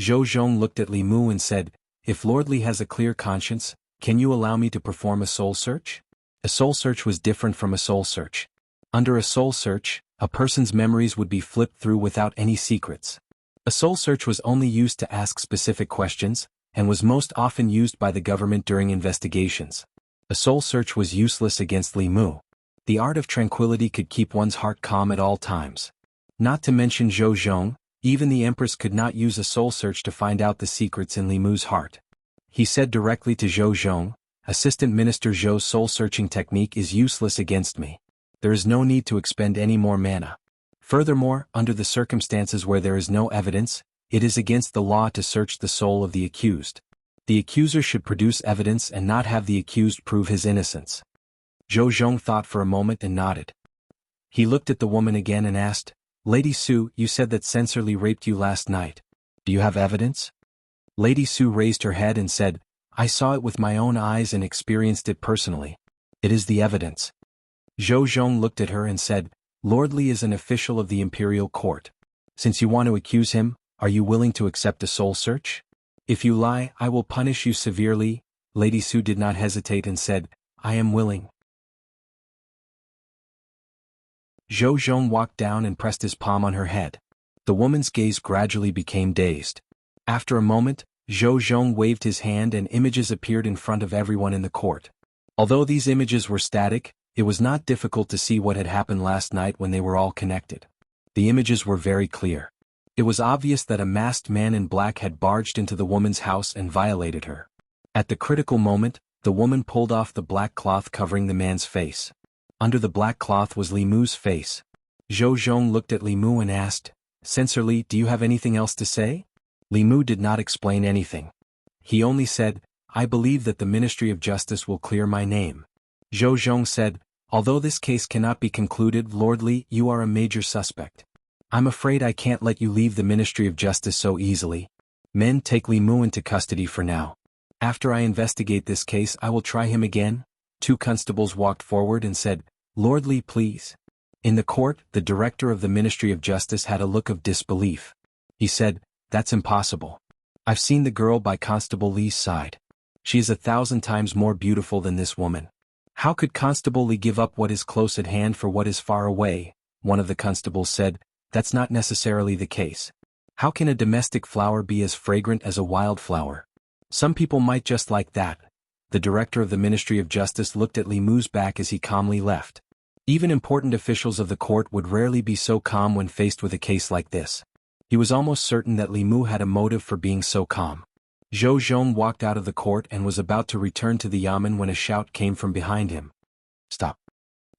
Zhou Zhong looked at Li Mu and said, "If Lord Li has a clear conscience, can you allow me to perform a soul search?" A soul search was different from a soul search. Under a soul search, a person's memories would be flipped through without any secrets. A soul search was only used to ask specific questions, and was most often used by the government during investigations. A soul search was useless against Li Mu. The art of tranquility could keep one's heart calm at all times. Not to mention Zhou Zhong, even the Empress could not use a soul search to find out the secrets in Li Mu's heart. He said directly to Zhou Zhong, "Assistant Minister Zhou's soul-searching technique is useless against me. There is no need to expend any more mana. Furthermore, under the circumstances where there is no evidence, it is against the law to search the soul of the accused. The accuser should produce evidence and not have the accused prove his innocence." Zhou Zhong thought for a moment and nodded. He looked at the woman again and asked, "Lady Su, you said that Censor Li raped you last night. Do you have evidence?" Lady Su raised her head and said, "I saw it with my own eyes and experienced it personally. It is the evidence." Zhou Zhong looked at her and said, "Lord Li is an official of the imperial court. Since you want to accuse him, are you willing to accept a soul search? If you lie, I will punish you severely." Lady Su did not hesitate and said, "I am willing." Zhou Zhong walked down and pressed his palm on her head. The woman's gaze gradually became dazed. After a moment, Zhou Zhong waved his hand and images appeared in front of everyone in the court. Although these images were static, it was not difficult to see what had happened last night when they were all connected. The images were very clear. It was obvious that a masked man in black had barged into the woman's house and violated her. At the critical moment, the woman pulled off the black cloth covering the man's face. Under the black cloth was Li Mu's face. Zhou Zhong looked at Li Mu and asked, "Censor Li, do you have anything else to say?" Li Mu did not explain anything. He only said, I believe that the Ministry of Justice will clear my name. Zhou Zhong said, although this case cannot be concluded, Lord Li, you are a major suspect. I'm afraid I can't let you leave the Ministry of Justice so easily. Men, take Li Mu into custody for now. After I investigate this case, I will try him again. 2 constables walked forward and said, Lord Li, please. In the court, the director of the Ministry of Justice had a look of disbelief. He said, that's impossible. I've seen the girl by Constable Li's side. She is 1,000 times more beautiful than this woman. How could Constable Li give up what is close at hand for what is far away? One of the constables said, that's not necessarily the case. How can a domestic flower be as fragrant as a wildflower? Some people might just like that. The director of the Ministry of Justice looked at Li Mu's back as he calmly left. Even important officials of the court would rarely be so calm when faced with a case like this. He was almost certain that Li Mu had a motive for being so calm. Zhou Zhong walked out of the court and was about to return to the yamen when a shout came from behind him. Stop.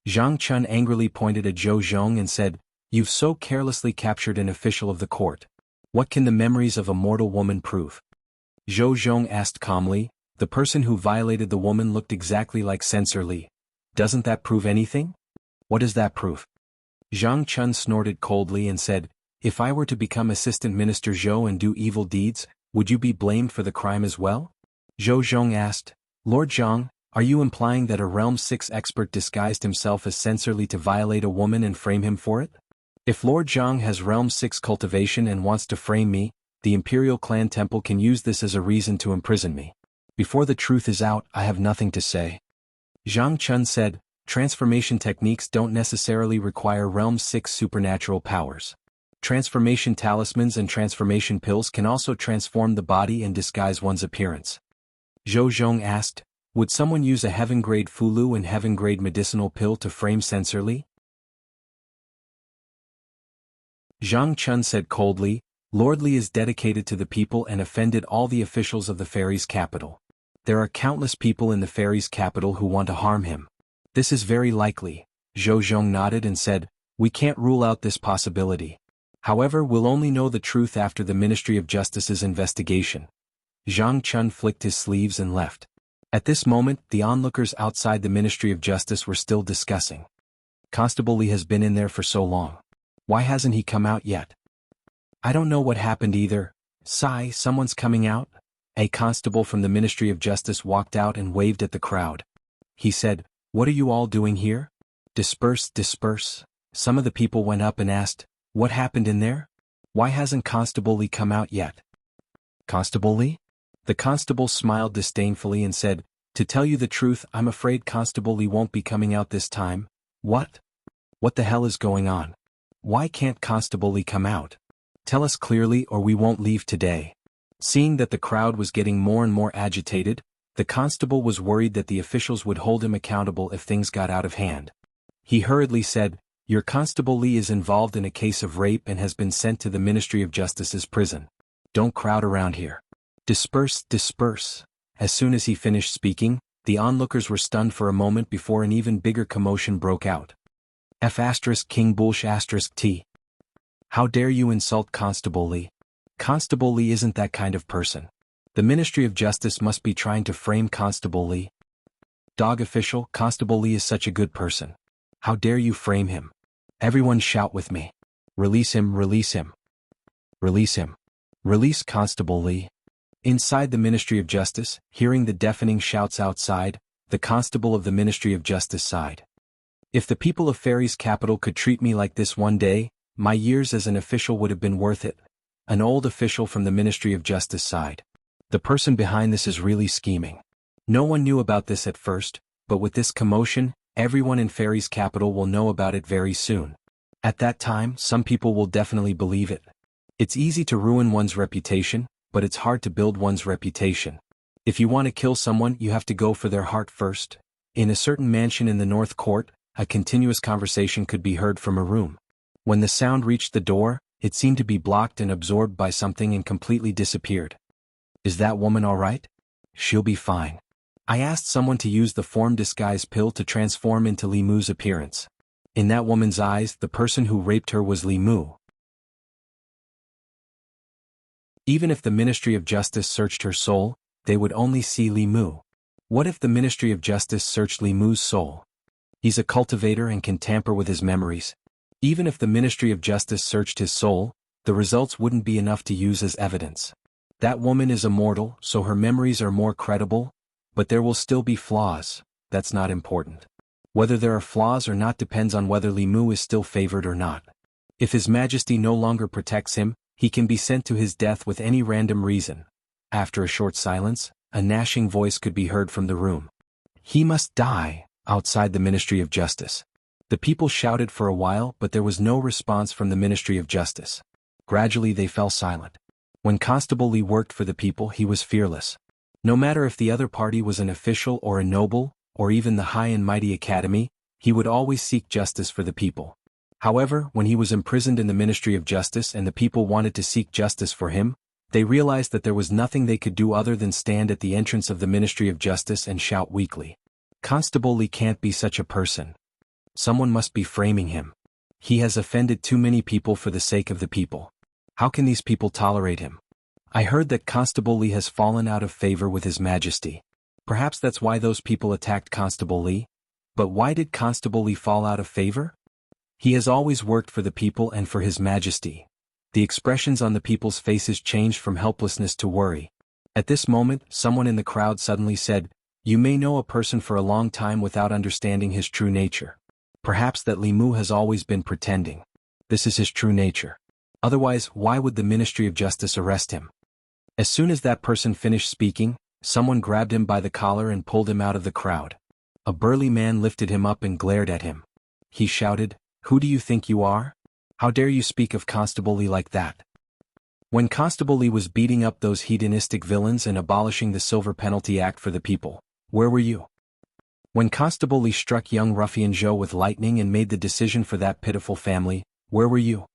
Zhang Chun angrily pointed at Zhou Zhong and said, you've so carelessly captured an official of the court. What can the memories of a mortal woman prove? Zhou Zhong asked calmly. The person who violated the woman looked exactly like Censor Li. Doesn't that prove anything? What does that prove? Zhang Chun snorted coldly and said, if I were to become Assistant Minister Zhou and do evil deeds, would you be blamed for the crime as well? Zhou Zhong asked, Lord Zhang, are you implying that a Realm 6 expert disguised himself as Censor Li to violate a woman and frame him for it? If Lord Zhang has Realm 6 cultivation and wants to frame me, the Imperial Clan Temple can use this as a reason to imprison me. Before the truth is out, I have nothing to say. Zhang Chun said, transformation techniques don't necessarily require Realm 6 supernatural powers. Transformation talismans and transformation pills can also transform the body and disguise one's appearance. Zhou Zhong asked, would someone use a heaven-grade Fulu and heaven-grade medicinal pill to frame Censor Li? Zhang Chun said coldly, Lord Li is dedicated to the people and offended all the officials of the fairy's capital. There are countless people in the fairy's capital who want to harm him. This is very likely. Zhou Zhong nodded and said, we can't rule out this possibility. However, we'll only know the truth after the Ministry of Justice's investigation. Zhang Chun flicked his sleeves and left. At this moment, the onlookers outside the Ministry of Justice were still discussing. Constable Li has been in there for so long. Why hasn't he come out yet? I don't know what happened either. Sigh, someone's coming out? A constable from the Ministry of Justice walked out and waved at the crowd. He said, what are you all doing here? Disperse, disperse. Some of the people went up and asked, what happened in there? Why hasn't Constable Li come out yet? Constable Li? The constable smiled disdainfully and said, to tell you the truth, I'm afraid Constable Li won't be coming out this time. What? What the hell is going on? Why can't Constable Li come out? Tell us clearly or we won't leave today. Seeing that the crowd was getting more and more agitated, the constable was worried that the officials would hold him accountable if things got out of hand. He hurriedly said, your Constable Li is involved in a case of rape and has been sent to the Ministry of Justice's prison. Don't crowd around here. Disperse, disperse. As soon as he finished speaking, the onlookers were stunned for a moment before an even bigger commotion broke out. F** King Bulsh * T. How dare you insult Constable Li? Constable Li isn't that kind of person. The Ministry of Justice must be trying to frame Constable Li. Dog official, Constable Li is such a good person. How dare you frame him? Everyone shout with me. Release him, release him. Release him. Release Constable Li. Inside the Ministry of Justice, hearing the deafening shouts outside, the constable of the Ministry of Justice sighed. If the people of Fairy's capital could treat me like this one day, my years as an official would have been worth it. An old official from the Ministry of Justice sighed. The person behind this is really scheming. No one knew about this at first, but with this commotion, everyone in Fairy's capital will know about it very soon. At that time, some people will definitely believe it. It's easy to ruin one's reputation, but it's hard to build one's reputation. If you want to kill someone, you have to go for their heart first. In a certain mansion in the North Court, a continuous conversation could be heard from a room. When the sound reached the door, it seemed to be blocked and absorbed by something and completely disappeared. Is that woman all right? She'll be fine. I asked someone to use the form disguise pill to transform into Li Mu's appearance. In that woman's eyes, the person who raped her was Li Mu. Even if the Ministry of Justice searched her soul, they would only see Li Mu. What if the Ministry of Justice searched Li Mu's soul? He's a cultivator and can tamper with his memories. Even if the Ministry of Justice searched his soul, the results wouldn't be enough to use as evidence. That woman is immortal, so her memories are more credible, but there will still be flaws. That's not important. Whether there are flaws or not depends on whether Li Mu is still favored or not. If His Majesty no longer protects him, he can be sent to his death with any random reason. After a short silence, a gnashing voice could be heard from the room. He must die, outside the Ministry of Justice. The people shouted for a while, but there was no response from the Ministry of Justice. Gradually they fell silent. When Constable Li worked for the people, he was fearless. No matter if the other party was an official or a noble, or even the high and mighty academy, he would always seek justice for the people. However, when he was imprisoned in the Ministry of Justice and the people wanted to seek justice for him, they realized that there was nothing they could do other than stand at the entrance of the Ministry of Justice and shout weakly. Constable Li can't be such a person. Someone must be framing him. He has offended too many people for the sake of the people. How can these people tolerate him? I heard that Constable Li has fallen out of favor with His Majesty. Perhaps that's why those people attacked Constable Li. But why did Constable Li fall out of favor? He has always worked for the people and for His Majesty. The expressions on the people's faces changed from helplessness to worry. At this moment, someone in the crowd suddenly said, "You may know a person for a long time without understanding his true nature. Perhaps that Li Mu has always been pretending. This is his true nature. Otherwise, why would the Ministry of Justice arrest him?" As soon as that person finished speaking, someone grabbed him by the collar and pulled him out of the crowd. A burly man lifted him up and glared at him. He shouted, "Who do you think you are? How dare you speak of Constable Li like that?" When Constable Li was beating up those hedonistic villains and abolishing the Silver Penalty Act for the people, where were you? When Constable Li struck young ruffian Zhou with lightning and made the decision for that pitiful family, where were you?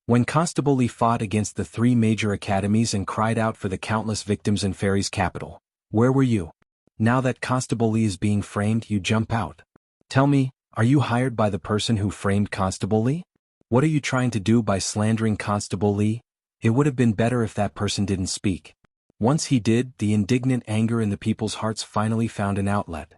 When Constable Li fought against the 3 major academies and cried out for the countless victims in Fairy's capital, where were you? Now that Constable Li is being framed, you jump out. Tell me, are you hired by the person who framed Constable Li? What are you trying to do by slandering Constable Li? It would have been better if that person didn't speak. Once he did, the indignant anger in the people's hearts finally found an outlet.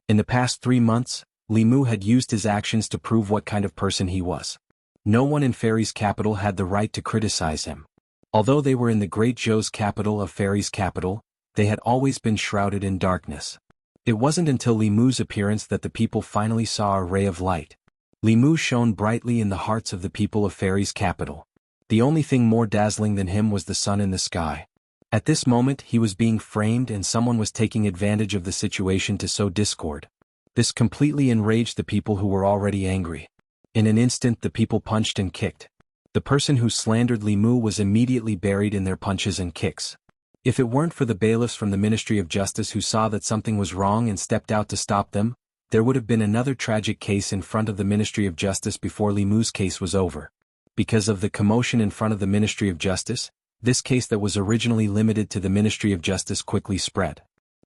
In the past 3 months, Li Mu had used his actions to prove what kind of person he was. No one in Fairy's capital had the right to criticize him. Although they were in the Great Zhou's capital of Fairy's capital, they had always been shrouded in darkness. It wasn't until Li Mu's appearance that the people finally saw a ray of light. Li Mu shone brightly in the hearts of the people of Fairy's capital. The only thing more dazzling than him was the sun in the sky. At this moment he was being framed and someone was taking advantage of the situation to sow discord. This completely enraged the people who were already angry. In an instant the people punched and kicked. The person who slandered Li Mu was immediately buried in their punches and kicks. If it weren't for the bailiffs from the Ministry of Justice who saw that something was wrong and stepped out to stop them, there would have been another tragic case in front of the Ministry of Justice before Li Mu's case was over. Because of the commotion in front of the Ministry of Justice, this case that was originally limited to the Ministry of Justice quickly spread.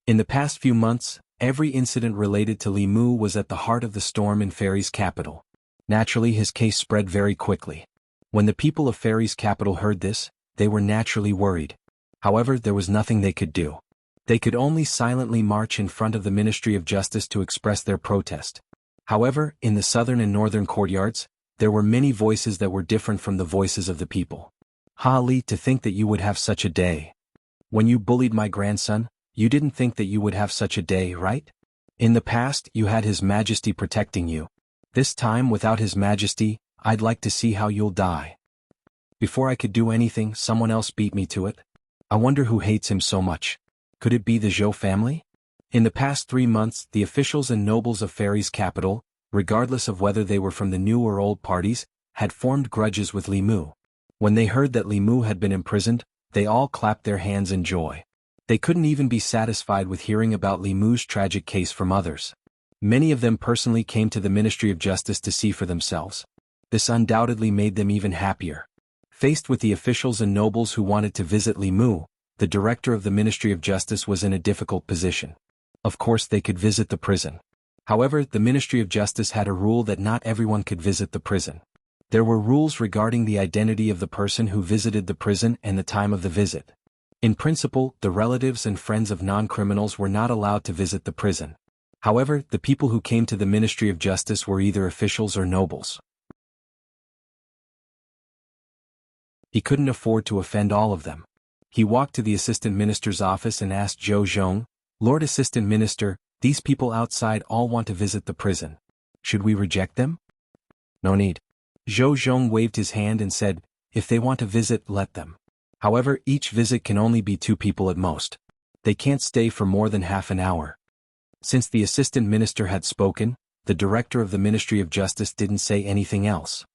In the past few months, every incident related to Li Mu was at the heart of the storm in Fairy's capital. Naturally, his case spread very quickly. When the people of Fairy's capital heard this, they were naturally worried. However, there was nothing they could do. They could only silently march in front of the Ministry of Justice to express their protest. However, in the southern and northern courtyards, there were many voices that were different from the voices of the people. "Ha Li, to think that you would have such a day. When you bullied my grandson, you didn't think that you would have such a day, right? In the past, you had His Majesty protecting you. This time, without His Majesty, I'd like to see how you'll die. Before I could do anything, someone else beat me to it. I wonder who hates him so much. Could it be the Zhou family?" In the past 3 months, the officials and nobles of Fairy's capital, regardless of whether they were from the new or old parties, had formed grudges with Li Mu. When they heard that Li Mu had been imprisoned, they all clapped their hands in joy. They couldn't even be satisfied with hearing about Li Mu's tragic case from others. Many of them personally came to the Ministry of Justice to see for themselves. This undoubtedly made them even happier. Faced with the officials and nobles who wanted to visit Li Mu, the director of the Ministry of Justice was in a difficult position. Of course they could visit the prison. However, the Ministry of Justice had a rule that not everyone could visit the prison. There were rules regarding the identity of the person who visited the prison and the time of the visit. In principle, the relatives and friends of non-criminals were not allowed to visit the prison. However, the people who came to the Ministry of Justice were either officials or nobles. He couldn't afford to offend all of them. He walked to the assistant minister's office and asked Zhou Zhong, "Lord Assistant Minister, these people outside all want to visit the prison. Should we reject them?" "No need." Zhou Zhong waved his hand and said, "If they want to visit, let them. However, each visit can only be 2 people at most. They can't stay for more than half an hour." Since the assistant minister had spoken, the director of the Ministry of Justice didn't say anything else.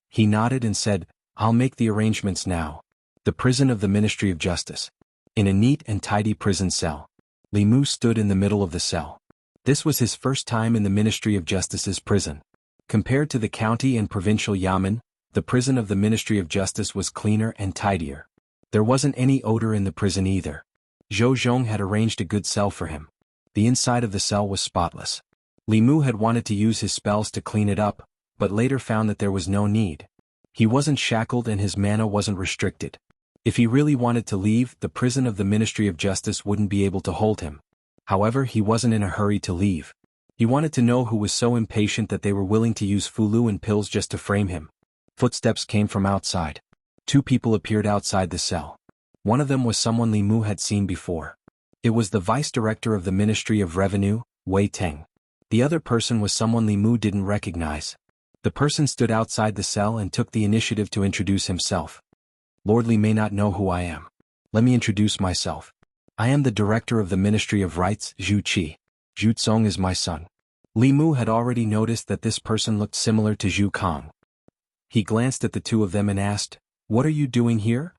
He nodded and said, "I'll make the arrangements now." The prison of the Ministry of Justice. In a neat and tidy prison cell. Li Mu stood in the middle of the cell. This was his first time in the Ministry of Justice's prison. Compared to the county and provincial yamen, the prison of the Ministry of Justice was cleaner and tidier. There wasn't any odor in the prison either. Zhou Zhong had arranged a good cell for him. The inside of the cell was spotless. Li Mu had wanted to use his spells to clean it up, but later found that there was no need. He wasn't shackled and his mana wasn't restricted. If he really wanted to leave, the prison of the Ministry of Justice wouldn't be able to hold him. However, he wasn't in a hurry to leave. He wanted to know who was so impatient that they were willing to use fulu and pills just to frame him. Footsteps came from outside. 2 people appeared outside the cell. One of them was someone Li Mu had seen before. It was the vice director of the Ministry of Revenue, Wei Teng. The other person was someone Li Mu didn't recognize. The person stood outside the cell and took the initiative to introduce himself. "Lord Li may not know who I am. Let me introduce myself. I am the director of the Ministry of Rights, Zhu Qi. Zhu Tsong is my son." Li Mu had already noticed that this person looked similar to Zhu Kong. He glanced at the 2 of them and asked, "What are you doing here?"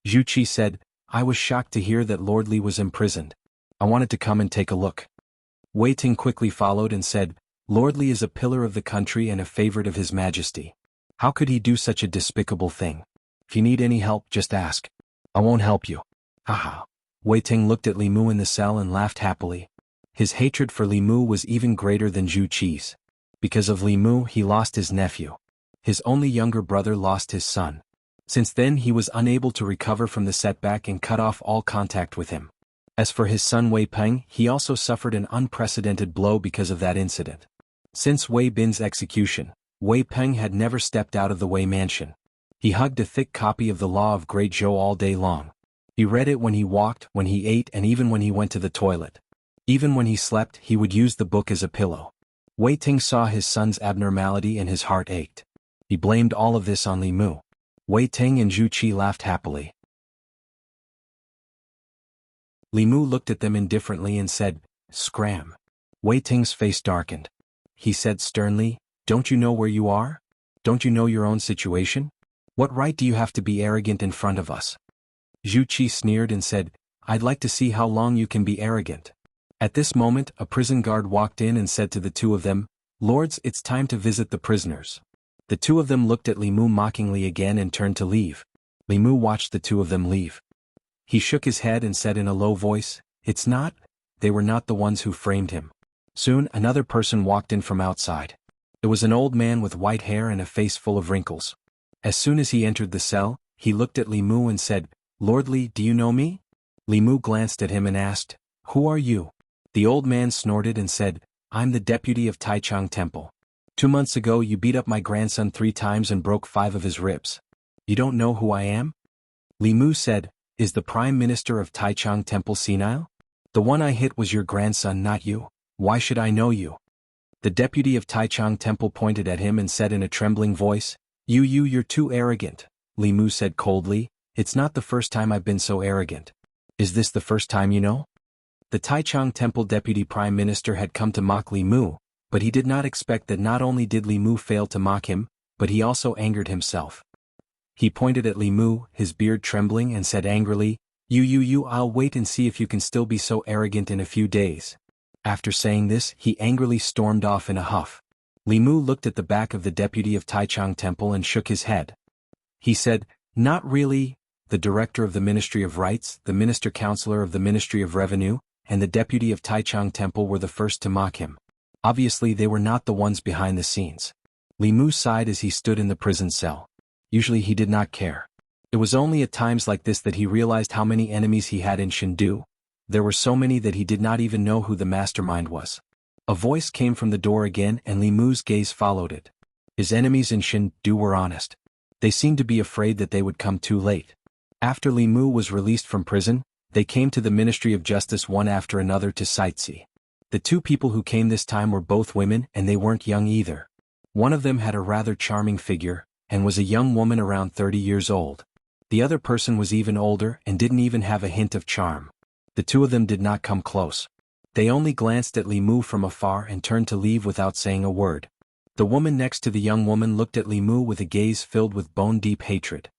Zhu Qi said, "I was shocked to hear that Lord Li was imprisoned. I wanted to come and take a look." Wei Ting quickly followed and said, "Lord Li is a pillar of the country and a favorite of His Majesty. How could he do such a despicable thing? If you need any help, just ask. I won't help you." Haha. Wei Ting looked at Li Mu in the cell and laughed happily. His hatred for Li Mu was even greater than Zhu Qi's. Because of Li Mu, he lost his nephew. His only younger brother lost his son. Since then he was unable to recover from the setback and cut off all contact with him. As for his son Wei Peng, he also suffered an unprecedented blow because of that incident. Since Wei Bin's execution, Wei Peng had never stepped out of the Wei mansion. He hugged a thick copy of the Law of Great Zhou all day long. He read it when he walked, when he ate, and even when he went to the toilet. Even when he slept, he would use the book as a pillow. Wei Ting saw his son's abnormality and his heart ached. He blamed all of this on Li Mu. Wei Ting and Zhu Qi laughed happily. Li Mu looked at them indifferently and said, "Scram." Wei Ting's face darkened. He said sternly, "Don't you know where you are? Don't you know your own situation? What right do you have to be arrogant in front of us?" Zhu Qi sneered and said, "I'd like to see how long you can be arrogant." At this moment, a prison guard walked in and said to the 2 of them, "Lords, it's time to visit the prisoners." The 2 of them looked at Li Mu mockingly again and turned to leave. Li Mu watched the 2 of them leave. He shook his head and said in a low voice, "It's not. They were not the ones who framed him." Soon, another person walked in from outside. It was an old man with white hair and a face full of wrinkles. As soon as he entered the cell, he looked at Li Mu and said, "Lord Li, do you know me?" Li Mu glanced at him and asked, "Who are you?" The old man snorted and said, "I'm the deputy of Taichung Temple. 2 months ago you beat up my grandson 3 times and broke 5 of his ribs. You don't know who I am?" Li Mu said, "Is the Prime Minister of Taichung Temple senile? The one I hit was your grandson, not you. Why should I know you?" The deputy of Taichung Temple pointed at him and said in a trembling voice, You're too arrogant." Li Mu said coldly, "It's not the first time I've been so arrogant. Is this the first time you know?" The Taichung Temple deputy prime minister had come to mock Li Mu, but he did not expect that not only did Li Mu fail to mock him, but he also angered himself. He pointed at Li Mu, his beard trembling, and said angrily, I'll wait and see if you can still be so arrogant in a few days." After saying this, he angrily stormed off in a huff. Li Mu looked at the back of the deputy of Taichung Temple and shook his head. He said, "Not really." The director of the Ministry of Rights, the minister counselor of the Ministry of Revenue, and the deputy of Taichung Temple were the first to mock him. Obviously they were not the ones behind the scenes. Li Mu sighed as he stood in the prison cell. Usually he did not care. It was only at times like this that he realized how many enemies he had in Chengdu. There were so many that he did not even know who the mastermind was. A voice came from the door again and Li Mu's gaze followed it. His enemies in Chengdu were honest. They seemed to be afraid that they would come too late. After Li Mu was released from prison, they came to the Ministry of Justice one after another to sightsee. The two people who came this time were both women and they weren't young either. One of them had a rather charming figure, and was a young woman around 30 years old. The other person was even older and didn't even have a hint of charm. The two of them did not come close. They only glanced at Li Mu from afar and turned to leave without saying a word. The woman next to the young woman looked at Li Mu with a gaze filled with bone-deep hatred.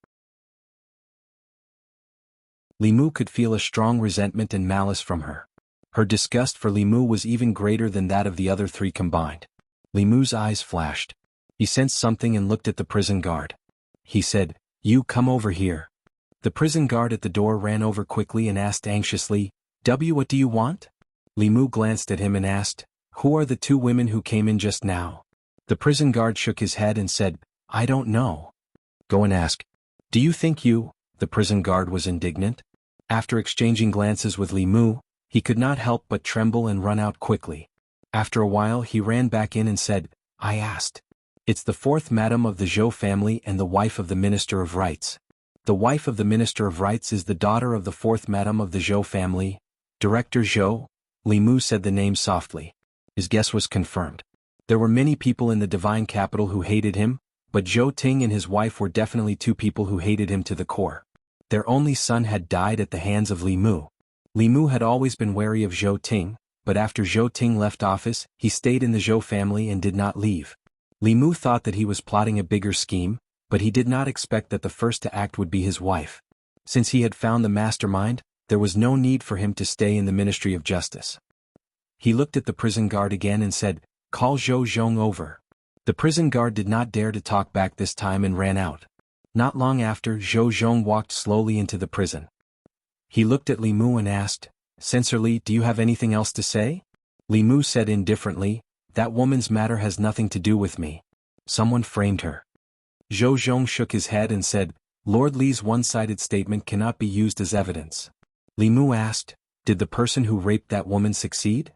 Li Mu could feel a strong resentment and malice from her. Her disgust for Li Mu was even greater than that of the other three combined. Li Mu's eyes flashed. He sensed something and looked at the prison guard. He said, "You come over here." The prison guard at the door ran over quickly and asked anxiously, What do you want?" Li Mu glanced at him and asked, "Who are the two women who came in just now?" The prison guard shook his head and said, "I don't know." "Go and ask." "Do you think you?" The prison guard was indignant. After exchanging glances with Li Mu, he could not help but tremble and run out quickly. After a while he ran back in and said, "I asked. It's the fourth madam of the Zhou family and the wife of the Minister of Rights. The wife of the Minister of Rights is the daughter of the fourth madam of the Zhou family, Director Zhou." Li Mu said the name softly. His guess was confirmed. There were many people in the divine capital who hated him, but Zhou Ting and his wife were definitely two people who hated him to the core. Their only son had died at the hands of Li Mu. Li Mu had always been wary of Zhou Ting, but after Zhou Ting left office, he stayed in the Zhou family and did not leave. Li Mu thought that he was plotting a bigger scheme, but he did not expect that the first to act would be his wife. Since he had found the mastermind, there was no need for him to stay in the Ministry of Justice. He looked at the prison guard again and said, "Call Zhou Zhong over." The prison guard did not dare to talk back this time and ran out. Not long after, Zhou Zhong walked slowly into the prison. He looked at Li Mu and asked, "Censorly, do you have anything else to say?" Li Mu said indifferently, "That woman's matter has nothing to do with me. Someone framed her." Zhou Zhong shook his head and said, "Lord Li's one-sided statement cannot be used as evidence." Li Mu asked, "Did the person who raped that woman succeed?"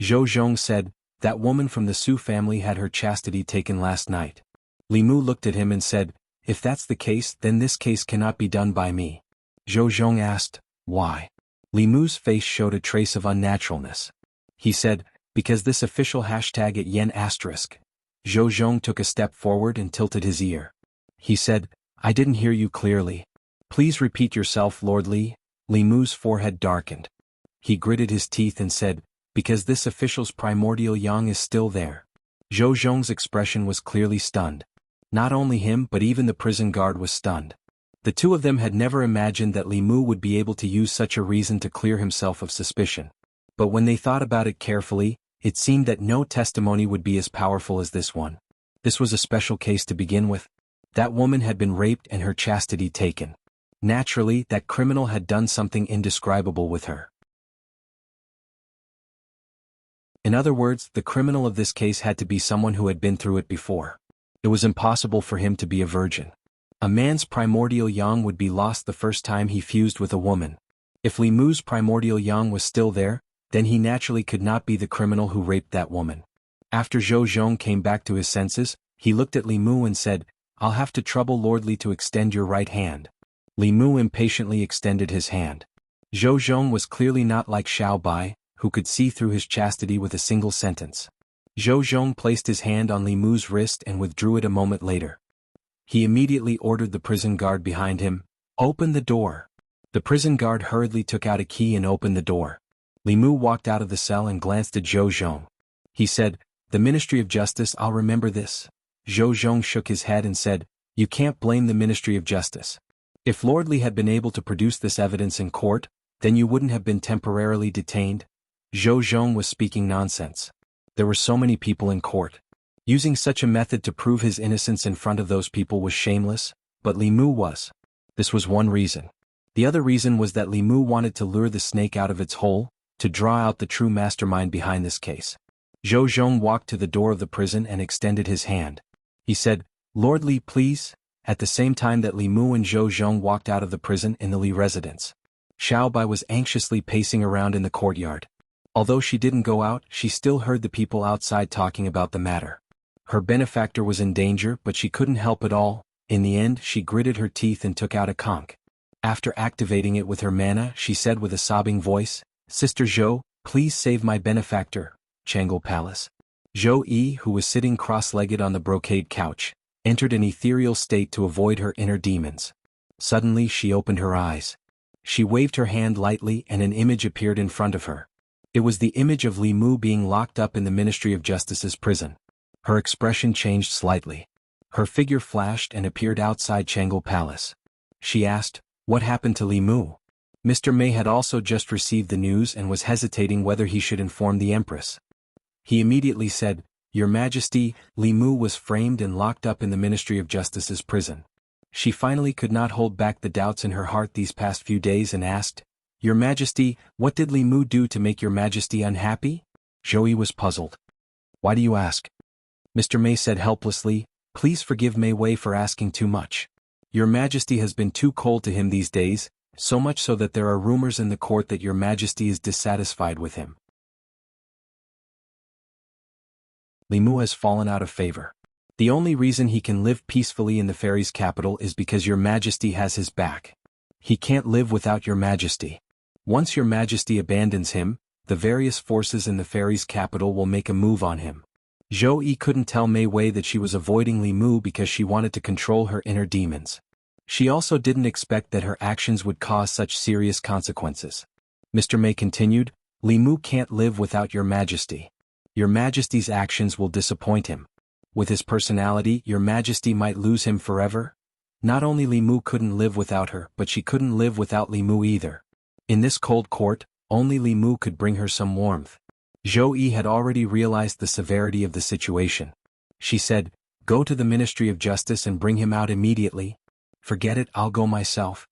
Zhou Zhong said, "That woman from the Su family had her chastity taken last night." Li Mu looked at him and said, "If that's the case, then this case cannot be done by me." Zhou Zhong asked, "Why?" Li Mu's face showed a trace of unnaturalness. He said, "Because this official hashtag at yen asterisk." Zhou Zhong took a step forward and tilted his ear. He said, "I didn't hear you clearly. Please repeat yourself, Lord Li." Li Mu's forehead darkened. He gritted his teeth and said, "Because this official's primordial yang is still there." Zhou Zhong's expression was clearly stunned. Not only him but even the prison guard was stunned. The two of them had never imagined that Li Mu would be able to use such a reason to clear himself of suspicion. But when they thought about it carefully, it seemed that no testimony would be as powerful as this one. This was a special case to begin with. That woman had been raped and her chastity taken. Naturally, that criminal had done something indescribable with her. In other words, the criminal of this case had to be someone who had been through it before. It was impossible for him to be a virgin. A man's primordial yang would be lost the first time he fused with a woman. If Li Mu's primordial yang was still there, then he naturally could not be the criminal who raped that woman. After Zhou Zhong came back to his senses, he looked at Li Mu and said, "I'll have to trouble Lord Li to extend your right hand." Li Mu impatiently extended his hand. Zhou Zhong was clearly not like Xiao Bai, who could see through his chastity with a single sentence. Zhou Zhong placed his hand on Li Mu's wrist and withdrew it a moment later. He immediately ordered the prison guard behind him, "Open the door." The prison guard hurriedly took out a key and opened the door. Li Mu walked out of the cell and glanced at Zhou Zhong. He said, "The Ministry of Justice, I'll remember this." Zhou Zhong shook his head and said, "You can't blame the Ministry of Justice. If Lord Li had been able to produce this evidence in court, then you wouldn't have been temporarily detained." Zhou Zhong was speaking nonsense. There were so many people in court. Using such a method to prove his innocence in front of those people was shameless, but Li Mu was. This was one reason. The other reason was that Li Mu wanted to lure the snake out of its hole, to draw out the true mastermind behind this case. Zhou Zhong walked to the door of the prison and extended his hand. He said, "Lord Li, please," at the same time that Li Mu and Zhou Zhong walked out of the prison in the Li residence. Xiao Bai was anxiously pacing around in the courtyard. Although she didn't go out, she still heard the people outside talking about the matter. Her benefactor was in danger, but she couldn't help it all. In the end, she gritted her teeth and took out a conch. After activating it with her mana, she said with a sobbing voice, "Sister Zhou, please save my benefactor, Jianghu Palace." Zhou Yi, who was sitting cross-legged on the brocade couch, entered an ethereal state to avoid her inner demons. Suddenly she opened her eyes. She waved her hand lightly and an image appeared in front of her. It was the image of Li Mu being locked up in the Ministry of Justice's prison. Her expression changed slightly. Her figure flashed and appeared outside Jianghu Palace. She asked, "What happened to Li Mu?" Mr. Mei had also just received the news and was hesitating whether he should inform the Empress. He immediately said, "Your Majesty, Li Mu was framed and locked up in the Ministry of Justice's prison." She finally could not hold back the doubts in her heart these past few days and asked, "Your Majesty, what did Li Mu do to make your Majesty unhappy?" Zhou Yi was puzzled. "Why do you ask?" Mr. Mei said helplessly, "Please forgive Mei Wei for asking too much. Your Majesty has been too cold to him these days, so much so that there are rumors in the court that your Majesty is dissatisfied with him." Li Mu has fallen out of favor. The only reason he can live peacefully in the fairies' capital is because your Majesty has his back. He can't live without your Majesty. Once your Majesty abandons him, the various forces in the fairies' capital will make a move on him. Zhou Yi couldn't tell Mei Wei that she was avoiding Li Mu because she wanted to control her inner demons. She also didn't expect that her actions would cause such serious consequences. Mr. Mei continued, "Li Mu can't live without your Majesty. Your Majesty's actions will disappoint him. With his personality, your Majesty might lose him forever." Not only Li Mu couldn't live without her, but she couldn't live without Li Mu either. In this cold court, only Li Mu could bring her some warmth. Zhou Yi had already realized the severity of the situation. She said, "Go to the Ministry of Justice and bring him out immediately." "Forget it, I'll go myself."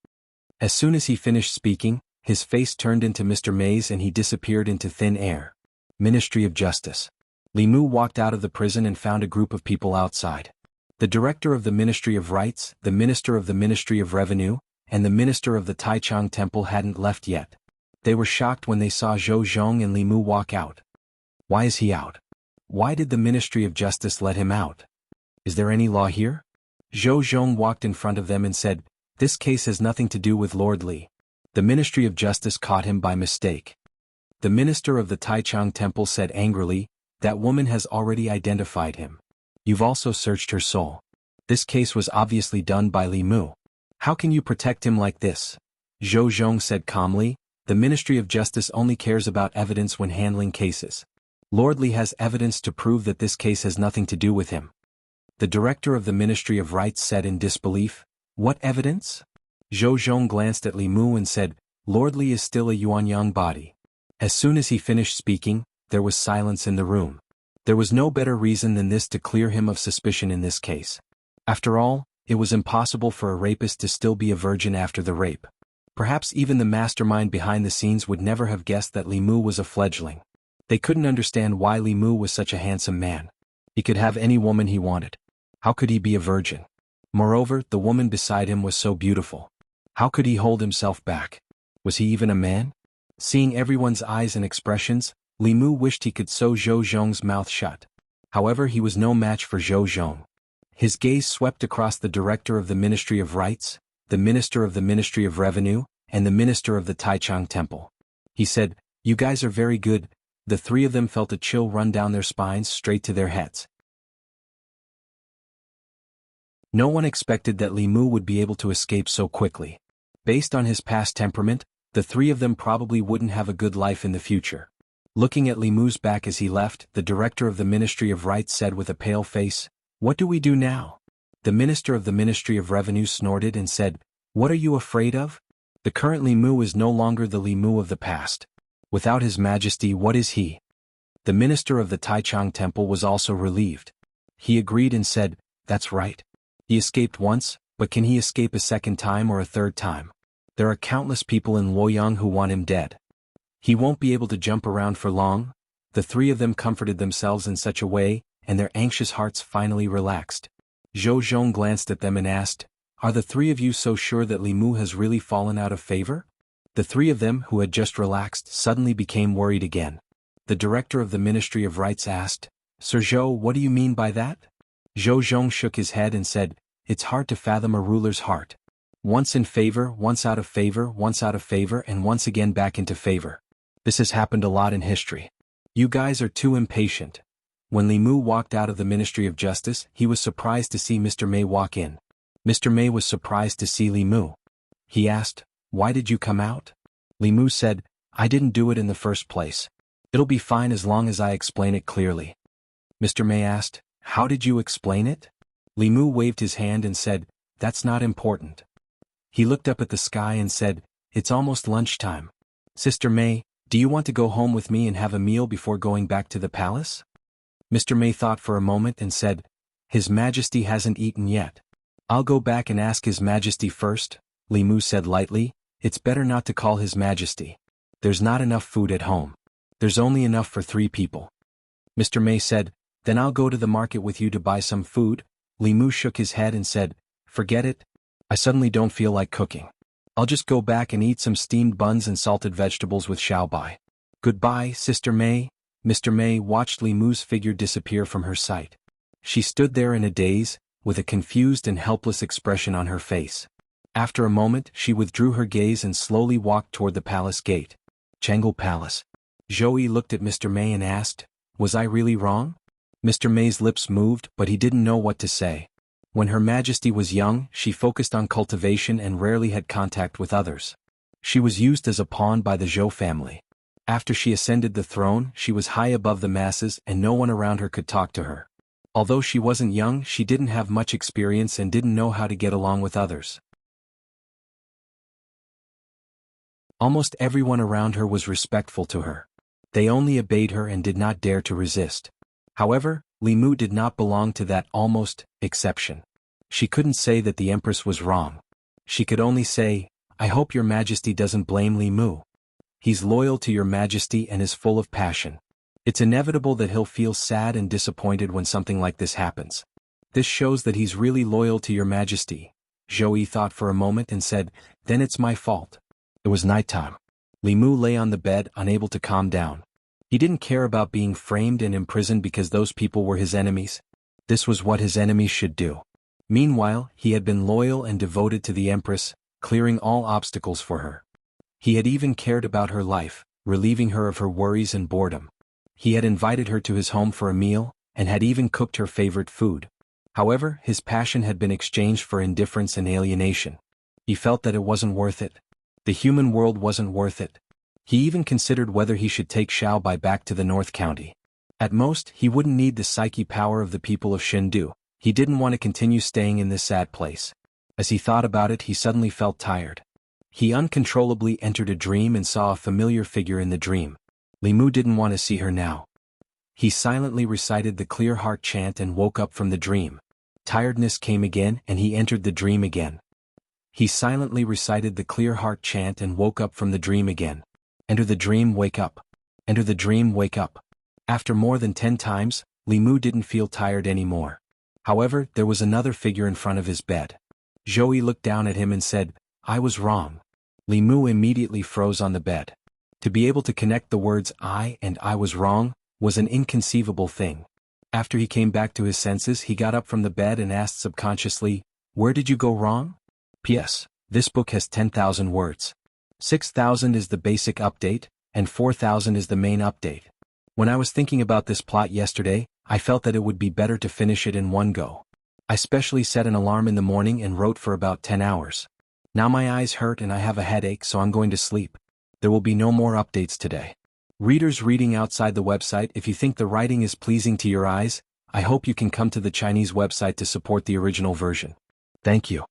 As soon as he finished speaking, his face turned into Mr. Mei's and he disappeared into thin air. Ministry of Justice. Li Mu walked out of the prison and found a group of people outside. The director of the Ministry of Rights, the minister of the Ministry of Revenue, and the minister of the Taichung Temple hadn't left yet. They were shocked when they saw Zhou Zhong and Li Mu walk out. Why is he out? Why did the Ministry of Justice let him out? Is there any law here? Zhou Zhong walked in front of them and said, "This case has nothing to do with Lord Li. The Ministry of Justice caught him by mistake." The minister of the Taichung Temple said angrily, "That woman has already identified him. You've also searched her soul. This case was obviously done by Li Mu. How can you protect him like this?" Zhou Zhong said calmly, "The Ministry of Justice only cares about evidence when handling cases. Lord Li has evidence to prove that this case has nothing to do with him." The director of the Ministry of Rights said in disbelief, "What evidence?" Zhou Zhong glanced at Li Mu and said, "Lord Li is still a Yuanyang body." As soon as he finished speaking, there was silence in the room. There was no better reason than this to clear him of suspicion in this case. After all, it was impossible for a rapist to still be a virgin after the rape. Perhaps even the mastermind behind the scenes would never have guessed that Li Mu was a fledgling. They couldn't understand why Li Mu was such a handsome man. He could have any woman he wanted. How could he be a virgin? Moreover, the woman beside him was so beautiful. How could he hold himself back? Was he even a man? Seeing everyone's eyes and expressions, Li Mu wished he could sew Zhou Zhong's mouth shut. However, he was no match for Zhou Zhong. His gaze swept across the director of the Ministry of Rights, the minister of the Ministry of Revenue, and the minister of the Taichung Temple. He said, "You guys are very good." The three of them felt a chill run down their spines straight to their heads. No one expected that Li Mu would be able to escape so quickly. Based on his past temperament, the three of them probably wouldn't have a good life in the future. Looking at Li Mu's back as he left, the director of the Ministry of Rights said with a pale face, "What do we do now?" The minister of the Ministry of Revenue snorted and said, "What are you afraid of? The current Li Mu is no longer the Li Mu of the past. Without his majesty, what is he?" The minister of the Taichung Temple was also relieved. He agreed and said, "That's right. He escaped once, but can he escape a second time or a third time? There are countless people in Luoyang who want him dead. He won't be able to jump around for long." The three of them comforted themselves in such a way, and their anxious hearts finally relaxed. Zhou Zhong glanced at them and asked, "Are the three of you so sure that Li Mu has really fallen out of favor?" The three of them, who had just relaxed, suddenly became worried again. The director of the Ministry of Rites asked, "Sir Zhou, what do you mean by that?" Zhou Zhong shook his head and said, "It's hard to fathom a ruler's heart. Once in favor, once out of favor, once out of favor, and once again back into favor. This has happened a lot in history. You guys are too impatient." When Li Mu walked out of the Ministry of Justice, he was surprised to see Mr. Mei walk in. Mr. Mei was surprised to see Li Mu. He asked, "Why did you come out?" Li Mu said, "I didn't do it in the first place. It'll be fine as long as I explain it clearly." Mr. Mei asked, "How did you explain it?" Li Mu waved his hand and said, "That's not important." He looked up at the sky and said, "It's almost lunchtime. Sister Mei, do you want to go home with me and have a meal before going back to the palace?" Mr. Mei thought for a moment and said, "His Majesty hasn't eaten yet. I'll go back and ask His Majesty first." Li Mu said lightly, "It's better not to call His Majesty. There's not enough food at home. There's only enough for 3 people. Mr. Mei said, "Then I'll go to the market with you to buy some food." Li Mu shook his head and said, "Forget it. I suddenly don't feel like cooking. I'll just go back and eat some steamed buns and salted vegetables with Xiaobai. Goodbye, Sister Mei." Mr. Mei watched Li Mu's figure disappear from her sight. She stood there in a daze, with a confused and helpless expression on her face. After a moment, she withdrew her gaze and slowly walked toward the palace gate. Jianghu Palace. Zhou looked at Mr. Mei and asked, "Was I really wrong?" Mr. Mei's lips moved, but he didn't know what to say. When Her Majesty was young, she focused on cultivation and rarely had contact with others. She was used as a pawn by the Zhou family. After she ascended the throne, she was high above the masses and no one around her could talk to her. Although she wasn't young, she didn't have much experience and didn't know how to get along with others. Almost everyone around her was respectful to her. They only obeyed her and did not dare to resist. However, Li Mu did not belong to that almost exception. She couldn't say that the Empress was wrong. She could only say, "I hope Your Majesty doesn't blame Li Mu. He's loyal to Your Majesty and is full of passion. It's inevitable that he'll feel sad and disappointed when something like this happens. This shows that he's really loyal to Your Majesty." Zhou thought for a moment and said, "Then it's my fault." It was nighttime. Li Mu lay on the bed, unable to calm down. He didn't care about being framed and imprisoned because those people were his enemies. This was what his enemies should do. Meanwhile, he had been loyal and devoted to the Empress, clearing all obstacles for her. He had even cared about her life, relieving her of her worries and boredom. He had invited her to his home for a meal, and had even cooked her favorite food. However, his passion had been exchanged for indifference and alienation. He felt that it wasn't worth it. The human world wasn't worth it. He even considered whether he should take Xiaobai back to the North County. At most, he wouldn't need the psyche power of the people of Shendu. He didn't want to continue staying in this sad place. As he thought about it, he suddenly felt tired. He uncontrollably entered a dream and saw a familiar figure in the dream. Li Mu didn't want to see her now. He silently recited the clear heart chant and woke up from the dream. Tiredness came again and he entered the dream again. He silently recited the clear heart chant and woke up from the dream again. Enter the dream, wake up. Enter the dream, wake up. After more than 10 times, Li Mu didn't feel tired anymore. However, there was another figure in front of his bed. Zhou looked down at him and said, "I was wrong." Li Mu immediately froze on the bed. To be able to connect the words "I" and "I was wrong" was an inconceivable thing. After he came back to his senses, he got up from the bed and asked subconsciously, "Where did you go wrong?" P.S. This book has 10,000 words. 6,000 is the basic update, and 4,000 is the main update. When I was thinking about this plot yesterday, I felt that it would be better to finish it in one go. I specially set an alarm in the morning and wrote for about 10 hours. Now my eyes hurt and I have a headache, so I'm going to sleep. There will be no more updates today. Readers reading outside the website, if you think the writing is pleasing to your eyes, I hope you can come to the Chinese website to support the original version. Thank you.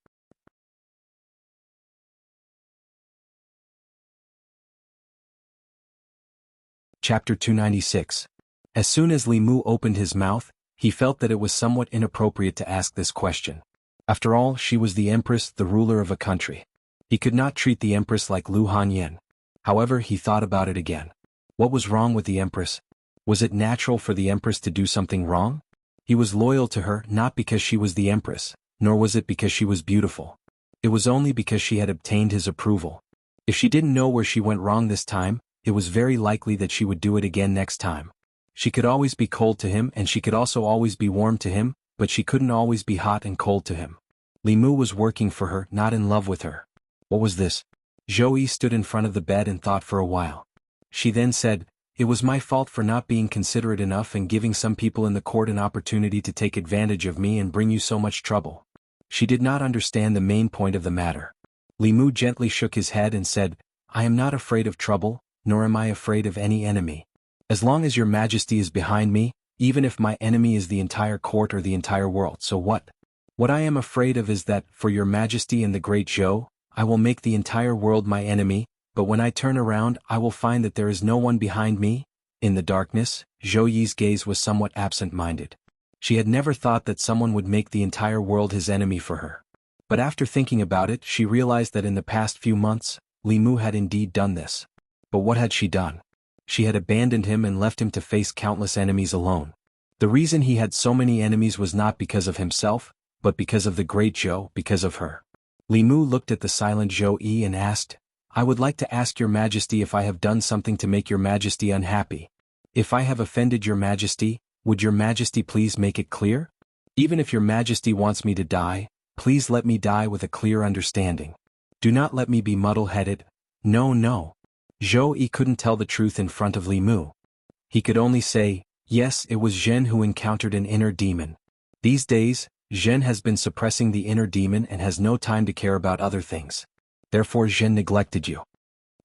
Chapter 296. As soon as Li Mu opened his mouth, he felt that it was somewhat inappropriate to ask this question. After all, she was the Empress, the ruler of a country. He could not treat the Empress like Lu Hanyan. However, he thought about it again. What was wrong with the Empress? Was it natural for the Empress to do something wrong? He was loyal to her not because she was the empress, nor was it because she was beautiful. It was only because she had obtained his approval. If she didn't know where she went wrong this time, it was very likely that she would do it again next time. She could always be cold to him and she could also always be warm to him, but she couldn't always be hot and cold to him. Li Mu was working for her, not in love with her. What was this? Zhou Yi stood in front of the bed and thought for a while. She then said, "It was my fault for not being considerate enough and giving some people in the court an opportunity to take advantage of me and bring you so much trouble." She did not understand the main point of the matter. Li Mu gently shook his head and said, "I am not afraid of trouble, nor am I afraid of any enemy. As long as your majesty is behind me, even if my enemy is the entire court or the entire world, so what? What I am afraid of is that, for your majesty and the great Zhou, I will make the entire world my enemy, but when I turn around I will find that there is no one behind me." In the darkness, Zhou Yi's gaze was somewhat absent-minded. She had never thought that someone would make the entire world his enemy for her. But after thinking about it, she realized that in the past few months, Li Mu had indeed done this. But what had she done? She had abandoned him and left him to face countless enemies alone. The reason he had so many enemies was not because of himself, but because of the great Zhou, because of her. Li Mu looked at the silent Zhou Yi and asked, "I would like to ask your majesty if I have done something to make your majesty unhappy. If I have offended your majesty, would your majesty please make it clear? Even if your majesty wants me to die, please let me die with a clear understanding. Do not let me be muddle-headed. No, no." Zhou Yi couldn't tell the truth in front of Li Mu. He could only say, "Yes, it was Zhen who encountered an inner demon. These days, Zhen has been suppressing the inner demon and has no time to care about other things. Therefore Zhen neglected you."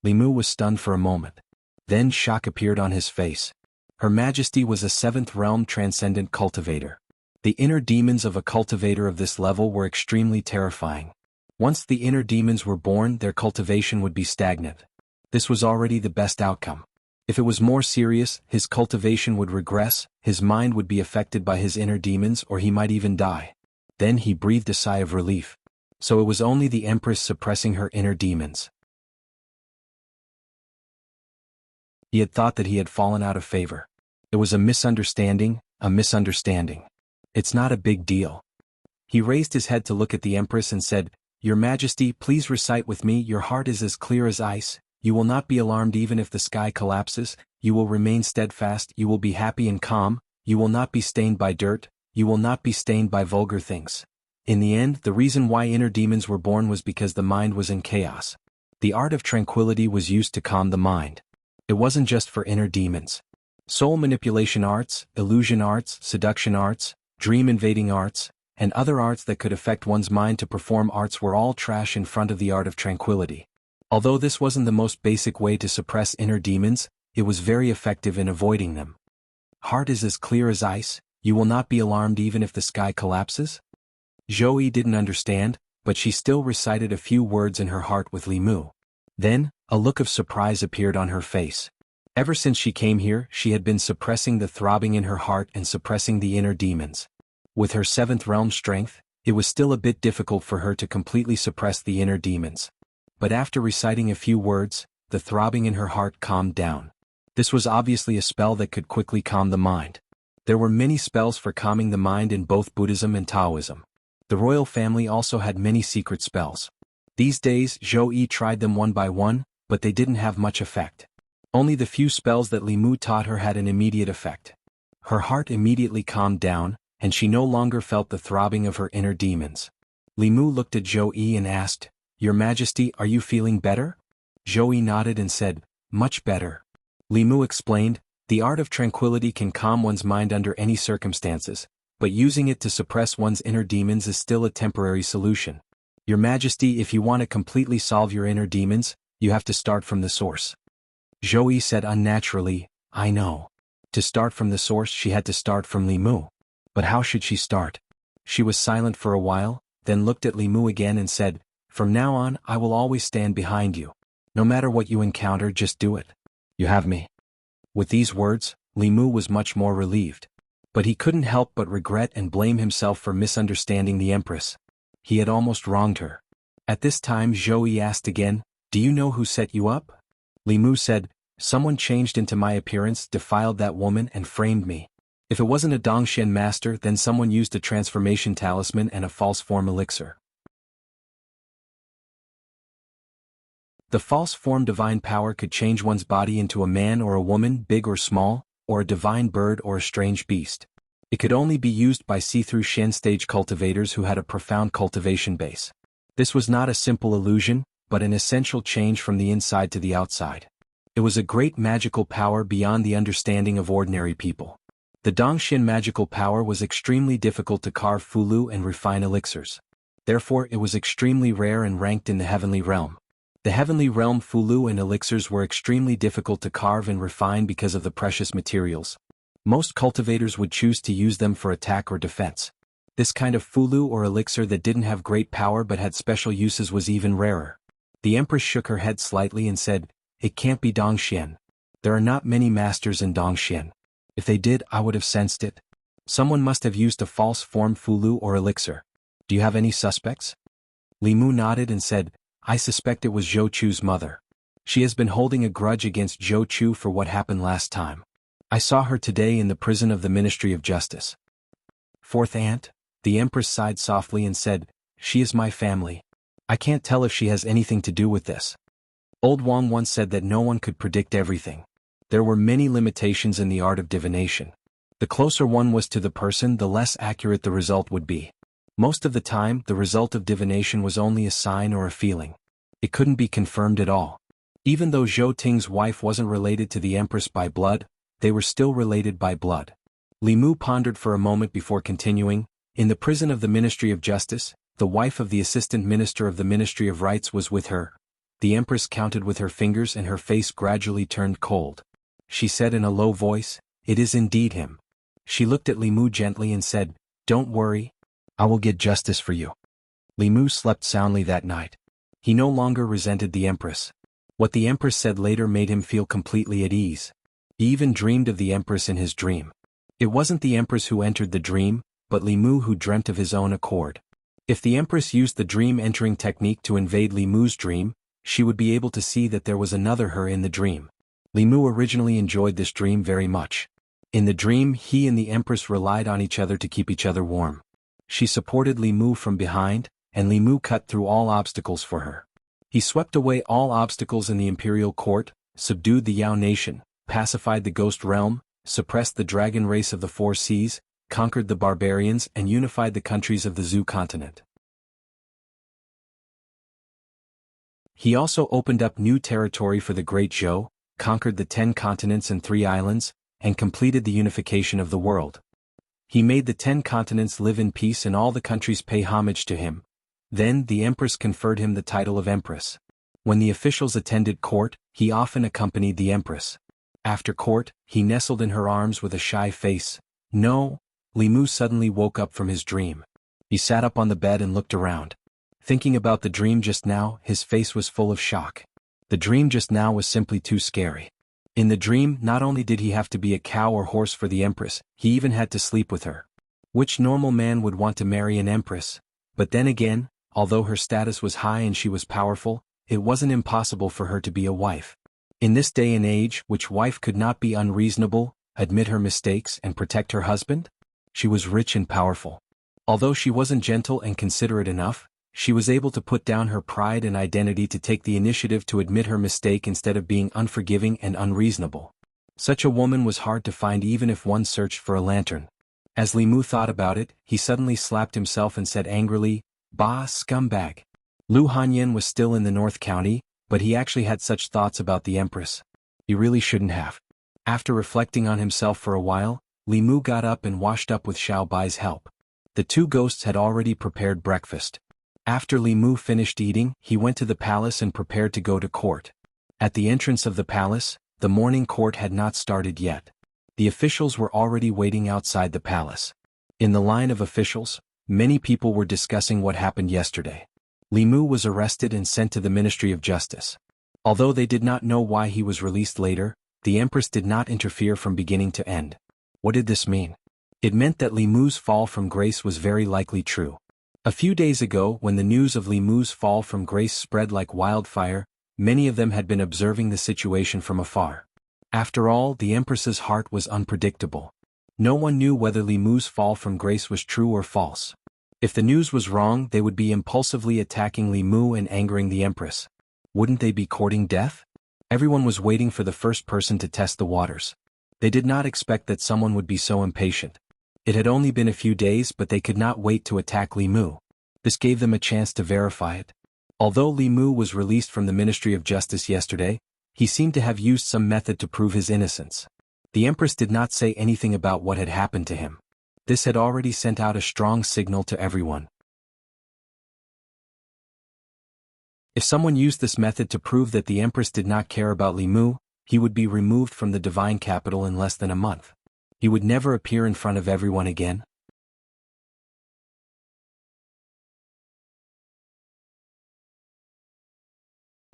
Li Mu was stunned for a moment. Then shock appeared on his face. Her Majesty was a 7th realm transcendent cultivator. The inner demons of a cultivator of this level were extremely terrifying. Once the inner demons were born, their cultivation would be stagnant. This was already the best outcome. If it was more serious, his cultivation would regress, his mind would be affected by his inner demons, or he might even die. Then he breathed a sigh of relief. So it was only the Empress suppressing her inner demons. He had thought that he had fallen out of favor. It was a misunderstanding, a misunderstanding. It's not a big deal. He raised his head to look at the Empress and said, "Your Majesty, please recite with me. Your heart is as clear as ice. You will not be alarmed even if the sky collapses. You will remain steadfast. You will be happy and calm. You will not be stained by dirt. You will not be stained by vulgar things." In the end, the reason why inner demons were born was because the mind was in chaos. The art of tranquility was used to calm the mind. It wasn't just for inner demons. Soul manipulation arts, illusion arts, seduction arts, dream invading arts, and other arts that could affect one's mind to perform arts were all trash in front of the art of tranquility. Although this wasn't the most basic way to suppress inner demons, it was very effective in avoiding them. Heart is as clear as ice. You will not be alarmed even if the sky collapses? Zhou Yi didn't understand, but she still recited a few words in her heart with Li Mu. Then, a look of surprise appeared on her face. Ever since she came here, she had been suppressing the throbbing in her heart and suppressing the inner demons. With her 7th realm strength, it was still a bit difficult for her to completely suppress the inner demons. But after reciting a few words, the throbbing in her heart calmed down. This was obviously a spell that could quickly calm the mind. There were many spells for calming the mind in both Buddhism and Taoism. The royal family also had many secret spells. These days, Zhou Yi tried them one by one, but they didn't have much effect. Only the few spells that Li Mu taught her had an immediate effect. Her heart immediately calmed down, and she no longer felt the throbbing of her inner demons. Li Mu looked at Zhou Yi and asked, "Your Majesty, are you feeling better?" Zhou Yi nodded and said, "Much better." Li Mu explained, "The art of tranquility can calm one's mind under any circumstances, but using it to suppress one's inner demons is still a temporary solution. Your Majesty, if you want to completely solve your inner demons, you have to start from the source." Zhou Yi said unnaturally, "I know." To start from the source she had to start from Li Mu. But how should she start? She was silent for a while, then looked at Li Mu again and said, "From now on, I will always stand behind you. No matter what you encounter, just do it. You have me." With these words, Li Mu was much more relieved. But he couldn't help but regret and blame himself for misunderstanding the Empress. He had almost wronged her. At this time Zhou Yi asked again, "Do you know who set you up?" Li Mu said, "Someone changed into my appearance, defiled that woman and framed me. If it wasn't a Dongxian master, then someone used a transformation talisman and a false form elixir. The false form divine power could change one's body into a man or a woman, big or small, or a divine bird or a strange beast. It could only be used by see-through Shen stage cultivators who had a profound cultivation base. This was not a simple illusion, but an essential change from the inside to the outside. It was a great magical power beyond the understanding of ordinary people. The Dongxian magical power was extremely difficult to carve fulu and refine elixirs. Therefore it was extremely rare and ranked in the heavenly realm. The heavenly realm fulu and elixirs were extremely difficult to carve and refine because of the precious materials. Most cultivators would choose to use them for attack or defense. This kind of fulu or elixir that didn't have great power but had special uses was even rarer. The Empress shook her head slightly and said, "It can't be Dongxian. There are not many masters in Dongxian. If they did, I would have sensed it. Someone must have used a false form fulu or elixir. Do you have any suspects?" Li Mu nodded and said, "I suspect it was Zhou Chu's mother. She has been holding a grudge against Zhou Chu for what happened last time. I saw her today in the prison of the Ministry of Justice." "Fourth aunt?" The Empress sighed softly and said, "She is my family. I can't tell if she has anything to do with this." Old Wang once said that no one could predict everything. There were many limitations in the art of divination. The closer one was to the person, the less accurate the result would be. Most of the time, the result of divination was only a sign or a feeling. It couldn't be confirmed at all. Even though Zhou Ting's wife wasn't related to the Empress by blood, they were still related by blood. Li Mu pondered for a moment before continuing, "In the prison of the Ministry of Justice, the wife of the Assistant Minister of the Ministry of Rights was with her." The Empress counted with her fingers and her face gradually turned cold. She said in a low voice, "It is indeed him." She looked at Li Mu gently and said, "Don't worry. I will get justice for you." Li Mu slept soundly that night. He no longer resented the Empress. What the Empress said later made him feel completely at ease. He even dreamed of the Empress in his dream. It wasn't the Empress who entered the dream, but Li Mu who dreamt of his own accord. If the Empress used the dream-entering technique to invade Li Mu's dream, she would be able to see that there was another her in the dream. Li Mu originally enjoyed this dream very much. In the dream, he and the Empress relied on each other to keep each other warm. She supported Li Mu from behind, and Li Mu cut through all obstacles for her. He swept away all obstacles in the imperial court, subdued the Yao nation, pacified the ghost realm, suppressed the dragon race of the four seas, conquered the barbarians and unified the countries of the Zhou continent. He also opened up new territory for the Great Zhou, conquered the 10 continents and 3 islands, and completed the unification of the world. He made the 10 continents live in peace and all the countries pay homage to him. Then the Empress conferred him the title of Empress. When the officials attended court, he often accompanied the Empress. After court, he nestled in her arms with a shy face. "No." Li Mu suddenly woke up from his dream. He sat up on the bed and looked around. Thinking about the dream just now, his face was full of shock. The dream just now was simply too scary. In the dream, not only did he have to be a cow or horse for the Empress, he even had to sleep with her. Which normal man would want to marry an Empress? But then again, although her status was high and she was powerful, it wasn't impossible for her to be a wife. In this day and age, which wife could not be unreasonable, admit her mistakes and protect her husband? She was rich and powerful. Although she wasn't gentle and considerate enough, she was able to put down her pride and identity to take the initiative to admit her mistake instead of being unforgiving and unreasonable. Such a woman was hard to find even if one searched for a lantern. As Li Mu thought about it, he suddenly slapped himself and said angrily, "Bah, scumbag." Lu Hanyan was still in the North County, but he actually had such thoughts about the Empress. He really shouldn't have. After reflecting on himself for a while, Li Mu got up and washed up with Xiao Bai's help. The 2 ghosts had already prepared breakfast. After Li Mu finished eating, he went to the palace and prepared to go to court. At the entrance of the palace, the morning court had not started yet. The officials were already waiting outside the palace. In the line of officials, many people were discussing what happened yesterday. Li Mu was arrested and sent to the Ministry of Justice. Although they did not know why he was released later, the Empress did not interfere from beginning to end. What did this mean? It meant that Li Mu's fall from grace was very likely true. A few days ago, when the news of Li Mu's fall from grace spread like wildfire, many of them had been observing the situation from afar. After all, the Empress's heart was unpredictable. No one knew whether Li Mu's fall from grace was true or false. If the news was wrong, they would be impulsively attacking Li Mu and angering the Empress. Wouldn't they be courting death? Everyone was waiting for the first person to test the waters. They did not expect that someone would be so impatient. It had only been a few days, but they could not wait to attack Li Mu. This gave them a chance to verify it. Although Li Mu was released from the Ministry of Justice yesterday, he seemed to have used some method to prove his innocence. The Empress did not say anything about what had happened to him. This had already sent out a strong signal to everyone. If someone used this method to prove that the Empress did not care about Li Mu, he would be removed from the divine capital in less than a month. He would never appear in front of everyone again.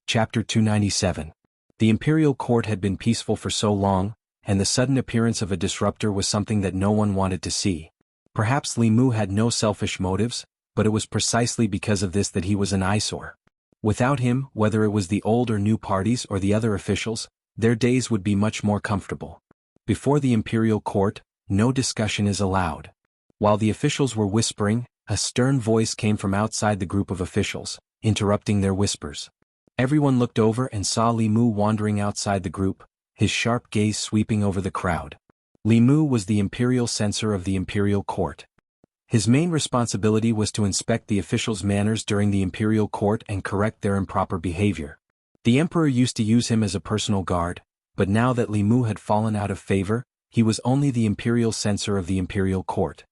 Chapter 297. The imperial court had been peaceful for so long, and the sudden appearance of a disruptor was something that no one wanted to see. Perhaps Li Mu had no selfish motives, but it was precisely because of this that he was an eyesore. Without him, whether it was the old or new parties or the other officials, their days would be much more comfortable. Before the imperial court, no discussion is allowed. While the officials were whispering, a stern voice came from outside the group of officials, interrupting their whispers. Everyone looked over and saw Li Mu wandering outside the group, his sharp gaze sweeping over the crowd. Li Mu was the imperial censor of the imperial court. His main responsibility was to inspect the officials' manners during the imperial court and correct their improper behavior. The emperor used to use him as a personal guard, but now that Li Mu had fallen out of favor, he was only the imperial censor of the imperial court.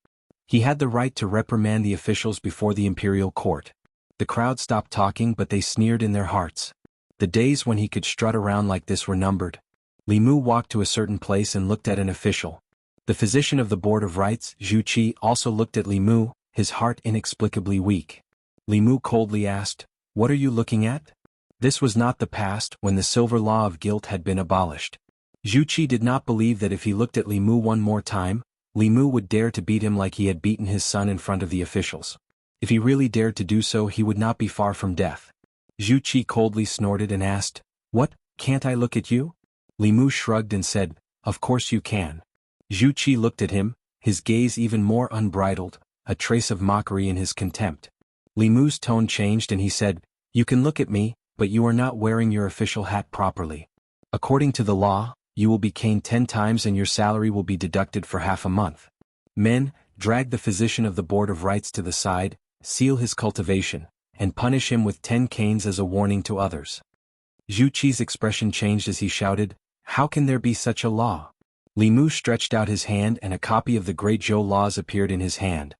He had the right to reprimand the officials before the imperial court. The crowd stopped talking, but they sneered in their hearts. The days when he could strut around like this were numbered. Li Mu walked to a certain place and looked at an official. The physician of the Board of Rights, Zhu, also looked at Li Mu, his heart inexplicably weak. Li Mu coldly asked, "What are you looking at?" This was not the past, when the silver law of guilt had been abolished. Zhu did not believe that if he looked at Li Mu one more time, Li Mu would dare to beat him like he had beaten his son in front of the officials. If he really dared to do so, he would not be far from death. Zhu coldly snorted and asked, "What, can't I look at you?" Li Mu shrugged and said, "Of course you can." Zhu looked at him, his gaze even more unbridled, a trace of mockery in his contempt. Li Mu's tone changed and he said, "You can look at me, but you are not wearing your official hat properly. According to the law, you will be caned 10 times and your salary will be deducted for half a month. Men, drag the physician of the Board of Rights to the side, seal his cultivation, and punish him with 10 canes as a warning to others." Zhu's expression changed as he shouted, "How can there be such a law?" Li Mu stretched out his hand and a copy of the Great Zhou laws appeared in his hand.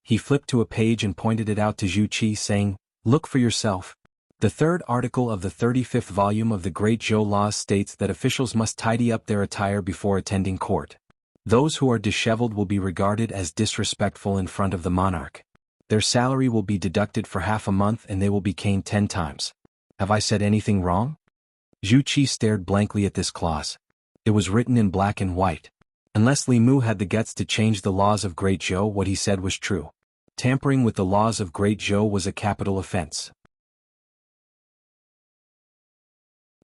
He flipped to a page and pointed it out to Zhu, saying, "Look for yourself. The third article of the 35th volume of the Great Zhou laws states that officials must tidy up their attire before attending court. Those who are disheveled will be regarded as disrespectful in front of the monarch. Their salary will be deducted for half a month and they will be caned 10 times. Have I said anything wrong?" Zhu stared blankly at this clause. It was written in black and white. Unless Li Mu had the guts to change the laws of Great Zhou, what he said was true. Tampering with the laws of Great Zhou was a capital offense.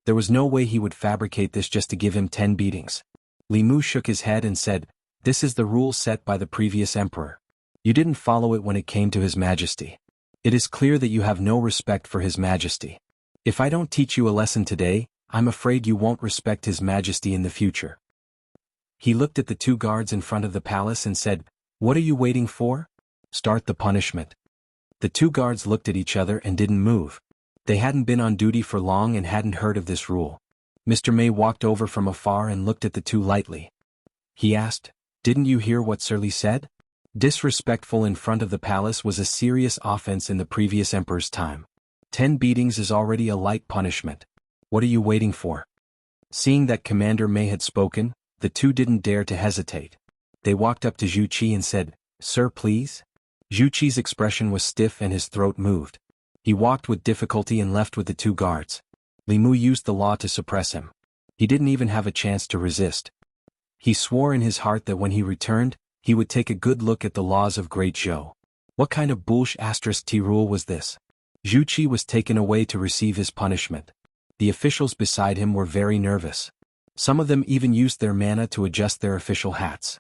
There was no way he would fabricate this just to give him 10 beatings. Li Mu shook his head and said, "This is the rule set by the previous emperor. You didn't follow it when it came to His Majesty. It is clear that you have no respect for His Majesty. If I don't teach you a lesson today, I'm afraid you won't respect His Majesty in the future." He looked at the 2 guards in front of the palace and said, "What are you waiting for? Start the punishment." The 2 guards looked at each other and didn't move. They hadn't been on duty for long and hadn't heard of this rule. Mr. May walked over from afar and looked at the 2 lightly. He asked, "Didn't you hear what Sir Li said? Disrespectful in front of the palace was a serious offense in the previous emperor's time. 10 beatings is already a light punishment. What are you waiting for?" Seeing that Commander May had spoken, the 2 didn't dare to hesitate. They walked up to Zhu and said, "Sir, please?" Zhu's expression was stiff and his throat moved. He walked with difficulty and left with the 2 guards. Li Mu used the law to suppress him. He didn't even have a chance to resist. He swore in his heart that when he returned, he would take a good look at the laws of Great Zhou. What kind of bullshit rule was this? Zhu was taken away to receive his punishment. The officials beside him were very nervous. Some of them even used their mana to adjust their official hats.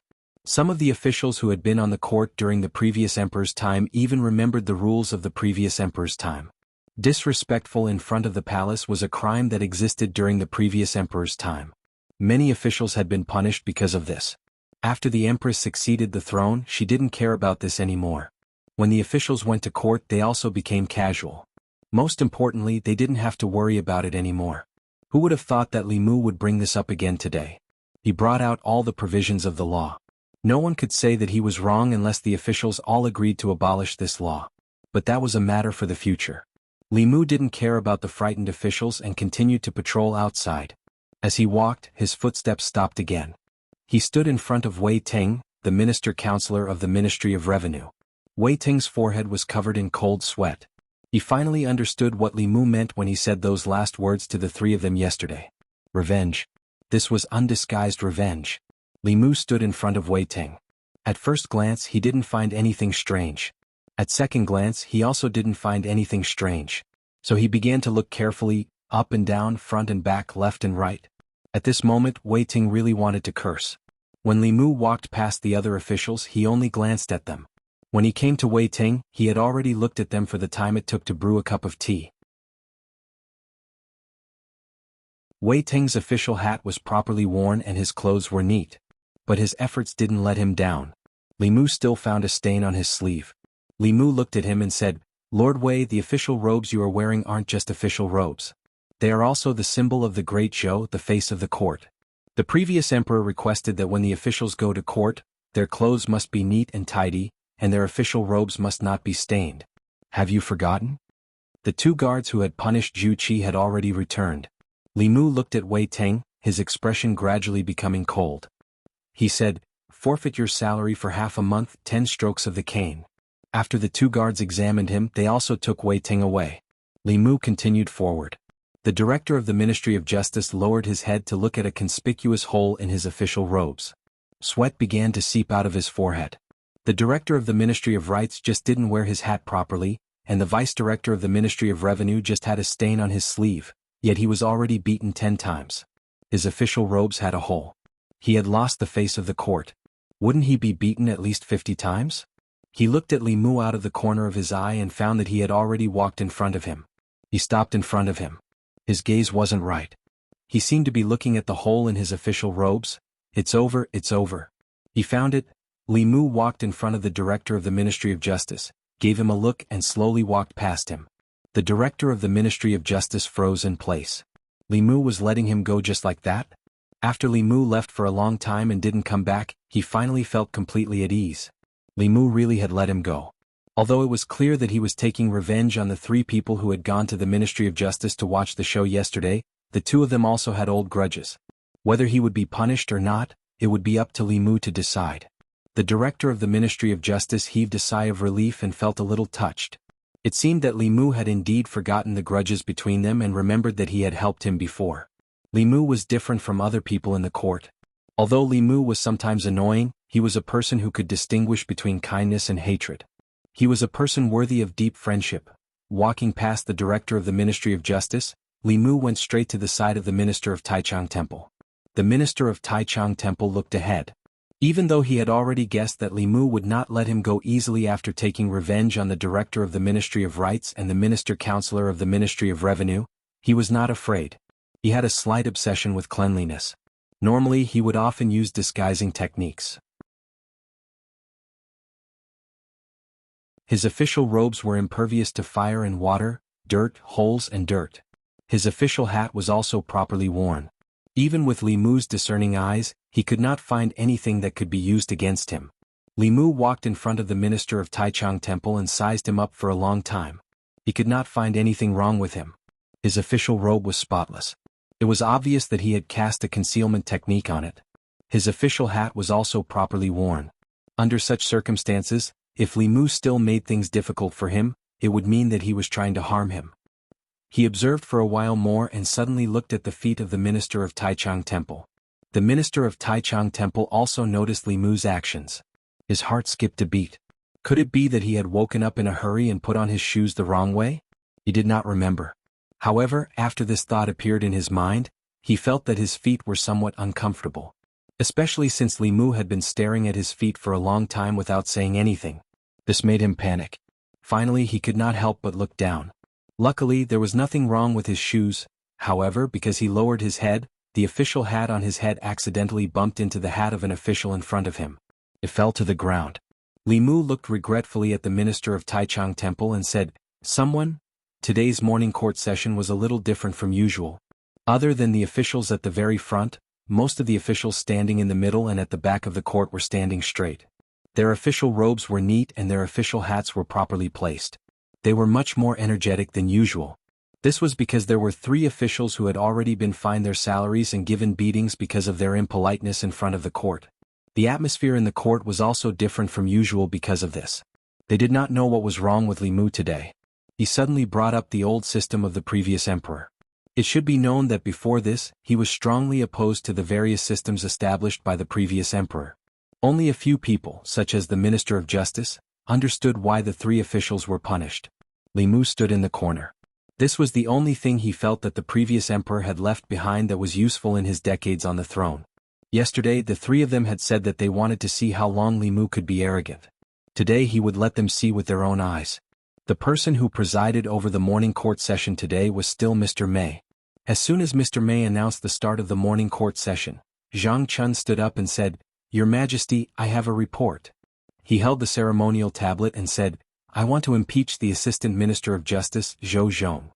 Some of the officials who had been on the court during the previous emperor's time even remembered the rules of the previous emperor's time. Disrespectful in front of the palace was a crime that existed during the previous emperor's time. Many officials had been punished because of this. After the empress succeeded the throne, she didn't care about this anymore. When the officials went to court, they also became casual. Most importantly, they didn't have to worry about it anymore. Who would have thought that Li Mu would bring this up again today? He brought out all the provisions of the law. No one could say that he was wrong unless the officials all agreed to abolish this law. But that was a matter for the future. Li Mu didn't care about the frightened officials and continued to patrol outside. As he walked, his footsteps stopped again. He stood in front of Wei Ting, the minister-counselor of the Ministry of Revenue. Wei Ting's forehead was covered in cold sweat. He finally understood what Li Mu meant when he said those last words to the three of them yesterday. Revenge. This was undisguised revenge. Li Mu stood in front of Wei Ting. At first glance he didn't find anything strange. At second glance he also didn't find anything strange. So he began to look carefully, up and down, front and back, left and right. At this moment Wei Ting really wanted to curse. When Li Mu walked past the other officials he only glanced at them. When he came to Wei Ting, he had already looked at them for the time it took to brew a cup of tea. Wei Ting's official hat was properly worn and his clothes were neat. But his efforts didn't let him down. Li Mu still found a stain on his sleeve. Li Mu looked at him and said, "Lord Wei, the official robes you are wearing aren't just official robes. They are also the symbol of the great Zhou, the face of the court. The previous emperor requested that when the officials go to court, their clothes must be neat and tidy, and their official robes must not be stained. Have you forgotten?" The two guards who had punished Zhu Qi had already returned. Li Mu looked at Wei Ting, his expression gradually becoming cold. He said, "Forfeit your salary for half a month, 10 strokes of the cane." After the two guards examined him, they also took Wei Ting away. Li Mu continued forward. The director of the Ministry of Justice lowered his head to look at a conspicuous hole in his official robes. Sweat began to seep out of his forehead. The director of the Ministry of Rights just didn't wear his hat properly, and the vice director of the Ministry of Revenue just had a stain on his sleeve, yet he was already beaten 10 times. His official robes had a hole. He had lost the face of the court. Wouldn't he be beaten at least 50 times? He looked at Li Mu out of the corner of his eye and found that he had already walked in front of him. He stopped in front of him. His gaze wasn't right. He seemed to be looking at the hole in his official robes. "It's over, it's over." He found it. Li Mu walked in front of the director of the Ministry of Justice, gave him a look and slowly walked past him. The director of the Ministry of Justice froze in place. Li Mu was letting him go just like that? After Li Mu left for a long time and didn't come back, he finally felt completely at ease. Li Mu really had let him go. Although it was clear that he was taking revenge on the 3 people who had gone to the Ministry of Justice to watch the show yesterday, the 2 of them also had old grudges. Whether he would be punished or not, it would be up to Li Mu to decide. The director of the Ministry of Justice heaved a sigh of relief and felt a little touched. It seemed that Li Mu had indeed forgotten the grudges between them and remembered that he had helped him before. Li Mu was different from other people in the court. Although Li Mu was sometimes annoying, he was a person who could distinguish between kindness and hatred. He was a person worthy of deep friendship. Walking past the director of the Ministry of Justice, Li Mu went straight to the side of the minister of Taichang Temple. The minister of Taichang Temple looked ahead. Even though he had already guessed that Li Mu would not let him go easily after taking revenge on the director of the Ministry of Rights and the minister-counselor of the Ministry of Revenue, he was not afraid. He had a slight obsession with cleanliness. Normally he would often use disguising techniques. His official robes were impervious to fire and water, dirt, holes and dirt. His official hat was also properly worn. Even with Li Mu's discerning eyes, he could not find anything that could be used against him. Li Mu walked in front of the minister of Taichang Temple and sized him up for a long time. He could not find anything wrong with him. His official robe was spotless. It was obvious that he had cast a concealment technique on it. His official hat was also properly worn. Under such circumstances, if Li Mu still made things difficult for him, it would mean that he was trying to harm him. He observed for a while more and suddenly looked at the feet of the minister of Taichang Temple. The minister of Taichang Temple also noticed Li Mu's actions. His heart skipped a beat. Could it be that he had woken up in a hurry and put on his shoes the wrong way? He did not remember. However, after this thought appeared in his mind, he felt that his feet were somewhat uncomfortable. especially since Li Mu had been staring at his feet for a long time without saying anything. This made him panic. Finally, he could not help but look down. Luckily, there was nothing wrong with his shoes. However, because he lowered his head, the official hat on his head accidentally bumped into the hat of an official in front of him. It fell to the ground. Li Mu looked regretfully at the minister of Taichang Temple and said, "Someone? Today's morning court session was a little different from usual. Other than the officials at the very front, most of the officials standing in the middle and at the back of the court were standing straight. Their official robes were neat and their official hats were properly placed. They were much more energetic than usual. This was because there were 3 officials who had already been fined their salaries and given beatings because of their impoliteness in front of the court. The atmosphere in the court was also different from usual because of this. They did not know what was wrong with Li Mu today. He suddenly brought up the old system of the previous emperor. It should be known that before this, he was strongly opposed to the various systems established by the previous emperor. Only a few people, such as the Minister of Justice, understood why the 3 officials were punished. Li Mu stood in the corner. This was the only thing he felt that the previous emperor had left behind that was useful in his decades on the throne. Yesterday, the 3 of them had said that they wanted to see how long Li Mu could be arrogant. Today he would let them see with their own eyes. The person who presided over the morning court session today was still Mr. Mei. As soon as Mr. Mei announced the start of the morning court session, Zhang Chun stood up and said, "Your Majesty, I have a report." He held the ceremonial tablet and said, "I want to impeach the Assistant Minister of Justice, Zhou Zhong."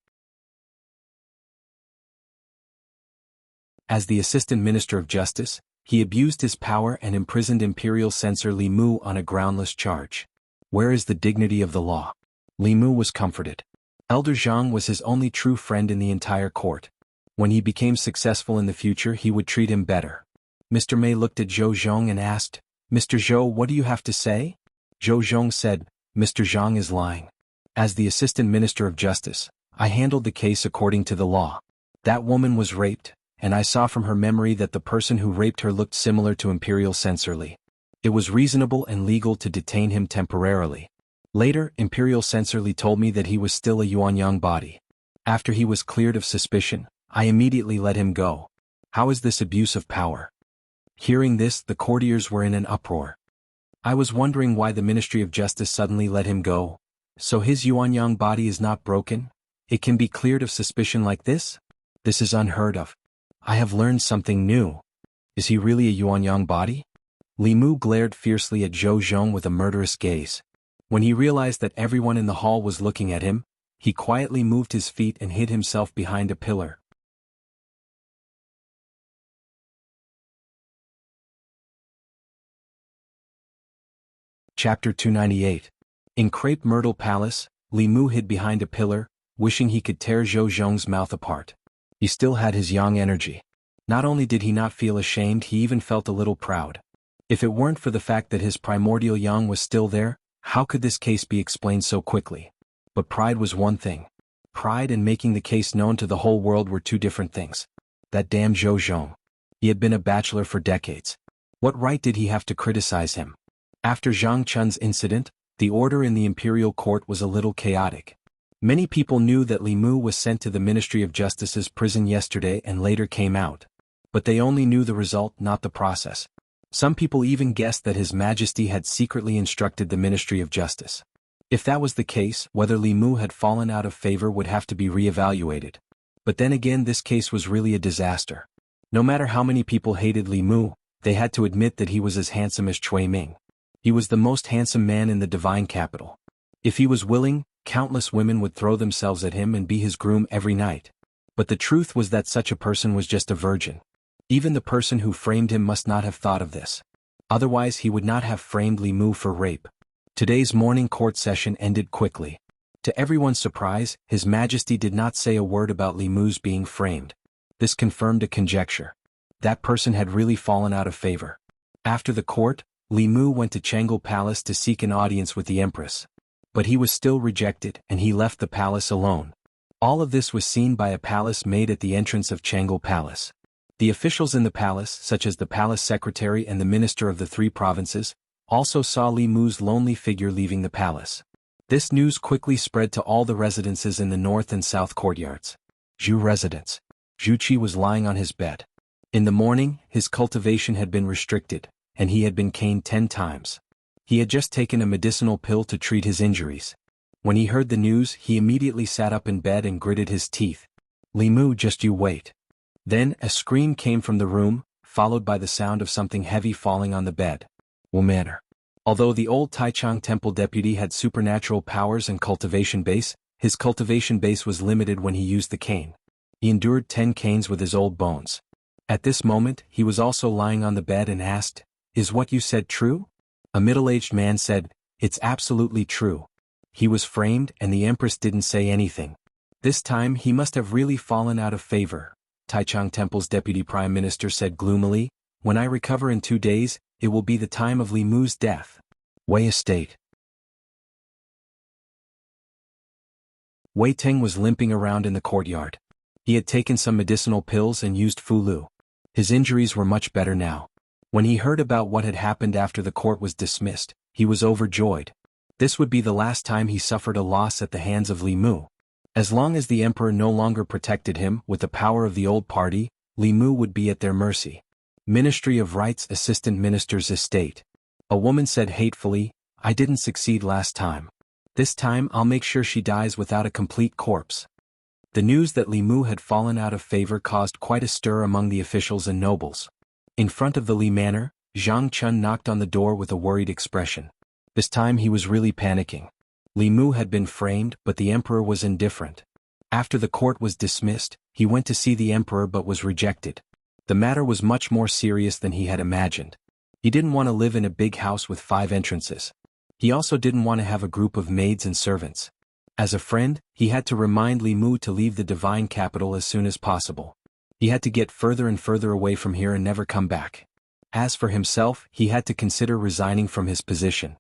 As the Assistant Minister of Justice, he abused his power and imprisoned Imperial Censor Li Mu on a groundless charge. Where is the dignity of the law? Li Mu was comforted. Elder Zhang was his only true friend in the entire court. When he became successful in the future, he would treat him better. Mr. Mei looked at Zhou Zhong and asked, "Mr. Zhou, what do you have to say?" Zhou Zhong said, "Mr. Zhang is lying. As the Assistant Minister of Justice, I handled the case according to the law. That woman was raped, and I saw from her memory that the person who raped her looked similar to Imperial Censor Li. It was reasonable and legal to detain him temporarily. Later, Imperial Censor Li told me that he was still a Yuanyang body. After he was cleared of suspicion, I immediately let him go. How is this abuse of power?" Hearing this, the courtiers were in an uproar. I was wondering why the Ministry of Justice suddenly let him go. So his Yuanyang body is not broken? It can be cleared of suspicion like this? This is unheard of. I have learned something new. Is he really a Yuanyang body? Li Mu glared fiercely at Zhou Zhong with a murderous gaze. When he realized that everyone in the hall was looking at him, he quietly moved his feet and hid himself behind a pillar. Chapter 298. In Crepe Myrtle Palace, Li Mu hid behind a pillar, wishing he could tear Zhou Zhong's mouth apart. He still had his yang energy. Not only did he not feel ashamed, he even felt a little proud. If it weren't for the fact that his primordial yang was still there, how could this case be explained so quickly? But pride was one thing. Pride and making the case known to the whole world were 2 different things. That damn Zhou Zhong. He had been a bachelor for decades. What right did he have to criticize him? After Zhang Chun's incident, the order in the imperial court was a little chaotic. Many people knew that Li Mu was sent to the Ministry of Justice's prison yesterday and later came out. But they only knew the result, not the process. Some people even guessed that His Majesty had secretly instructed the Ministry of Justice. If that was the case, whether Li Mu had fallen out of favor would have to be re-evaluated. But then again, this case was really a disaster. No matter how many people hated Li Mu, they had to admit that he was as handsome as Cui Ming. He was the most handsome man in the divine capital. If he was willing, countless women would throw themselves at him and be his groom every night. But the truth was that such a person was just a virgin. Even the person who framed him must not have thought of this. Otherwise he would not have framed Li Mu for rape. Today's morning court session ended quickly. To everyone's surprise, His Majesty did not say a word about Li Mu's being framed. This confirmed a conjecture. That person had really fallen out of favor. After the court, Li Mu went to Jianghu Palace to seek an audience with the Empress. But he was still rejected, and he left the palace alone. All of this was seen by a palace maid at the entrance of Jianghu Palace. The officials in the palace, such as the palace secretary and the minister of the 3 provinces, also saw Li Mu's lonely figure leaving the palace. This news quickly spread to all the residences in the north and south courtyards. Zhu residence. Zhu Qi was lying on his bed. In the morning, his cultivation had been restricted, and he had been caned 10 times. He had just taken a medicinal pill to treat his injuries. When he heard the news, he immediately sat up in bed and gritted his teeth. "Li Mu, just you wait." Then, a scream came from the room, followed by the sound of something heavy falling on the bed. Wuxia. Although the old Taichung temple deputy had supernatural powers and cultivation base, his cultivation base was limited when he used the cane. He endured 10 canes with his old bones. At this moment, he was also lying on the bed and asked, "Is what you said true?" A middle-aged man said, "It's absolutely true." He was framed and the empress didn't say anything. This time he must have really fallen out of favor. Taichung Temple's deputy prime minister said gloomily, "When I recover in 2 days, it will be the time of Li Mu's death." Wei Estate. Wei Teng was limping around in the courtyard. He had taken some medicinal pills and used Fulu. His injuries were much better now. When he heard about what had happened after the court was dismissed, he was overjoyed. This would be the last time he suffered a loss at the hands of Li Mu. As long as the emperor no longer protected him with the power of the old party, Li Mu would be at their mercy. Ministry of Rights Assistant Minister's Estate. A woman said hatefully, "I didn't succeed last time. This time I'll make sure she dies without a complete corpse." The news that Li Mu had fallen out of favor caused quite a stir among the officials and nobles. In front of the Li Manor, Zhang Chun knocked on the door with a worried expression. This time he was really panicking. Li Mu had been framed, but the emperor was indifferent. After the court was dismissed, he went to see the emperor but was rejected. The matter was much more serious than he had imagined. He didn't want to live in a big house with 5 entrances. He also didn't want to have a group of maids and servants. As a friend, he had to remind Li Mu to leave the divine capital as soon as possible. He had to get further and further away from here and never come back. As for himself, he had to consider resigning from his position.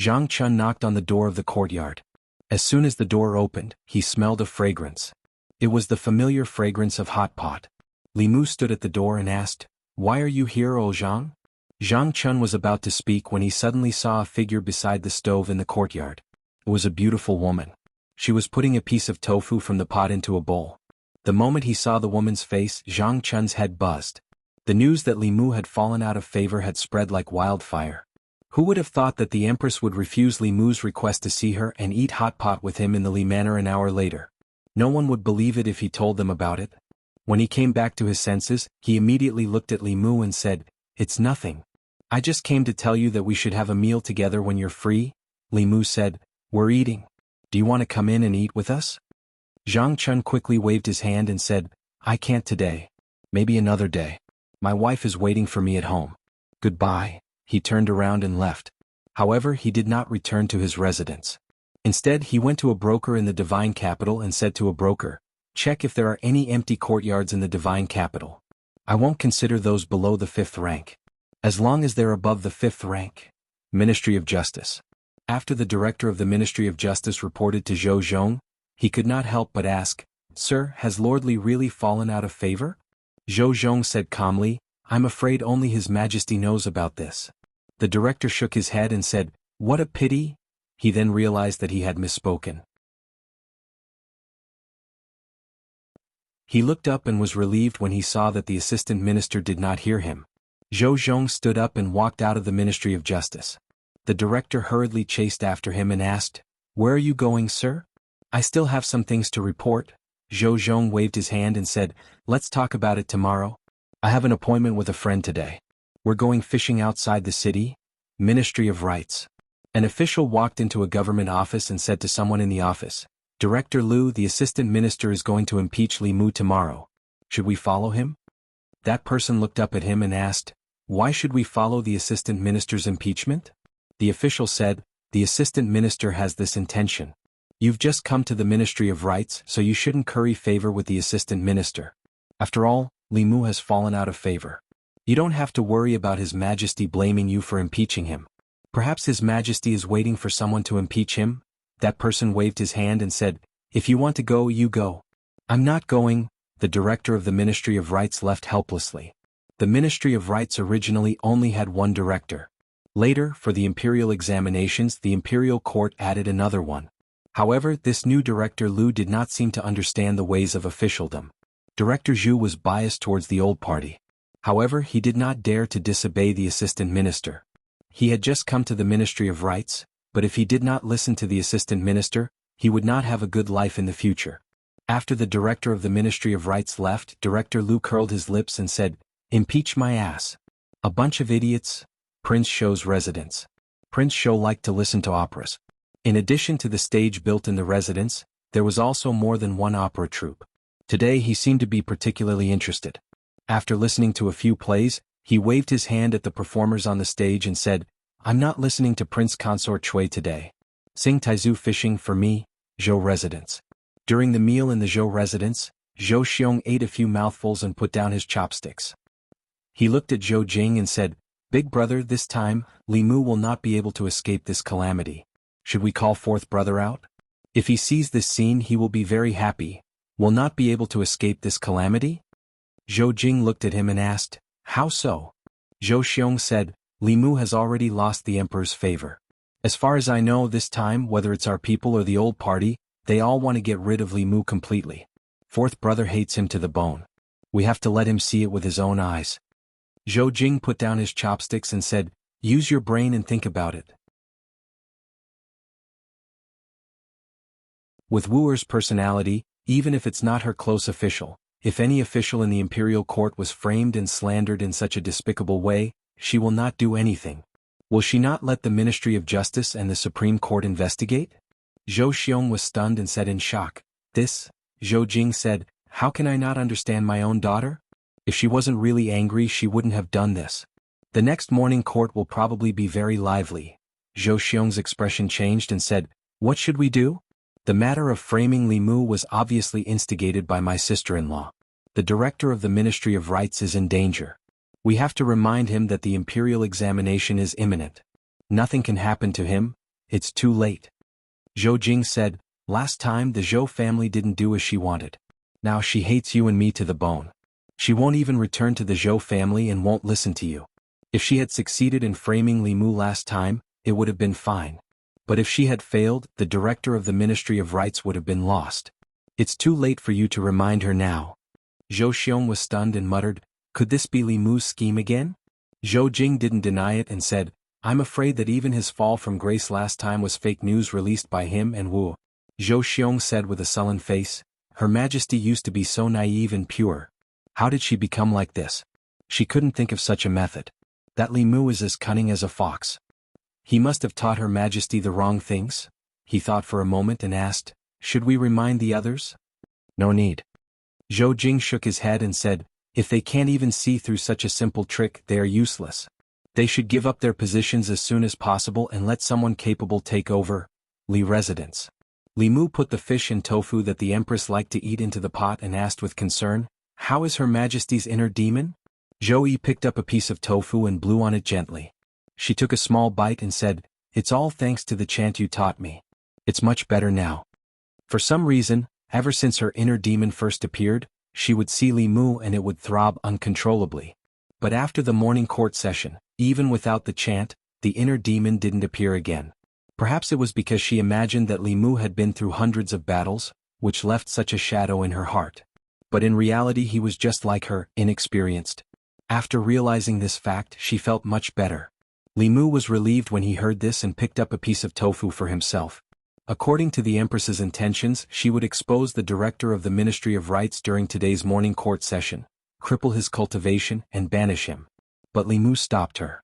Zhang Chun knocked on the door of the courtyard. As soon as the door opened, he smelled a fragrance. It was the familiar fragrance of hot pot. Li Mu stood at the door and asked, "Why are you here, O Zhang?" Zhang Chun was about to speak when he suddenly saw a figure beside the stove in the courtyard. It was a beautiful woman. She was putting a piece of tofu from the pot into a bowl. The moment he saw the woman's face, Zhang Chun's head buzzed. The news that Li Mu had fallen out of favor had spread like wildfire. Who would have thought that the empress would refuse Li Mu's request to see her and eat hot pot with him in the Li Manor an hour later? No one would believe it if he told them about it. When he came back to his senses, he immediately looked at Li Mu and said, "It's nothing. I just came to tell you that we should have a meal together when you're free." Li Mu said, "We're eating. Do you want to come in and eat with us?" Zhang Chun quickly waved his hand and said, "I can't today. Maybe another day. My wife is waiting for me at home. Goodbye." He turned around and left. However, he did not return to his residence. Instead, he went to a broker in the divine capital and said to a broker, "Check if there are any empty courtyards in the divine capital. I won't consider those below the 5th rank. As long as they're above the 5th rank." Ministry of Justice. After the director of the Ministry of Justice reported to Zhou Zhong, he could not help but ask, "Sir, has Lord Li really fallen out of favor?" Zhou Zhong said calmly, "I'm afraid only His Majesty knows about this." The director shook his head and said, "What a pity." He then realized that he had misspoken. He looked up and was relieved when he saw that the assistant minister did not hear him. Zhou Zhong stood up and walked out of the Ministry of Justice. The director hurriedly chased after him and asked, "Where are you going, sir?" "I still have some things to report." Zhou Zhong waved his hand and said, "Let's talk about it tomorrow. I have an appointment with a friend today. We're going fishing outside the city." Ministry of Rights. An official walked into a government office and said to someone in the office, "Director Liu, the assistant minister is going to impeach Li Mu tomorrow. Should we follow him?" That person looked up at him and asked, "Why should we follow the assistant minister's impeachment?" The official said, "The assistant minister has this intention. You've just come to the Ministry of Rights, so you shouldn't curry favor with the assistant minister. After all, Li Mu has fallen out of favor. You don't have to worry about His Majesty blaming you for impeaching him. Perhaps His Majesty is waiting for someone to impeach him." That person waved his hand and said, "If you want to go, you go." "I'm not going." The director of the Ministry of Rights left helplessly. The Ministry of Rights originally only had one director. Later, for the imperial examinations, the imperial court added another one. However, this new director Liu did not seem to understand the ways of officialdom. Director Zhu was biased towards the old party. However, he did not dare to disobey the assistant minister. He had just come to the Ministry of Rights, but if he did not listen to the assistant minister, he would not have a good life in the future. After the director of the Ministry of Rights left, Director Liu curled his lips and said, "Impeach my ass. A bunch of idiots." Prince Shou's residence. Prince Shou liked to listen to operas. In addition to the stage built in the residence, there was also more than one opera troupe. Today he seemed to be particularly interested. After listening to a few plays, he waved his hand at the performers on the stage and said, "I'm not listening to Prince Consort Shui today. Sing Taizu Fishing for me, Zhou residence." During the meal in the Zhou residence, Zhou Xiong ate a few mouthfuls and put down his chopsticks. He looked at Zhou Jing and said, "Big brother, this time, Li Mu will not be able to escape this calamity. Should we call fourth brother out? If he sees this scene he will be very happy. Will not be able to escape this calamity?" Zhou Jing looked at him and asked, "How so?" Zhou Xiong said, "Li Mu has already lost the emperor's favor. As far as I know this time, whether it's our people or the old party, they all want to get rid of Li Mu completely. Fourth brother hates him to the bone. We have to let him see it with his own eyes." Zhou Jing put down his chopsticks and said, "Use your brain and think about it." With Wuer's personality, even if it's not her close official, if any official in the imperial court was framed and slandered in such a despicable way, she will not do anything. Will she not let the Ministry of Justice and the Supreme Court investigate? Zhou Xiong was stunned and said in shock, "This?" Zhou Jing said, "How can I not understand my own daughter? If she wasn't really angry she wouldn't have done this. The next morning court will probably be very lively." Zhou Xiong's expression changed and said, "What should we do? The matter of framing Li Mu was obviously instigated by my sister-in-law. The director of the Ministry of Rights is in danger. We have to remind him that the imperial examination is imminent. Nothing can happen to him, it's too late." Zhou Jing said, "Last time the Zhou family didn't do as she wanted. Now she hates you and me to the bone. She won't even return to the Zhou family and won't listen to you. If she had succeeded in framing Li Mu last time, it would have been fine. But if she had failed, the director of the Ministry of Rights would have been lost. It's too late for you to remind her now." Zhou Xiong was stunned and muttered, "Could this be Li Mu's scheme again?" Zhou Jing didn't deny it and said, "I'm afraid that even his fall from grace last time was fake news released by him and Wu." Zhou Xiong said with a sullen face, "Her Majesty used to be so naive and pure. How did she become like this? She couldn't think of such a method. That Li Mu is as cunning as a fox. He must have taught Her Majesty the wrong things." He thought for a moment and asked, "Should we remind the others?" "No need." Zhou Jing shook his head and said, "If they can't even see through such a simple trick, they are useless. They should give up their positions as soon as possible and let someone capable take over." Li residence. Li Mu put the fish and tofu that the Empress liked to eat into the pot and asked with concern, "How is Her Majesty's inner demon?" Zhou Yi picked up a piece of tofu and blew on it gently. She took a small bite and said, "It's all thanks to the chant you taught me. It's much better now." For some reason, ever since her inner demon first appeared, she would see Li Mu and it would throb uncontrollably. But after the morning court session, even without the chant, the inner demon didn't appear again. Perhaps it was because she imagined that Li Mu had been through hundreds of battles, which left such a shadow in her heart. But in reality he was just like her, inexperienced. After realizing this fact, she felt much better. Li Mu was relieved when he heard this and picked up a piece of tofu for himself. According to the Empress's intentions, she would expose the director of the Ministry of Rights during today's morning court session, cripple his cultivation, and banish him. But Li Mu stopped her.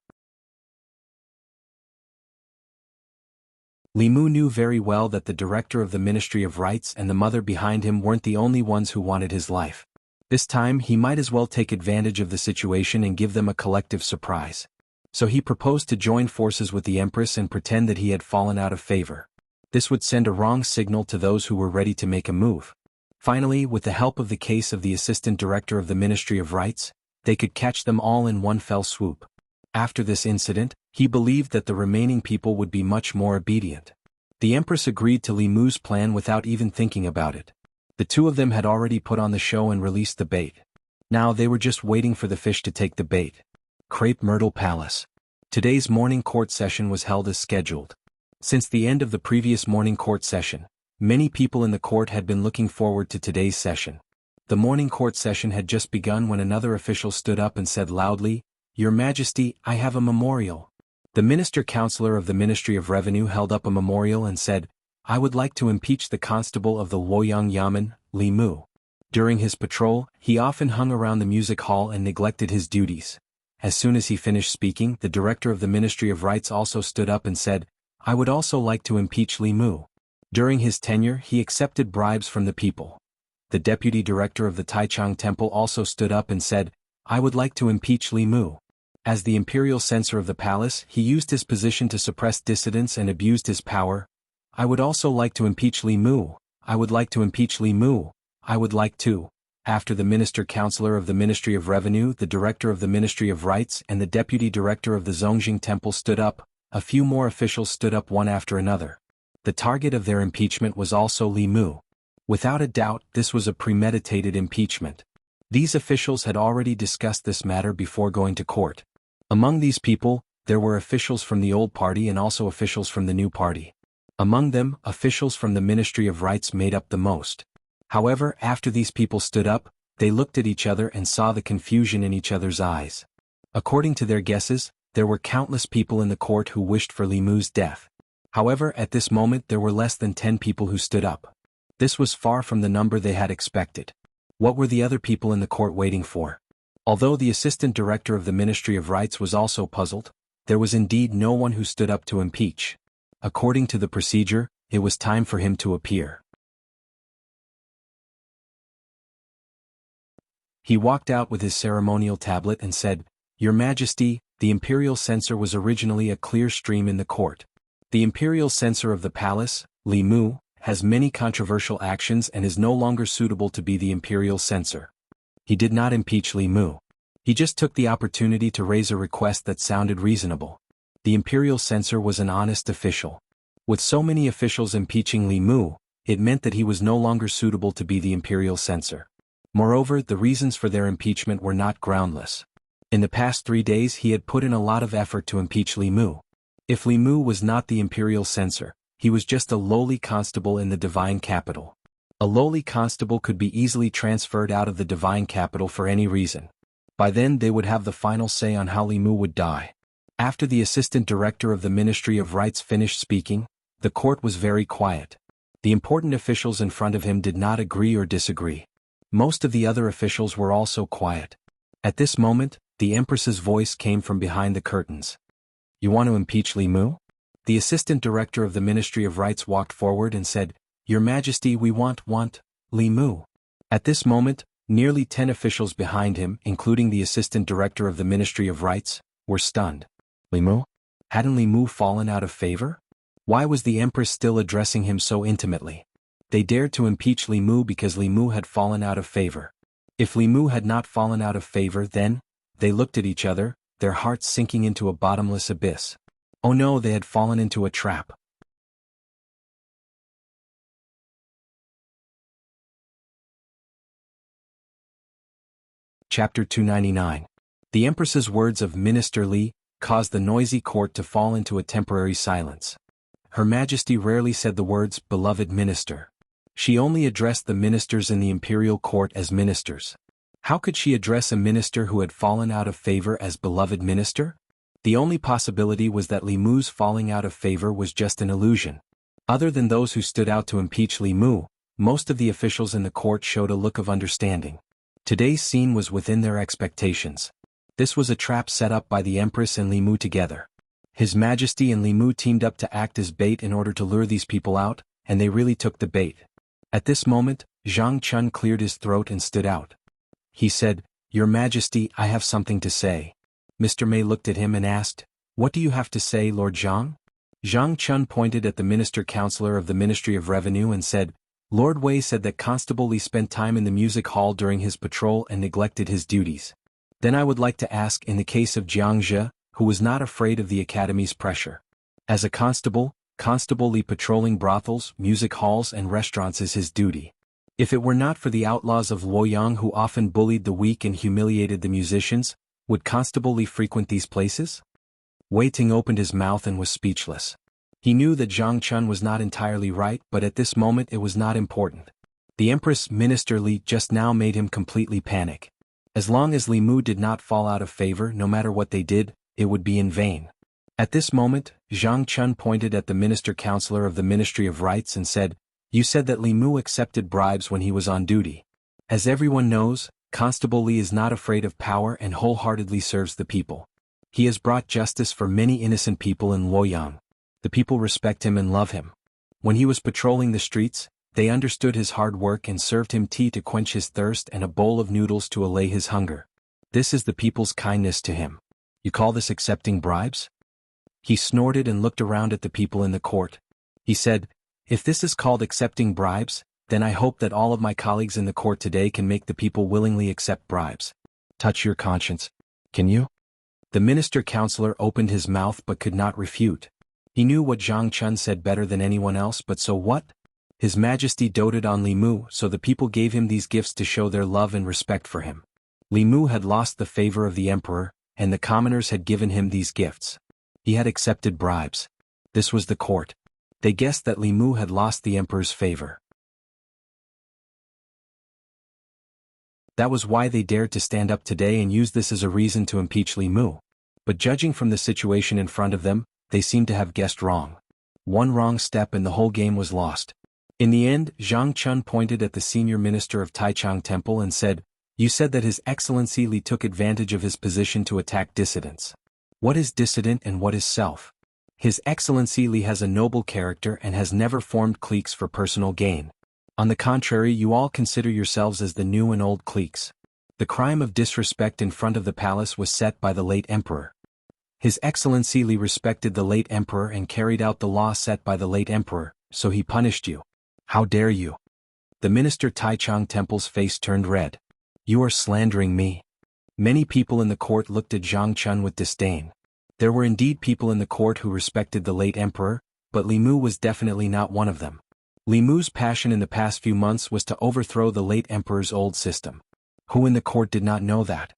Li Mu knew very well that the director of the Ministry of Rights and the mother behind him weren't the only ones who wanted his life. This time he might as well take advantage of the situation and give them a collective surprise. So he proposed to join forces with the Empress and pretend that he had fallen out of favor. This would send a wrong signal to those who were ready to make a move. Finally, with the help of the case of the assistant director of the Ministry of Rights, they could catch them all in one fell swoop. After this incident, he believed that the remaining people would be much more obedient. The Empress agreed to Li Mu's plan without even thinking about it. The two of them had already put on the show and released the bait. Now they were just waiting for the fish to take the bait. Crepe Myrtle Palace. Today's morning court session was held as scheduled. Since the end of the previous morning court session, many people in the court had been looking forward to today's session. The morning court session had just begun when another official stood up and said loudly, "Your Majesty, I have a memorial." The minister-counselor of the Ministry of Revenue held up a memorial and said, "I would like to impeach the constable of the Luoyang Yamen, Li Mu. During his patrol, he often hung around the music hall and neglected his duties." As soon as he finished speaking, the director of the Ministry of Rites also stood up and said, "I would also like to impeach Li Mu. During his tenure, he accepted bribes from the people." The deputy director of the Taichung Temple also stood up and said, "I would like to impeach Li Mu. As the imperial censor of the palace, he used his position to suppress dissidents and abused his power. I would also like to impeach Li Mu. I would like to impeach Li Mu. I would like to." After the minister-counselor of the Ministry of Revenue, the director of the Ministry of Rites, and the deputy director of the Zongjing Temple stood up, a few more officials stood up one after another. The target of their impeachment was also Li Mu. Without a doubt, this was a premeditated impeachment. These officials had already discussed this matter before going to court. Among these people, there were officials from the old party and also officials from the new party. Among them, officials from the Ministry of Rites made up the most. However, after these people stood up, they looked at each other and saw the confusion in each other's eyes. According to their guesses, there were countless people in the court who wished for Li Mu's death. However, at this moment there were less than 10 people who stood up. This was far from the number they had expected. What were the other people in the court waiting for? Although the assistant director of the Ministry of Rites was also puzzled, there was indeed no one who stood up to impeach. According to the procedure, it was time for him to appear. He walked out with his ceremonial tablet and said, "Your Majesty, the imperial censor was originally a clear stream in the court. The imperial censor of the palace, Li Mu, has many controversial actions and is no longer suitable to be the imperial censor." He did not impeach Li Mu. He just took the opportunity to raise a request that sounded reasonable. The imperial censor was an honest official. With so many officials impeaching Li Mu, it meant that he was no longer suitable to be the imperial censor. Moreover, the reasons for their impeachment were not groundless. In the past 3 days he had put in a lot of effort to impeach Li Mu. If Li Mu was not the imperial censor, he was just a lowly constable in the divine capital. A lowly constable could be easily transferred out of the divine capital for any reason. By then they would have the final say on how Li Mu would die. After the assistant director of the Ministry of Rites finished speaking, the court was very quiet. The important officials in front of him did not agree or disagree. Most of the other officials were also quiet. At this moment, the Empress's voice came from behind the curtains. "You want to impeach Li Mu?" The assistant director of the Ministry of Rites walked forward and said, "Your Majesty, we want Li Mu." At this moment, nearly 10 officials behind him, including the assistant director of the Ministry of Rites, were stunned. Li Mu? Hadn't Li Mu fallen out of favor? Why was the Empress still addressing him so intimately? They dared to impeach Li Mu because Li Mu had fallen out of favor. If Li Mu had not fallen out of favor, then, they looked at each other, their hearts sinking into a bottomless abyss. Oh no, they had fallen into a trap. Chapter 299. The Empress's words of Minister Li caused the noisy court to fall into a temporary silence. Her Majesty rarely said the words, "beloved minister." She only addressed the ministers in the imperial court as ministers. How could she address a minister who had fallen out of favor as beloved minister? The only possibility was that Li Mu's falling out of favor was just an illusion. Other than those who stood out to impeach Li Mu, most of the officials in the court showed a look of understanding. Today's scene was within their expectations. This was a trap set up by the Empress and Li Mu together. His Majesty and Li Mu teamed up to act as bait in order to lure these people out, and they really took the bait. At this moment, Zhang Chun cleared his throat and stood out. He said, "Your Majesty, I have something to say." Mr. Mei looked at him and asked, "What do you have to say, Lord Zhang?" Zhang Chun pointed at the minister-counselor of the Ministry of Revenue and said, "Lord Wei said that Constable Li spent time in the music hall during his patrol and neglected his duties. Then I would like to ask, in the case of Xianxia, who was not afraid of the Academy's pressure. As a constable, Constable Li patrolling brothels, music halls and restaurants is his duty. If it were not for the outlaws of Luoyang who often bullied the weak and humiliated the musicians, would Constable Li frequent these places?" Wei Ting opened his mouth and was speechless. He knew that Zhang Chun was not entirely right, but at this moment it was not important. The Empress Minister Li just now made him completely panic. As long as Li Mu did not fall out of favor, no matter what they did, it would be in vain. At this moment, Zhang Chun pointed at the Minister Counselor of the Ministry of Rights and said, "You said that Li Mu accepted bribes when he was on duty. As everyone knows, Constable Li is not afraid of power and wholeheartedly serves the people. He has brought justice for many innocent people in Luoyang. The people respect him and love him. When he was patrolling the streets, they understood his hard work and served him tea to quench his thirst and a bowl of noodles to allay his hunger. This is the people's kindness to him. You call this accepting bribes?" He snorted and looked around at the people in the court. He said, "If this is called accepting bribes, then I hope that all of my colleagues in the court today can make the people willingly accept bribes. Touch your conscience. Can you?" The Minister Counselor opened his mouth but could not refute. He knew what Zhang Chun said better than anyone else, but so what? His Majesty doted on Li Mu, so the people gave him these gifts to show their love and respect for him. Li Mu had lost the favor of the emperor, and the commoners had given him these gifts. He had accepted bribes. This was the court. They guessed that Li Mu had lost the emperor's favor. That was why they dared to stand up today and use this as a reason to impeach Li Mu. But judging from the situation in front of them, they seemed to have guessed wrong. One wrong step and the whole game was lost. In the end, Zhang Chun pointed at the senior minister of Taichang Temple and said, "You said that His Excellency Li took advantage of his position to attack dissidents. What is dissident and what is self? His Excellency Li has a noble character and has never formed cliques for personal gain. On the contrary, you all consider yourselves as the new and old cliques. The crime of disrespect in front of the palace was set by the late emperor. His Excellency Li respected the late emperor and carried out the law set by the late emperor, so he punished you. How dare you?" The minister Taichang Temple's face turned red. "You are slandering me." Many people in the court looked at Zhang Chun with disdain. There were indeed people in the court who respected the late emperor, but Li Mu was definitely not one of them. Li Mu's passion in the past few months was to overthrow the late emperor's old system. Who in the court did not know that?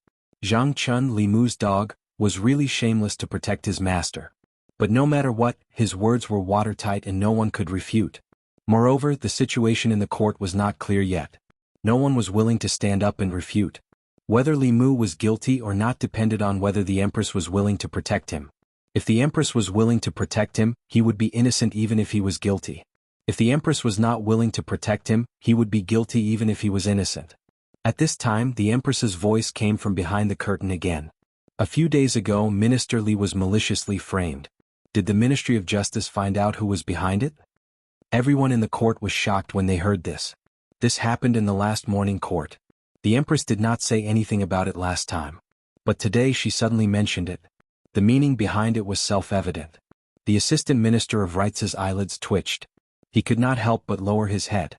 Zhang Chun, Li Mu's dog, was really shameless to protect his master. But no matter what, his words were watertight and no one could refute. Moreover, the situation in the court was not clear yet. No one was willing to stand up and refute. Whether Li Mu was guilty or not depended on whether the Empress was willing to protect him. If the Empress was willing to protect him, he would be innocent even if he was guilty. If the Empress was not willing to protect him, he would be guilty even if he was innocent. At this time, the Empress's voice came from behind the curtain again. A few days ago, Minister Li was maliciously framed. Did the Ministry of Justice find out who was behind it? Everyone in the court was shocked when they heard this. This happened in the last morning court. The Empress did not say anything about it last time. But today she suddenly mentioned it. The meaning behind it was self-evident. The Assistant Minister of Rights' eyelids twitched. He could not help but lower his head.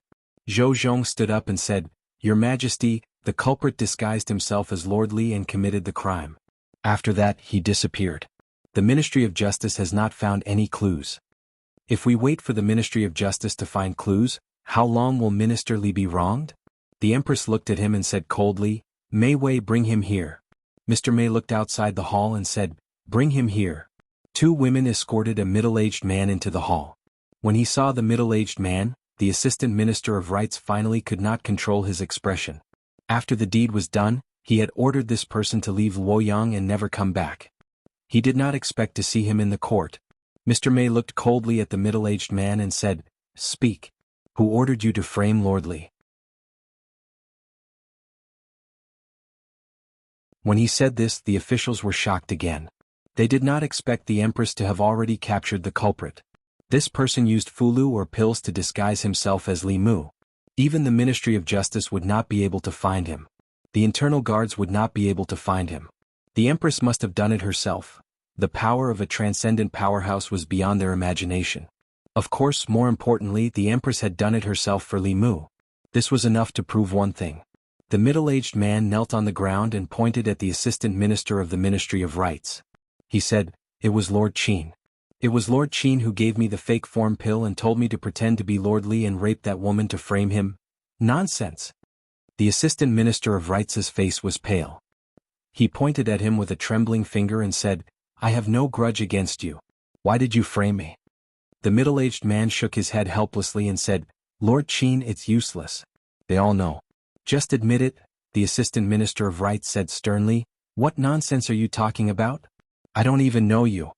Zhou Zhong stood up and said, "Your Majesty, the culprit disguised himself as Lord Li and committed the crime." After that, he disappeared. The Ministry of Justice has not found any clues. If we wait for the Ministry of Justice to find clues, how long will Minister Li be wronged? The Empress looked at him and said coldly, "Mei Wei, bring him here." Mr. Mei looked outside the hall and said, "Bring him here." Two women escorted a middle-aged man into the hall. When he saw the middle-aged man, the Assistant Minister of Rights finally could not control his expression. After the deed was done, he had ordered this person to leave Luoyang and never come back. He did not expect to see him in the court. Mr. Mei looked coldly at the middle-aged man and said, "Speak. Who ordered you to frame Lord Li?" When he said this, the officials were shocked again. They did not expect the Empress to have already captured the culprit. This person used fulu or pills to disguise himself as Li Mu. Even the Ministry of Justice would not be able to find him. The internal guards would not be able to find him. The Empress must have done it herself. The power of a transcendent powerhouse was beyond their imagination. Of course, more importantly, the Empress had done it herself for Li Mu. This was enough to prove one thing. The middle-aged man knelt on the ground and pointed at the Assistant Minister of the Ministry of Rights. He said, "It was Lord Qin. It was Lord Qin who gave me the fake form pill and told me to pretend to be Lord Li and rape that woman to frame him. Nonsense." The Assistant Minister of Rights' face was pale. He pointed at him with a trembling finger and said, "I have no grudge against you. Why did you frame me?" The middle-aged man shook his head helplessly and said, "Lord Qin, it's useless. They all know. Just admit it, the Assistant Minister of Rights said sternly. What nonsense are you talking about? I don't even know you.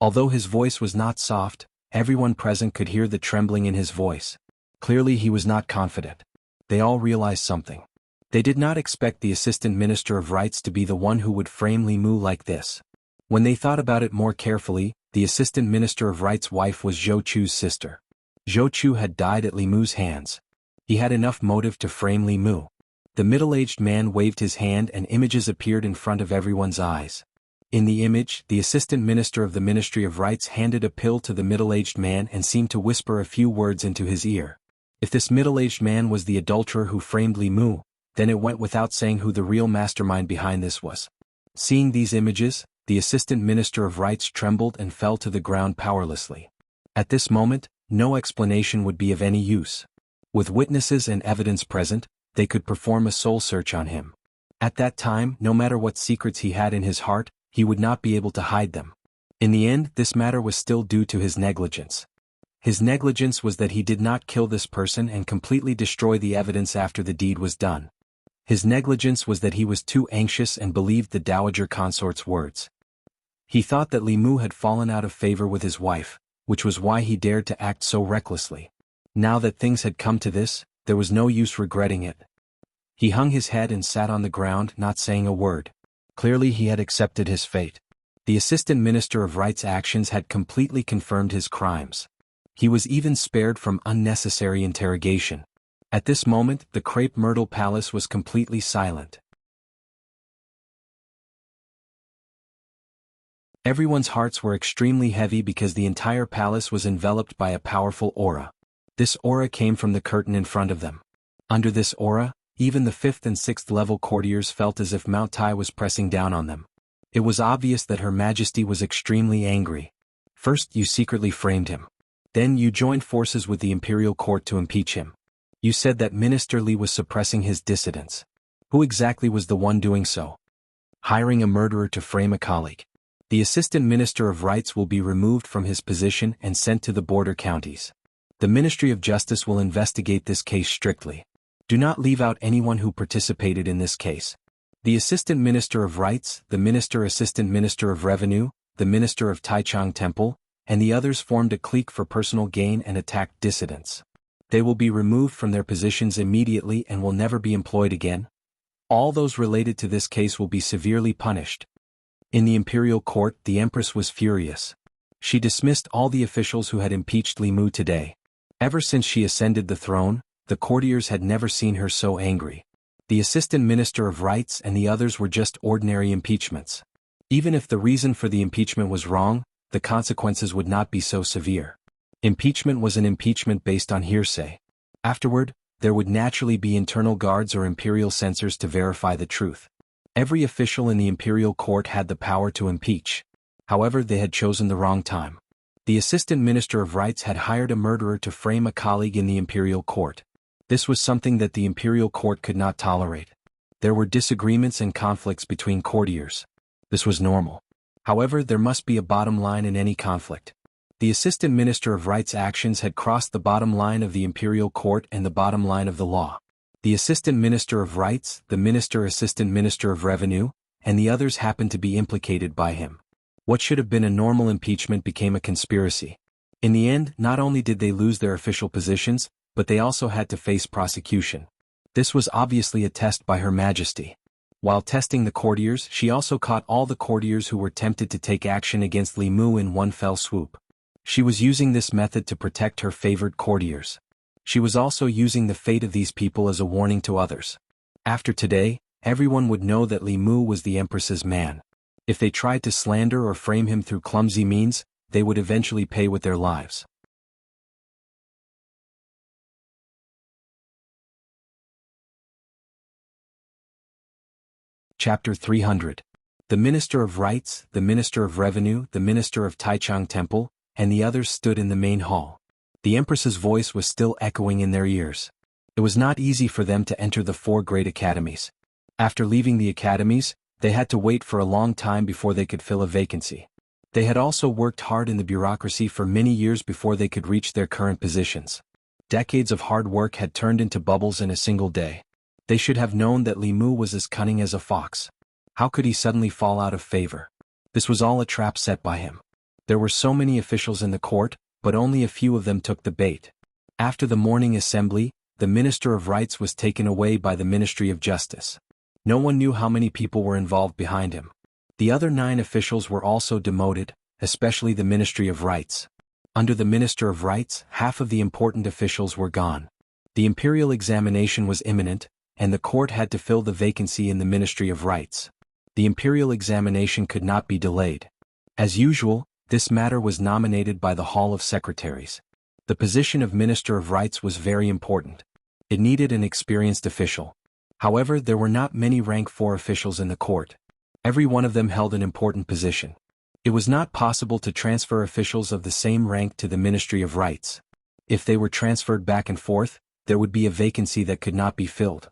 Although his voice was not soft, everyone present could hear the trembling in his voice. Clearly he was not confident. They all realized something. They did not expect the Assistant Minister of Rights to be the one who would frame Li Mu like this. When they thought about it more carefully, the Assistant Minister of Rights' wife was Zhou Chu's sister. Zhou Chu had died at Li Mu's hands. He had enough motive to frame Li Mu. The middle-aged man waved his hand and images appeared in front of everyone's eyes. In the image, the Assistant Minister of the Ministry of Rights handed a pill to the middle-aged man and seemed to whisper a few words into his ear. If this middle-aged man was the adulterer who framed Li Mu, then it went without saying who the real mastermind behind this was. Seeing these images, the Assistant Minister of Rights trembled and fell to the ground powerlessly. At this moment, no explanation would be of any use. With witnesses and evidence present, they could perform a soul search on him. At that time, no matter what secrets he had in his heart, he would not be able to hide them. In the end, this matter was still due to his negligence. His negligence was that he did not kill this person and completely destroy the evidence after the deed was done. His negligence was that he was too anxious and believed the dowager consort's words. He thought that Li Mu had fallen out of favor with his wife, which was why he dared to act so recklessly. Now that things had come to this, there was no use regretting it. He hung his head and sat on the ground, not saying a word. Clearly he had accepted his fate. The Assistant Minister of Rights' actions had completely confirmed his crimes. He was even spared from unnecessary interrogation. At this moment, the Crepe Myrtle Palace was completely silent. Everyone's hearts were extremely heavy because the entire palace was enveloped by a powerful aura. This aura came from the curtain in front of them. Under this aura, even the 5th and 6th level courtiers felt as if Mount Tai was pressing down on them. It was obvious that Her Majesty was extremely angry. First you secretly framed him. Then you joined forces with the imperial court to impeach him. You said that Minister Li was suppressing his dissidents. Who exactly was the one doing so? Hiring a murderer to frame a colleague. The Assistant Minister of Rights will be removed from his position and sent to the border counties. The Ministry of Justice will investigate this case strictly. Do not leave out anyone who participated in this case. The Assistant Minister of Rights, the Assistant Minister of Revenue, the Minister of Taichung Temple, and the others formed a clique for personal gain and attacked dissidents. They will be removed from their positions immediately and will never be employed again. All those related to this case will be severely punished. In the imperial court, the Empress was furious. She dismissed all the officials who had impeached Li Mu today. Ever since she ascended the throne, the courtiers had never seen her so angry. The Assistant Minister of Rights and the others were just ordinary impeachments. Even if the reason for the impeachment was wrong, the consequences would not be so severe. Impeachment was an impeachment based on hearsay. Afterward, there would naturally be internal guards or imperial censors to verify the truth. Every official in the imperial court had the power to impeach. However, they had chosen the wrong time. The Assistant Minister of Rights had hired a murderer to frame a colleague in the imperial court. This was something that the imperial court could not tolerate. There were disagreements and conflicts between courtiers. This was normal. However, there must be a bottom line in any conflict. The Assistant Minister of Rights' actions had crossed the bottom line of the imperial court and the bottom line of the law. The Assistant Minister of Rights, the Assistant Minister of Revenue, and the others happened to be implicated by him. What should have been a normal impeachment became a conspiracy. In the end, not only did they lose their official positions, but they also had to face prosecution. This was obviously a test by Her Majesty. While testing the courtiers, she also caught all the courtiers who were tempted to take action against Li Mu in one fell swoop. She was using this method to protect her favored courtiers. She was also using the fate of these people as a warning to others. After today, everyone would know that Li Mu was the Empress's man. If they tried to slander or frame him through clumsy means, they would eventually pay with their lives. Chapter 300. The Minister of Rights, the Minister of Revenue, the Minister of Taichung Temple, and the others stood in the main hall. The Empress's voice was still echoing in their ears. It was not easy for them to enter the 4 great academies. After leaving the academies, they had to wait for a long time before they could fill a vacancy. They had also worked hard in the bureaucracy for many years before they could reach their current positions. Decades of hard work had turned into bubbles in a single day. They should have known that Li Mu was as cunning as a fox. How could he suddenly fall out of favor? This was all a trap set by him. There were so many officials in the court, but only a few of them took the bait. After the morning assembly, the Minister of Rights was taken away by the Ministry of Justice. No one knew how many people were involved behind him. The other 9 officials were also demoted, especially the Ministry of Rights. Under the Minister of Rights, half of the important officials were gone. The imperial examination was imminent, and the court had to fill the vacancy in the Ministry of Rights. The imperial examination could not be delayed. As usual, this matter was nominated by the Hall of Secretaries. The position of Minister of Rights was very important. It needed an experienced official. However, there were not many rank 4 officials in the court. Every one of them held an important position. It was not possible to transfer officials of the same rank to the Ministry of Rights. If they were transferred back and forth, there would be a vacancy that could not be filled.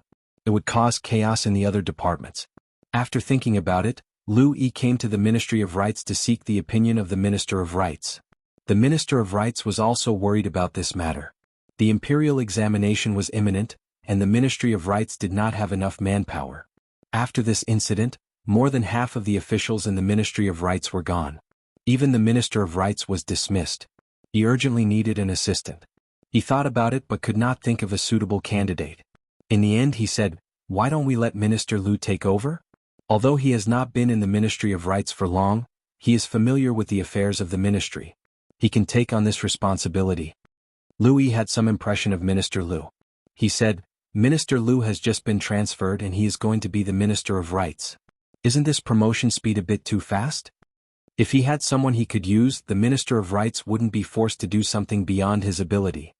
It would cause chaos in the other departments. After thinking about it, Lu Yi came to the Ministry of Rights to seek the opinion of the Minister of Rights. The Minister of Rights was also worried about this matter. The imperial examination was imminent, and the Ministry of Rights did not have enough manpower. After this incident, more than half of the officials in the Ministry of Rights were gone. Even the Minister of Rights was dismissed. He urgently needed an assistant. He thought about it but could not think of a suitable candidate. In the end he said, "Why don't we let Minister Lu take over?" Although he has not been in the Ministry of Rights for long, he is familiar with the affairs of the ministry. He can take on this responsibility. Lu Yi had some impression of Minister Lu. He said, "Minister Lu has just been transferred and he is going to be the Minister of Rights. Isn't this promotion speed a bit too fast?" If he had someone he could use, the Minister of Rights wouldn't be forced to do something beyond his ability.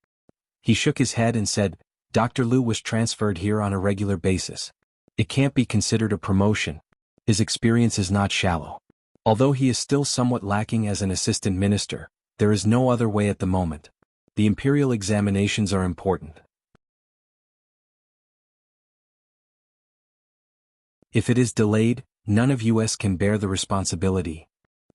He shook his head and said, "Dr. Lu was transferred here on a regular basis. It can't be considered a promotion. His experience is not shallow. Although he is still somewhat lacking as an assistant minister, there is no other way at the moment. The imperial examinations are important. If it is delayed, none of us can bear the responsibility."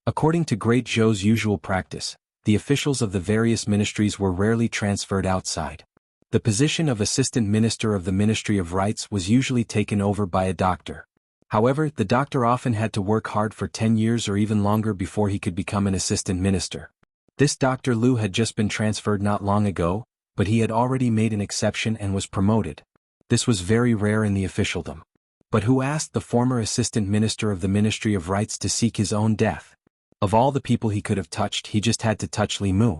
According to Great Zhou's usual practice, the officials of the various ministries were rarely transferred outside. The position of Assistant Minister of the Ministry of Rights was usually taken over by a doctor. However, the doctor often had to work hard for 10 years or even longer before he could become an assistant minister. This Dr. Lu had just been transferred not long ago, but he had already made an exception and was promoted. This was very rare in the officialdom. But who asked the former assistant minister of the Ministry of Rights to seek his own death? Of all the people he could have touched, he just had to touch Li Mu.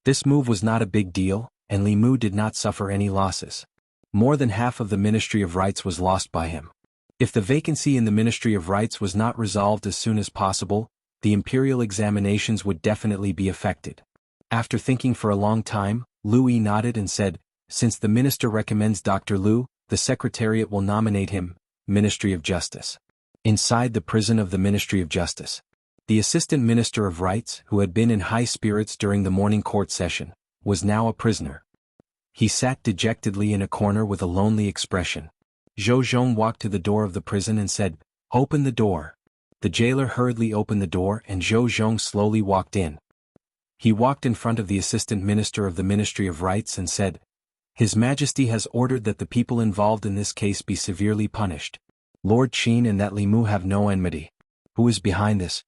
This move was not a big deal, and Li Mu did not suffer any losses. More than half of the Ministry of Rights was lost by him. If the vacancy in the Ministry of Rights was not resolved as soon as possible, the imperial examinations would definitely be affected. After thinking for a long time, Lu Yi nodded and said, "Since the minister recommends Dr. Lu, the Secretariat will nominate him, Ministry of Justice." Inside the prison of the Ministry of Justice, the Assistant Minister of Rights, who had been in high spirits during the morning court session, was now a prisoner. He sat dejectedly in a corner with a lonely expression. Zhou Zhong walked to the door of the prison and said, "Open the door." The jailer hurriedly opened the door and Zhou Zhong slowly walked in. He walked in front of the Assistant Minister of the Ministry of Rights and said, "His Majesty has ordered that the people involved in this case be severely punished. Lord Qin and that Li Mu have no enmity. Who is behind this?"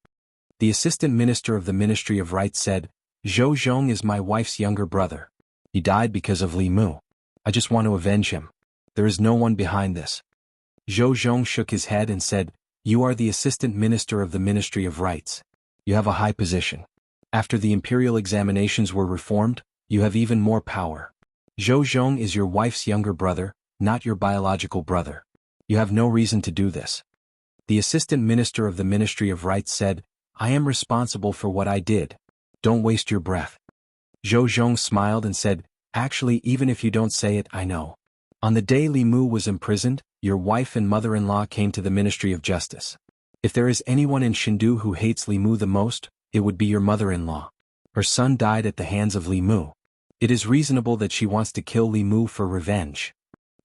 The Assistant Minister of the Ministry of Rights said, "Zhou Zhong is my wife's younger brother. He died because of Li Mu. I just want to avenge him. There is no one behind this." Zhou Zhong shook his head and said, "You are the Assistant Minister of the Ministry of Rights. You have a high position. After the imperial examinations were reformed, you have even more power. Zhou Zhong is your wife's younger brother, not your biological brother. You have no reason to do this." The Assistant Minister of the Ministry of Rights said, "I am responsible for what I did. Don't waste your breath." Zhou Zhong smiled and said, "Actually, even if you don't say it, I know. On the day Li Mu was imprisoned, your wife and mother-in-law came to the Ministry of Justice. If there is anyone in Shindu who hates Li Mu the most, it would be your mother-in-law. Her son died at the hands of Li Mu. It is reasonable that she wants to kill Li Mu for revenge."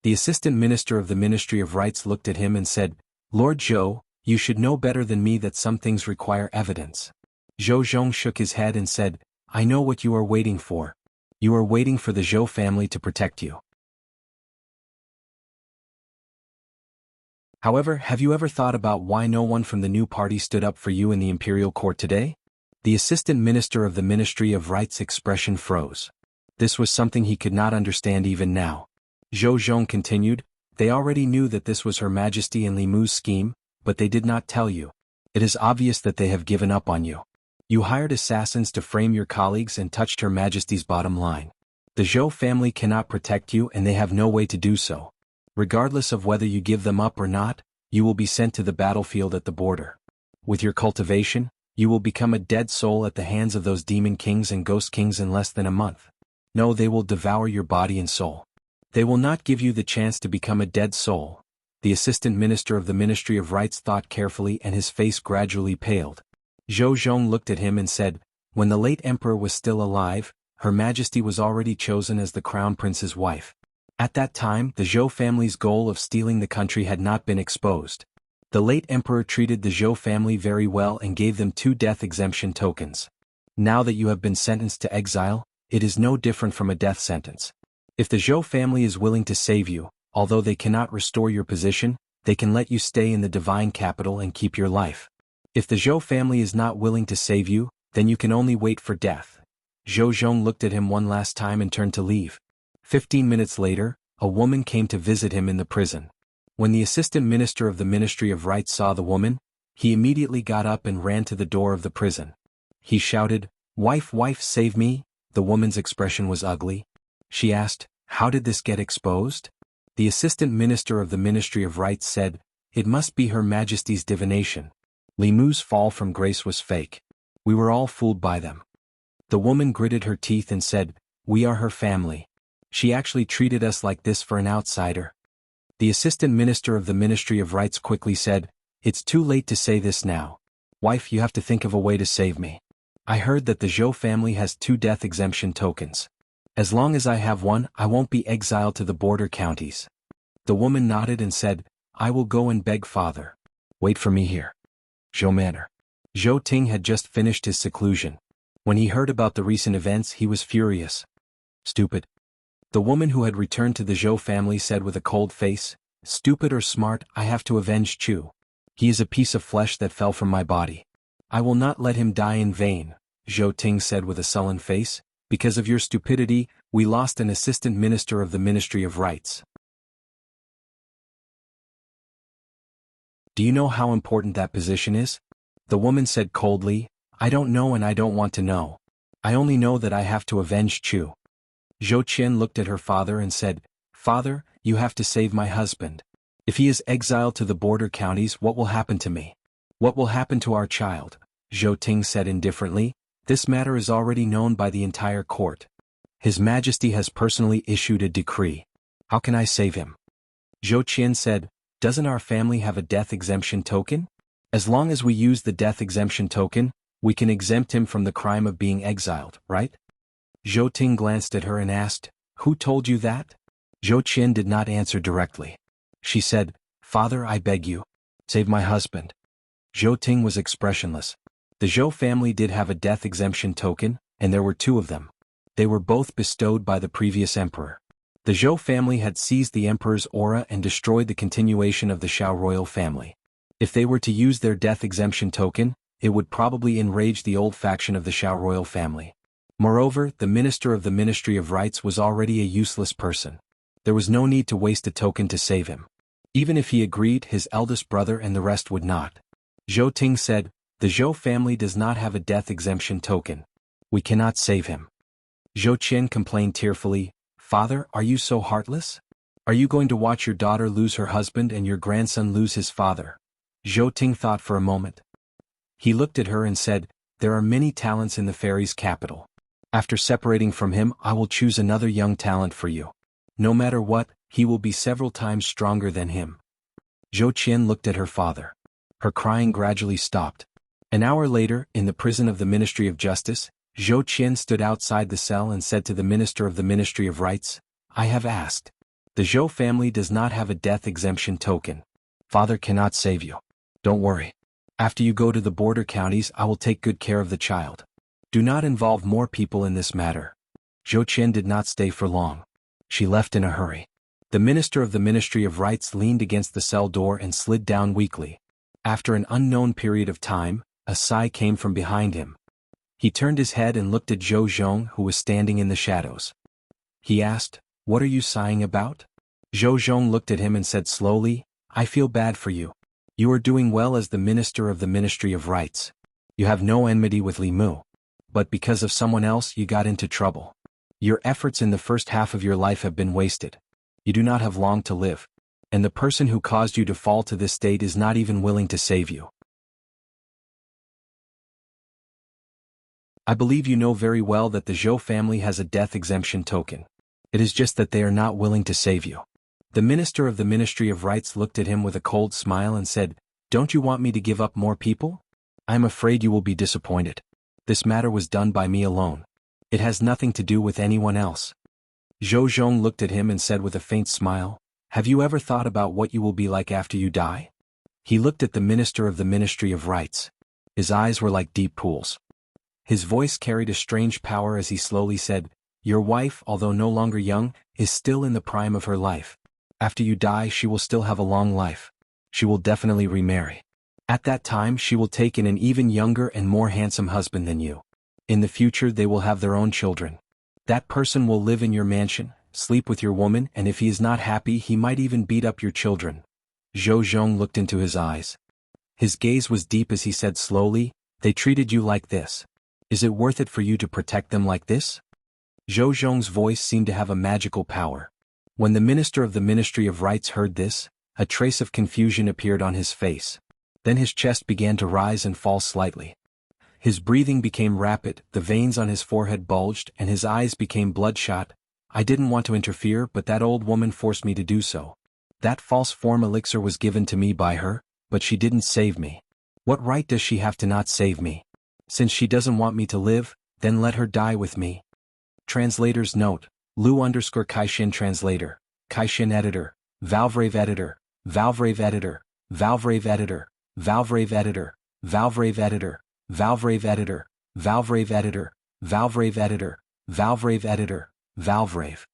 The Assistant Minister of the Ministry of Rights looked at him and said, "Lord Zhou, you should know better than me that some things require evidence." Zhou Zhong shook his head and said, "I know what you are waiting for. You are waiting for the Zhou family to protect you. However, have you ever thought about why no one from the new party stood up for you in the imperial court today? The assistant minister of the Ministry of Rights' expression froze. This was something he could not understand even now. Zhou Zhong continued, they already knew that this was Her Majesty and Li Mu's scheme, but they did not tell you. It is obvious that they have given up on you. You hired assassins to frame your colleagues and touched Her Majesty's bottom line. The Zhou family cannot protect you and they have no way to do so. Regardless of whether you give them up or not, you will be sent to the battlefield at the border. With your cultivation, you will become a dead soul at the hands of those demon kings and ghost kings in less than a month. No, they will devour your body and soul. They will not give you the chance to become a dead soul. The assistant minister of the Ministry of Rights thought carefully and his face gradually paled. Zhou Zhong looked at him and said, when the late emperor was still alive, Her Majesty was already chosen as the crown prince's wife. At that time, the Zhou family's goal of stealing the country had not been exposed. The late emperor treated the Zhou family very well and gave them 2 death exemption tokens. Now that you have been sentenced to exile, it is no different from a death sentence. If the Zhou family is willing to save you, although they cannot restore your position, they can let you stay in the divine capital and keep your life. If the Zhou family is not willing to save you, then you can only wait for death. Zhou Zhong looked at him one last time and turned to leave. 15 minutes later, a woman came to visit him in the prison. When the assistant minister of the Ministry of Rights saw the woman, he immediately got up and ran to the door of the prison. He shouted, "Wife, wife, save me!" The woman's expression was ugly. She asked, "How did this get exposed?" The assistant minister of the Ministry of Rights said, "It must be Her Majesty's divination. Li Mu's fall from grace was fake. We were all fooled by them." The woman gritted her teeth and said, "We are her family. She actually treated us like this for an outsider." The assistant minister of the Ministry of Rights quickly said, "It's too late to say this now. Wife, you have to think of a way to save me. I heard that the Zhou family has 2 death exemption tokens. As long as I have one, I won't be exiled to the border counties." The woman nodded and said, "I will go and beg father. Wait for me here." Zhou Manor. Zhou Ting had just finished his seclusion. When he heard about the recent events, he was furious. "Stupid." The woman who had returned to the Zhou family said with a cold face, "Stupid or smart, I have to avenge Chu. He is a piece of flesh that fell from my body. I will not let him die in vain." Zhou Ting said with a sullen face, "Because of your stupidity, we lost an assistant minister of the Ministry of Rights." "Do you know how important that position is?" The woman said coldly, "I don't know and I don't want to know. I only know that I have to avenge Chu." Zhou Qian looked at her father and said, "Father, you have to save my husband. If he is exiled to the border counties, what will happen to me? What will happen to our child?" Zhou Ting said indifferently, "This matter is already known by the entire court. His Majesty has personally issued a decree. How can I save him?" Zhou Qian said, "Doesn't our family have a death exemption token? As long as we use the death exemption token, we can exempt him from the crime of being exiled, right?" Zhou Ting glanced at her and asked, "Who told you that?" Zhou Qian did not answer directly. She said, "Father, I beg you. Save my husband." Zhou Ting was expressionless. The Zhou family did have a death exemption token, and there were 2 of them. They were both bestowed by the previous emperor. The Zhou family had seized the emperor's aura and destroyed the continuation of the Shao royal family. If they were to use their death exemption token, it would probably enrage the old faction of the Shao royal family. Moreover, the minister of the Ministry of Rights was already a useless person. There was no need to waste a token to save him. Even if he agreed, his eldest brother and the rest would not. Zhou Ting said, "The Zhou family does not have a death exemption token. We cannot save him." Zhou Qian complained tearfully, "Father, are you so heartless? Are you going to watch your daughter lose her husband and your grandson lose his father?" Zhou Ting thought for a moment. He looked at her and said, "There are many talents in the fairies' capital. After separating from him, I will choose another young talent for you. No matter what, he will be several times stronger than him." Zhou Qian looked at her father. Her crying gradually stopped. An hour later, in the prison of the Ministry of Justice, Zhou Qian stood outside the cell and said to the minister of the Ministry of Rights, "I have asked. The Zhou family does not have a death exemption token. Father cannot save you. Don't worry. After you go to the border counties, I will take good care of the child. Do not involve more people in this matter." Zhou Qin did not stay for long. She left in a hurry. The minister of the Ministry of Rights leaned against the cell door and slid down weakly. After an unknown period of time, a sigh came from behind him. He turned his head and looked at Zhou Zhong, who was standing in the shadows. He asked, "What are you sighing about?" Zhou Zhong looked at him and said slowly, "I feel bad for you. You are doing well as the minister of the Ministry of Rights. You have no enmity with Li Mu. But because of someone else you got into trouble. Your efforts in the first half of your life have been wasted. You do not have long to live. And the person who caused you to fall to this state is not even willing to save you. I believe you know very well that the Zhou family has a death exemption token. It is just that they are not willing to save you." The minister of the Ministry of Rights looked at him with a cold smile and said, "Don't you want me to give up more people? I am afraid you will be disappointed. This matter was done by me alone. It has nothing to do with anyone else." Zhou Zhong looked at him and said with a faint smile, "Have you ever thought about what you will be like after you die?" He looked at the minister of the Ministry of Rights. His eyes were like deep pools. His voice carried a strange power as he slowly said, "Your wife, although no longer young, is still in the prime of her life. After you die she will still have a long life. She will definitely remarry. At that time she will take in an even younger and more handsome husband than you. In the future they will have their own children. That person will live in your mansion, sleep with your woman, and if he is not happy he might even beat up your children." Zhou Zhong looked into his eyes. His gaze was deep as he said slowly, "They treated you like this. Is it worth it for you to protect them like this?" Zhou Zhong's voice seemed to have a magical power. When the minister of the Ministry of Rights heard this, a trace of confusion appeared on his face. Then his chest began to rise and fall slightly. His breathing became rapid, the veins on his forehead bulged, and his eyes became bloodshot. "I didn't want to interfere, but that old woman forced me to do so. That false form elixir was given to me by her, but she didn't save me. What right does she have to not save me? Since she doesn't want me to live, then let her die with me." Translator's note: Lu_Kaixin translator, Kaixin editor, Valvrave editor, Valvrave editor, Valvrave editor, Valvrave editor, Valvrave editor, Valvrave editor, Valvrave editor, Valvrave editor, Valvrave editor, Valvrave.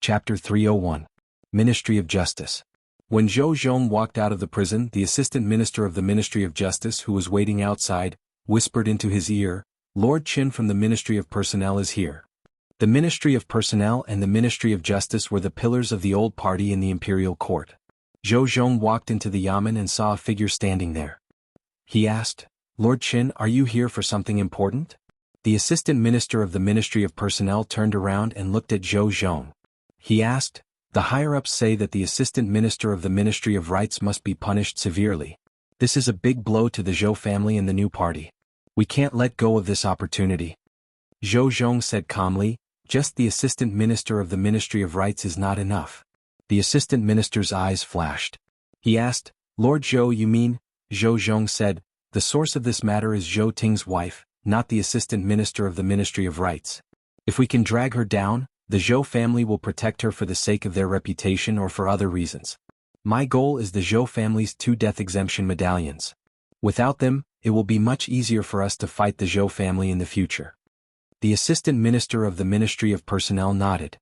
Chapter 301. Ministry of Justice. When Zhou Zhong walked out of the prison, the assistant minister of the Ministry of Justice, who was waiting outside, whispered into his ear, "Lord Qin from the Ministry of Personnel is here." The Ministry of Personnel and the Ministry of Justice were the pillars of the old party in the imperial court. Zhou Zhong walked into the yamen and saw a figure standing there. He asked, "Lord Qin, are you here for something important?" The assistant minister of the Ministry of Personnel turned around and looked at Zhou Zhong. He asked, "The higher-ups say that the assistant minister of the Ministry of Rights must be punished severely. This is a big blow to the Zhou family and the new party. We can't let go of this opportunity." Zhou Zhong said calmly, "Just the assistant minister of the Ministry of Rights is not enough." The assistant minister's eyes flashed. He asked, "Lord Zhou, you mean?" Zhou Zhong said, "The source of this matter is Zhou Ting's wife, not the assistant minister of the Ministry of Rights. If we can drag her down, the Zhou family will protect her for the sake of their reputation or for other reasons. My goal is the Zhou family's 2 death exemption medallions. Without them, it will be much easier for us to fight the Zhou family in the future." The assistant minister of the Ministry of Personnel nodded.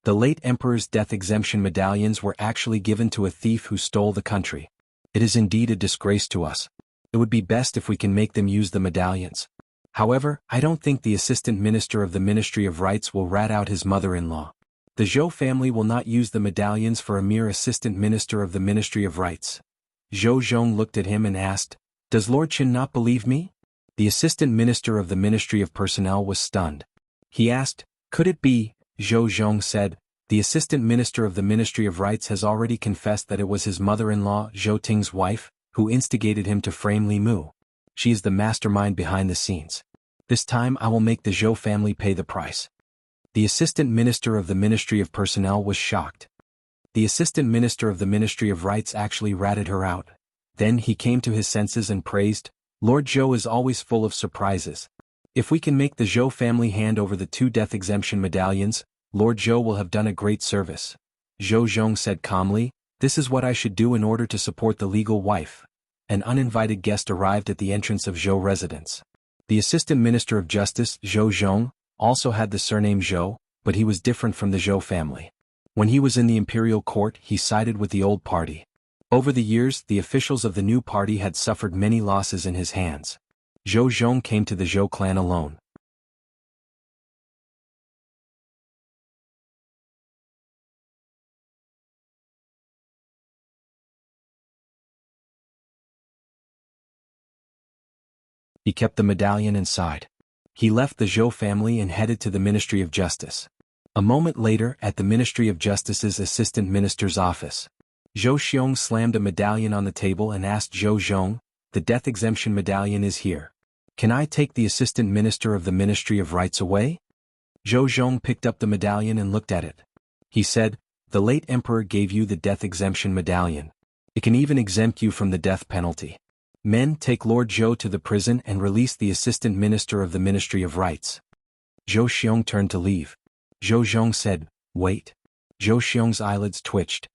The late emperor's death exemption medallions were actually given to a thief who stole the country. It is indeed a disgrace to us. It would be best if we can make them use the medallions. However, I don't think the assistant minister of the Ministry of Rights will rat out his mother-in-law. The Zhou family will not use the medallions for a mere assistant minister of the Ministry of Rights. Zhou Zhong looked at him and asked, "Does Lord Qin not believe me?" The assistant minister of the Ministry of Personnel was stunned. He asked, "Could it be?" Zhou Zhong said, "The assistant minister of the Ministry of Rights has already confessed that it was his mother-in-law, Zhou Ting's wife, who instigated him to frame Li Mu. She is the mastermind behind the scenes. This time I will make the Zhou family pay the price." The assistant minister of the Ministry of Personnel was shocked. The assistant minister of the Ministry of Rights actually ratted her out. Then he came to his senses and praised, "Lord Zhou is always full of surprises. If we can make the Zhou family hand over the 2 death exemption medallions, Lord Zhou will have done a great service." Zhou Zhong said calmly, "This is what I should do in order to support the legal wife. An uninvited guest arrived at the entrance of Zhou residence. The Assistant Minister of Justice, Zhou Zhong, also had the surname Zhou, but he was different from the Zhou family. When he was in the imperial court, he sided with the old party. Over the years, the officials of the new party had suffered many losses in his hands. Zhou Zhong came to the Zhou clan alone. He kept the medallion inside. He left the Zhou family and headed to the Ministry of Justice. A moment later, at the Ministry of Justice's Assistant Minister's office, Zhou Xiong slammed a medallion on the table and asked Zhou Zhong, "The death exemption medallion is here. Can I take the Assistant Minister of the Ministry of Rights away?" Zhou Zhong picked up the medallion and looked at it. He said, "The late Emperor gave you the death exemption medallion. It can even exempt you from the death penalty. Men, take Lord Zhou to the prison and release the Assistant Minister of the Ministry of Rights." Zhou Xiong turned to leave. Zhou Zhong said, "Wait." Zhou Xiong's eyelids twitched.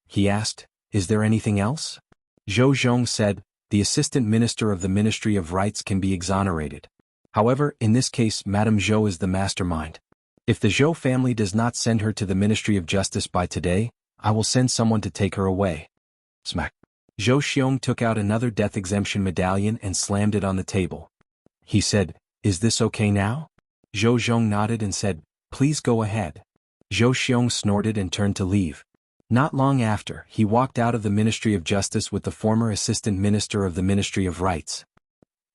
He asked, "Is there anything else?" Zhou Zhong said, "The Assistant Minister of the Ministry of Rights can be exonerated. However, in this case Madame Zhou is the mastermind. If the Zhou family does not send her to the Ministry of Justice by today, I will send someone to take her away." Smack. Zhou Xiong took out another death exemption medallion and slammed it on the table. He said, "Is this okay now?" Zhou Zhong nodded and said, "Please go ahead." Zhou Xiong snorted and turned to leave. Not long after, he walked out of the Ministry of Justice with the former Assistant Minister of the Ministry of Rights.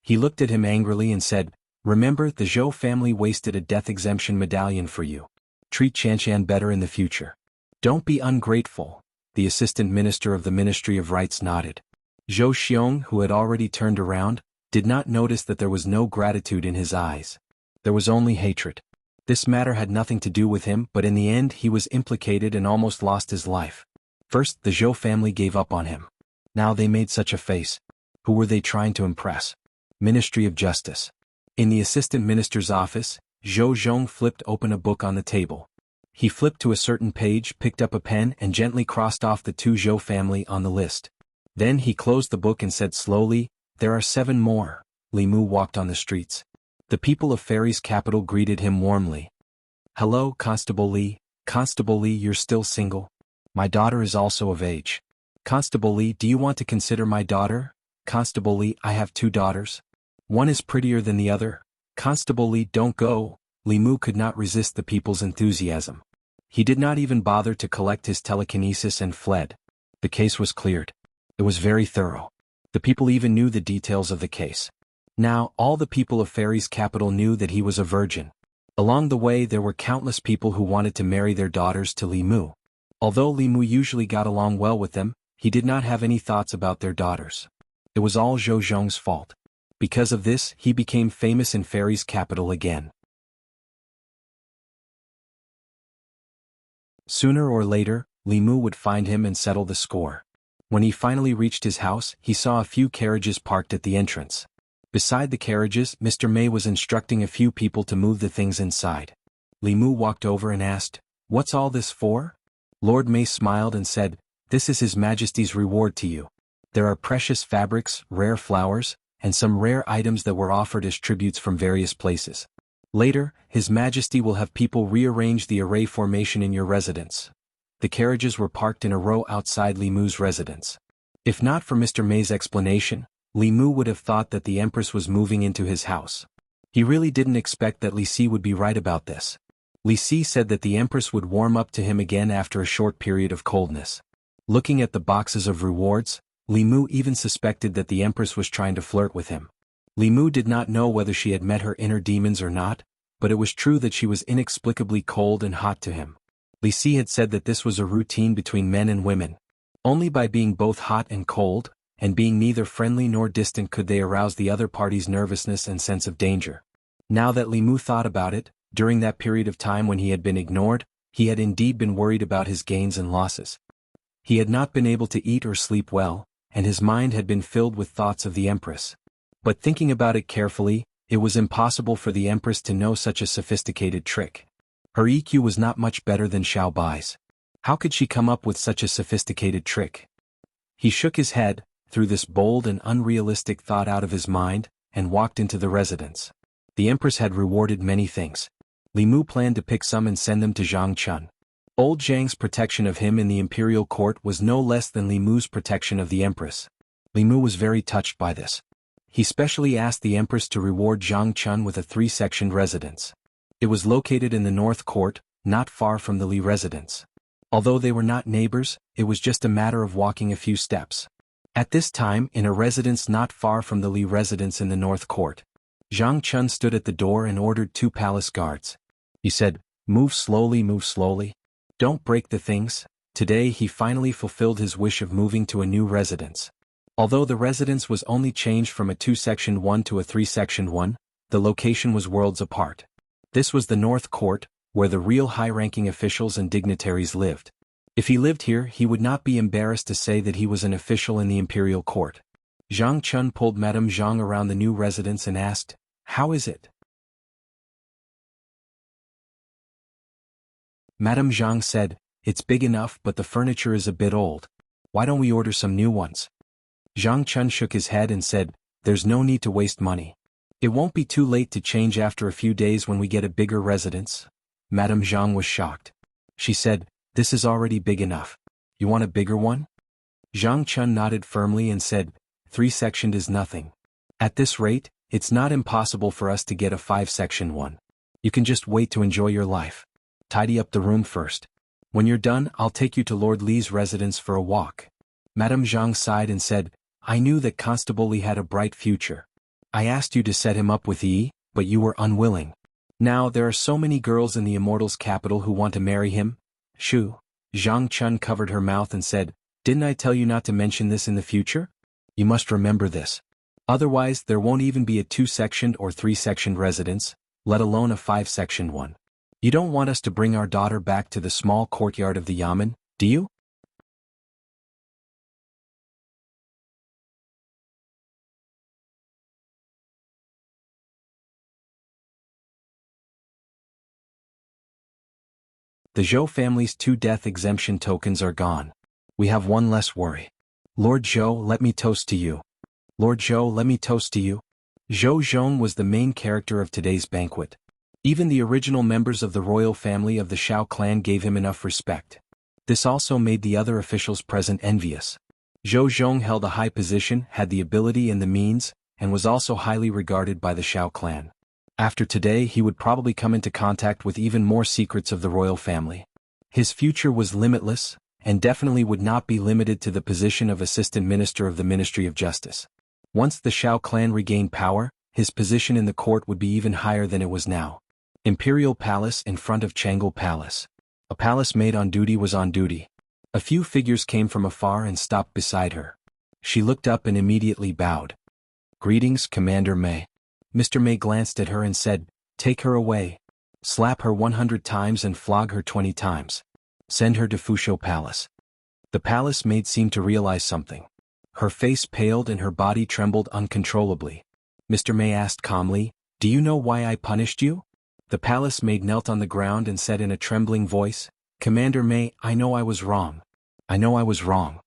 He looked at him angrily and said, "Remember, the Zhou family wasted a death exemption medallion for you. Treat Xianxia better in the future. Don't be ungrateful." The Assistant Minister of the Ministry of Rights nodded. Zhou Xiong, who had already turned around, did not notice that there was no gratitude in his eyes. There was only hatred. This matter had nothing to do with him, but in the end he was implicated and almost lost his life. First, the Zhou family gave up on him. Now they made such a face. Who were they trying to impress? Ministry of Justice. In the Assistant Minister's office, Zhou Zhong flipped open a book on the table. He flipped to a certain page, picked up a pen and gently crossed off the two Zhou family on the list. Then he closed the book and said slowly, "There are 7 more." Li Mu walked on the streets. The people of Fairy's capital greeted him warmly. "Hello, Constable Li. Constable Li, you're still single? My daughter is also of age." "Constable Li, do you want to consider my daughter?" "Constable Li, I have 2 daughters. One is prettier than the other." "Constable Li, don't go." Li Mu could not resist the people's enthusiasm. He did not even bother to collect his telekinesis and fled. The case was cleared. It was very thorough. The people even knew the details of the case. Now, all the people of Fairy's capital knew that he was a virgin. Along the way there were countless people who wanted to marry their daughters to Li Mu. Although Li Mu usually got along well with them, he did not have any thoughts about their daughters. It was all Zhou Zhong's fault. Because of this, he became famous in Fairy's capital again. Sooner or later, Li Mu would find him and settle the score. When he finally reached his house, he saw a few carriages parked at the entrance. Beside the carriages, Mr. Mei was instructing a few people to move the things inside. Li Mu walked over and asked, "What's all this for?" Lord Mei smiled and said, "This is His Majesty's reward to you. There are precious fabrics, rare flowers, and some rare items that were offered as tributes from various places. Later, His Majesty will have people rearrange the array formation in your residence." The carriages were parked in a row outside Li Mu's residence. If not for Mr. Mei's explanation, Li Mu would have thought that the Empress was moving into his house. He really didn't expect that Li Si would be right about this. Li Si said that the Empress would warm up to him again after a short period of coldness. Looking at the boxes of rewards, Li Mu even suspected that the Empress was trying to flirt with him. Li Mu did not know whether she had met her inner demons or not, but it was true that she was inexplicably cold and hot to him. Li Si had said that this was a routine between men and women. Only by being both hot and cold, and being neither friendly nor distant could they arouse the other party's nervousness and sense of danger. Now that Li Mu thought about it, during that period of time when he had been ignored, he had indeed been worried about his gains and losses. He had not been able to eat or sleep well, and his mind had been filled with thoughts of the Empress. But thinking about it carefully, it was impossible for the Empress to know such a sophisticated trick. Her EQ was not much better than Xiao Bai's. How could she come up with such a sophisticated trick? He shook his head, threw this bold and unrealistic thought out of his mind, and walked into the residence. The Empress had rewarded many things. Li Mu planned to pick some and send them to Zhang Chun. Old Zhang's protection of him in the imperial court was no less than Li Mu's protection of the Empress. Li Mu was very touched by this. He specially asked the Empress to reward Zhang Chun with a 3-sectioned residence. It was located in the North Court, not far from the Li residence. Although they were not neighbors, it was just a matter of walking a few steps. At this time, in a residence not far from the Li residence in the North Court, Zhang Chun stood at the door and ordered 2 palace guards. He said, move slowly, don't break the things." Today he finally fulfilled his wish of moving to a new residence. Although the residence was only changed from a 2-sectioned one to a 3-sectioned one, the location was worlds apart. This was the North Court, where the real high-ranking officials and dignitaries lived. If he lived here, he would not be embarrassed to say that he was an official in the imperial court. Zhang Chun pulled Madame Zhang around the new residence and asked, "How is it?" Madame Zhang said, "It's big enough, but the furniture is a bit old. Why don't we order some new ones?" Zhang Chun shook his head and said, "There's no need to waste money. It won't be too late to change after a few days when we get a bigger residence." Madame Zhang was shocked. She said, "This is already big enough. You want a bigger one?" Zhang Chun nodded firmly and said, 3-sectioned is nothing. At this rate, it's not impossible for us to get a 5-section one. You can just wait to enjoy your life. Tidy up the room first. When you're done, I'll take you to Lord Li's residence for a walk." Madame Zhang sighed and said, "I knew that Constable Li had a bright future. I asked you to set him up with Yi, but you were unwilling. Now there are so many girls in the Immortal's capital who want to marry him." "Shoo." Zhang Chun covered her mouth and said, "Didn't I tell you not to mention this in the future? You must remember this. Otherwise there won't even be a 2-sectioned or 3-sectioned residence, let alone a 5-sectioned one. You don't want us to bring our daughter back to the small courtyard of the Yamen, do you?" The Zhou family's 2 death exemption tokens are gone. We have one less worry. Lord Zhou, let me toast to you. Lord Zhou, let me toast to you. Zhou Zhong was the main character of today's banquet. Even the original members of the royal family of the Shao clan gave him enough respect. This also made the other officials present envious. Zhou Zhong held a high position, had the ability and the means, and was also highly regarded by the Shao clan. After today he would probably come into contact with even more secrets of the royal family. His future was limitless, and definitely would not be limited to the position of Assistant Minister of the Ministry of Justice. Once the Shao clan regained power, his position in the court would be even higher than it was now. Imperial Palace in front of Jianghu Palace. A palace maid on duty was on duty. A few figures came from afar and stopped beside her. She looked up and immediately bowed. "Greetings, Commander Mei." Mr. Mei glanced at her and said, "Take her away. Slap her 100 times and flog her 20 times. Send her to Fusho Palace." The palace maid seemed to realize something. Her face paled and her body trembled uncontrollably. Mr. Mei asked calmly, "Do you know why I punished you?" The palace maid knelt on the ground and said in a trembling voice, "Commander Mei, I know I was wrong. I know I was wrong."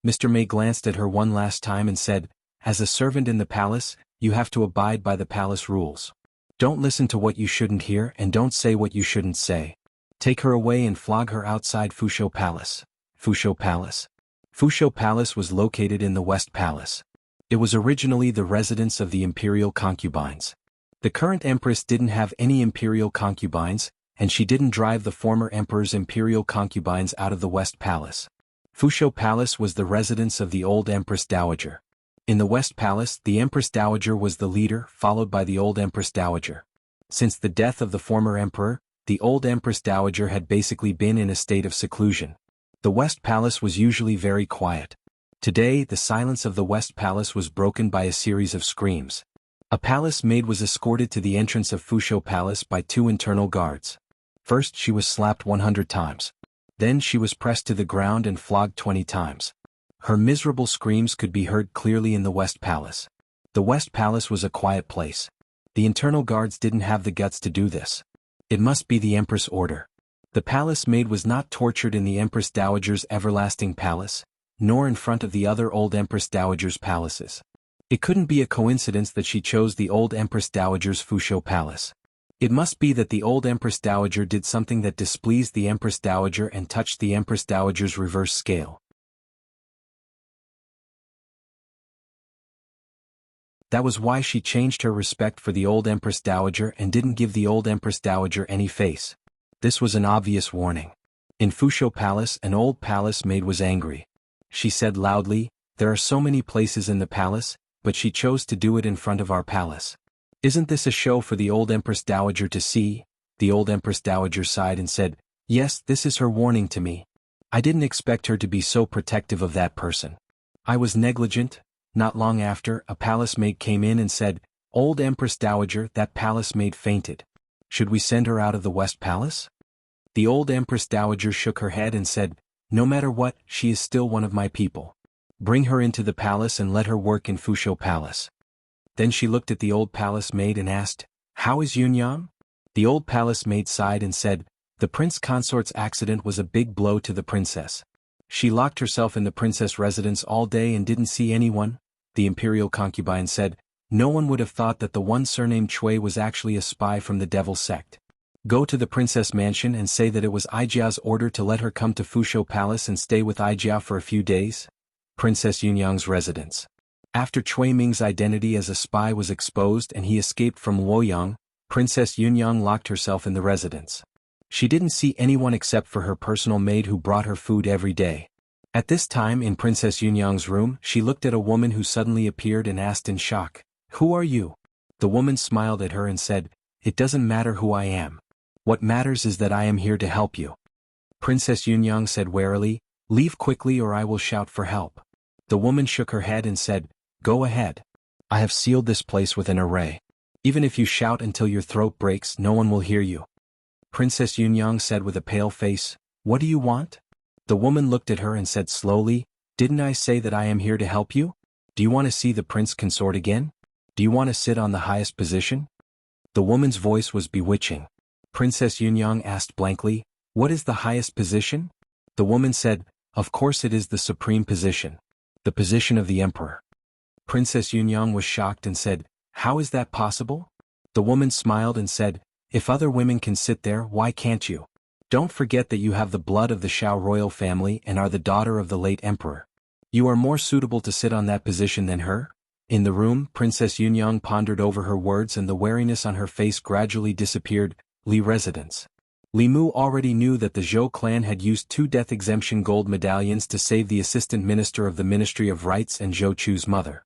Mr. Mei glanced at her one last time and said, "As a servant in the palace, you have to abide by the palace rules. Don't listen to what you shouldn't hear and don't say what you shouldn't say. Take her away and flog her outside Fusho Palace." Fusho Palace. Fusho Palace was located in the West Palace. It was originally the residence of the imperial concubines. The current empress didn't have any imperial concubines, and she didn't drive the former emperor's imperial concubines out of the West Palace. Fusho Palace was the residence of the old Empress Dowager. In the West Palace, the Empress Dowager was the leader, followed by the old Empress Dowager. Since the death of the former emperor, the old Empress Dowager had basically been in a state of seclusion. The West Palace was usually very quiet. Today, the silence of the West Palace was broken by a series of screams. A palace maid was escorted to the entrance of Fusho Palace by 2 internal guards. First she was slapped 100 times. Then she was pressed to the ground and flogged 20 times. Her miserable screams could be heard clearly in the West Palace. The West Palace was a quiet place. The internal guards didn't have the guts to do this. It must be the Empress' order. The palace maid was not tortured in the Empress Dowager's everlasting palace. nor in front of the other old Empress Dowager's palaces. It couldn't be a coincidence that she chose the old Empress Dowager's Fusho Palace. It must be that the old Empress Dowager did something that displeased the Empress Dowager and touched the Empress Dowager's reverse scale. That was why she changed her respect for the old Empress Dowager and didn't give the old Empress Dowager any face. This was an obvious warning. In Fusho Palace, an old palace maid was angry. She said loudly, "There are so many places in the palace, but she chose to do it in front of our palace. Isn't this a show for the old Empress Dowager to see?" The old Empress Dowager sighed and said, "Yes, this is her warning to me. I didn't expect her to be so protective of that person. I was negligent." Not long after, a palace maid came in and said, "Old Empress Dowager, that palace maid fainted. Should we send her out of the West Palace?" The old Empress Dowager shook her head and said, "No matter what, she is still one of my people. Bring her into the palace and let her work in Fusho Palace." Then she looked at the old palace maid and asked, "How is Yunyang?" The old palace maid sighed and said, "The prince consort's accident was a big blow to the princess. She locked herself in the princess residence all day and didn't see anyone." The imperial concubine said, "No one would have thought that the one surnamed Chui was actually a spy from the devil sect. Go to the princess mansion and say that it was Ijia's order to let her come to Fusho Palace and stay with Ijia for a few days." Princess Yunyang's residence. After Chui Ming's identity as a spy was exposed and he escaped from Luoyang, Princess Yunyang locked herself in the residence. She didn't see anyone except for her personal maid who brought her food every day. At this time in Princess Yunyang's room, she looked at a woman who suddenly appeared and asked in shock, "Who are you?" The woman smiled at her and said, "It doesn't matter who I am. What matters is that I am here to help you." Princess Yunyang said warily, "Leave quickly or I will shout for help." The woman shook her head and said, "Go ahead. I have sealed this place with an array. Even if you shout until your throat breaks, no one will hear you." Princess Yunyang said with a pale face, "What do you want?" The woman looked at her and said slowly, "Didn't I say that I am here to help you? Do you want to see the prince consort again? Do you want to sit on the highest position?" The woman's voice was bewitching. Princess Yunyang asked blankly, "What is the highest position?" The woman said, "Of course it is the supreme position. The position of the emperor." Princess Yunyang was shocked and said, "How is that possible?" The woman smiled and said, "If other women can sit there, why can't you? Don't forget that you have the blood of the Shao royal family and are the daughter of the late emperor. You are more suitable to sit on that position than her." In the room, Princess Yunyang pondered over her words and the wariness on her face gradually disappeared. Li residence. Li Mu already knew that the Zhou clan had used 2 death exemption gold medallions to save the assistant minister of the Ministry of Rights and Zhou Chu's mother.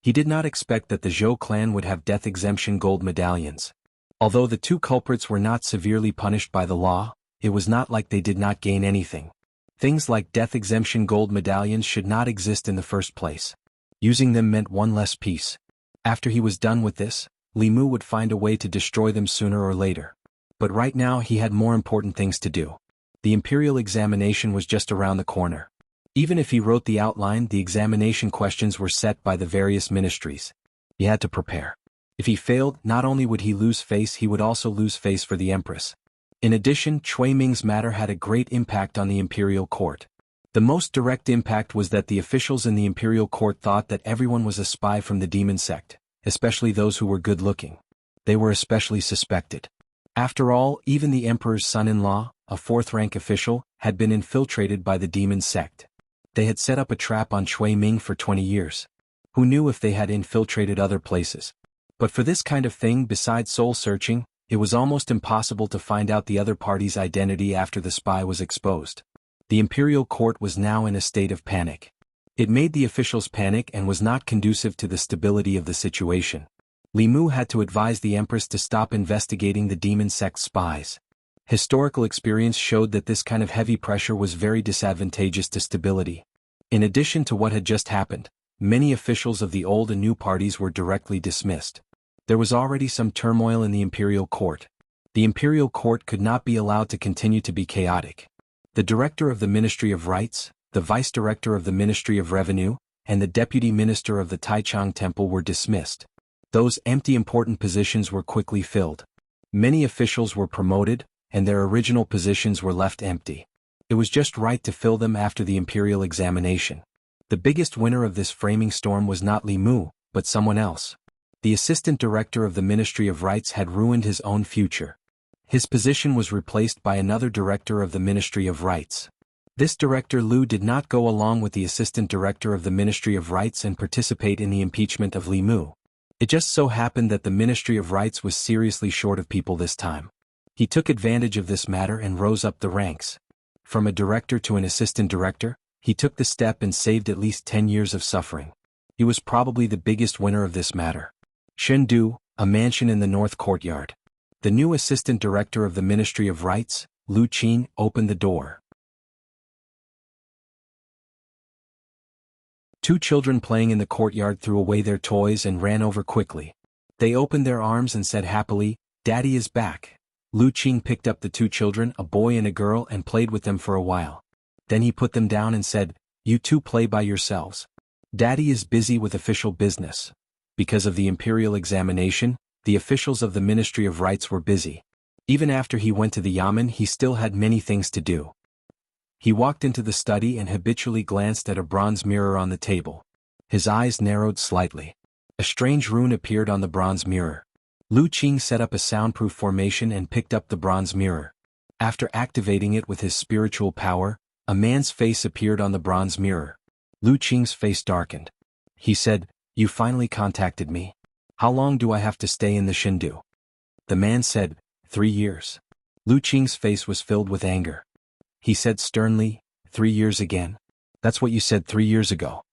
He did not expect that the Zhou clan would have death exemption gold medallions. Although the 2 culprits were not severely punished by the law, it was not like they did not gain anything. Things like death exemption gold medallions should not exist in the first place. Using them meant one less piece. After he was done with this, Li Mu would find a way to destroy them sooner or later. But right now he had more important things to do. The imperial examination was just around the corner. Even if he wrote the outline, the examination questions were set by the various ministries. He had to prepare. If he failed, not only would he lose face, he would also lose face for the empress. In addition, Chui Ming's matter had a great impact on the imperial court. The most direct impact was that the officials in the imperial court thought that everyone was a spy from the demon sect, especially those who were good-looking. They were especially suspected. After all, even the emperor's son-in-law, a 4th-rank official, had been infiltrated by the demon sect. They had set up a trap on Chui Ming for 20 years. Who knew if they had infiltrated other places? But for this kind of thing, besides soul-searching, it was almost impossible to find out the other party's identity after the spy was exposed. The imperial court was now in a state of panic. It made the officials panic and was not conducive to the stability of the situation. Li Mu had to advise the empress to stop investigating the demon sect spies. Historical experience showed that this kind of heavy pressure was very disadvantageous to stability. In addition to what had just happened, many officials of the old and new parties were directly dismissed. There was already some turmoil in the imperial court. The imperial court could not be allowed to continue to be chaotic. The director of the Ministry of Rights, the vice director of the Ministry of Revenue, and the deputy minister of the Taichung Temple were dismissed. Those empty important positions were quickly filled. Many officials were promoted, and their original positions were left empty. It was just right to fill them after the imperial examination. The biggest winner of this framing storm was not Li Mu, but someone else. The assistant director of the Ministry of Rites had ruined his own future. His position was replaced by another director of the Ministry of Rites. This director Lu did not go along with the assistant director of the Ministry of Rites and participate in the impeachment of Li Mu. It just so happened that the Ministry of Rites was seriously short of people this time. He took advantage of this matter and rose up the ranks. From a director to an assistant director, he took the step and saved at least 10 years of suffering. He was probably the biggest winner of this matter. Chengdu, a mansion in the North Courtyard. The new assistant director of the Ministry of Rites, Lu Qing, opened the door. Two children playing in the courtyard threw away their toys and ran over quickly. They opened their arms and said happily, "Daddy is back." Lu Qing picked up the two children, a boy and a girl, and played with them for a while. Then he put them down and said, "You two play by yourselves. Daddy is busy with official business." Because of the imperial examination, the officials of the Ministry of Rites were busy. Even after he went to the Yamen, he still had many things to do. He walked into the study and habitually glanced at a bronze mirror on the table. His eyes narrowed slightly. A strange rune appeared on the bronze mirror. Lu Qing set up a soundproof formation and picked up the bronze mirror. After activating it with his spiritual power, a man's face appeared on the bronze mirror. Lu Qing's face darkened. He said, "You finally contacted me. How long do I have to stay in the Shindu?" The man said, 3 years. Lu Qing's face was filled with anger. He said sternly, 3 years again? That's what you said 3 years ago.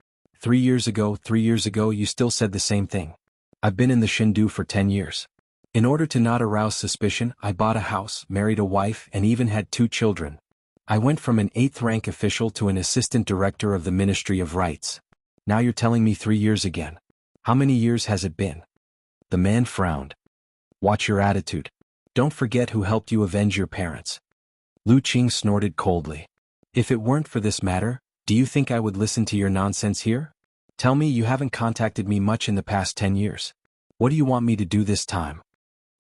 3 years ago you still said the same thing. I've been in the Shindu for 10 years. In order to not arouse suspicion, I bought a house, married a wife, and even had 2 children. I went from an 8th-rank official to an assistant director of the Ministry of Rites. Now you're telling me 3 years again. How many years has it been? The man frowned. Watch your attitude. Don't forget who helped you avenge your parents. Lu Qing snorted coldly. If it weren't for this matter, do you think I would listen to your nonsense here? Tell me you haven't contacted me much in the past 10 years. What do you want me to do this time?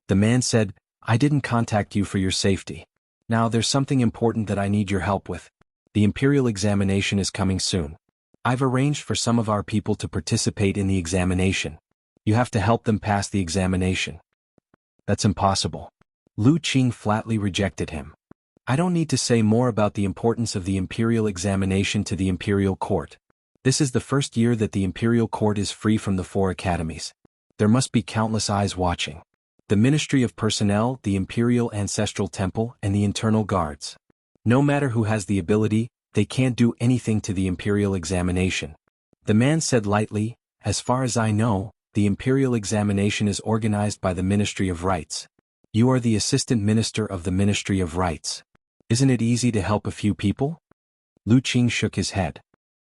The man said, I didn't contact you for your safety. Now there's something important that I need your help with. The imperial examination is coming soon. I've arranged for some of our people to participate in the examination. You have to help them pass the examination. That's impossible. Lu Qing flatly rejected him. I don't need to say more about the importance of the imperial examination to the imperial court. This is the first year that the imperial court is free from the 4 academies. There must be countless eyes watching. The Ministry of Personnel, the Imperial Ancestral Temple, and the Internal Guards. No matter who has the ability, they can't do anything to the imperial examination. The man said lightly, as far as I know, the imperial examination is organized by the Ministry of Rites. You are the assistant minister of the Ministry of Rites. Isn't it easy to help a few people? Lu Qing shook his head.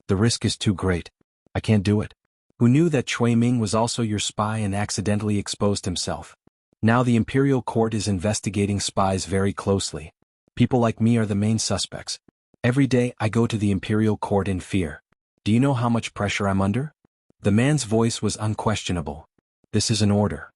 The risk is too great. I can't do it. Who knew that Cui Ming was also your spy and accidentally exposed himself? Now the imperial court is investigating spies very closely. People like me are the main suspects. Every day I go to the imperial court in fear. Do you know how much pressure I'm under? The man's voice was unquestionable. This is an order.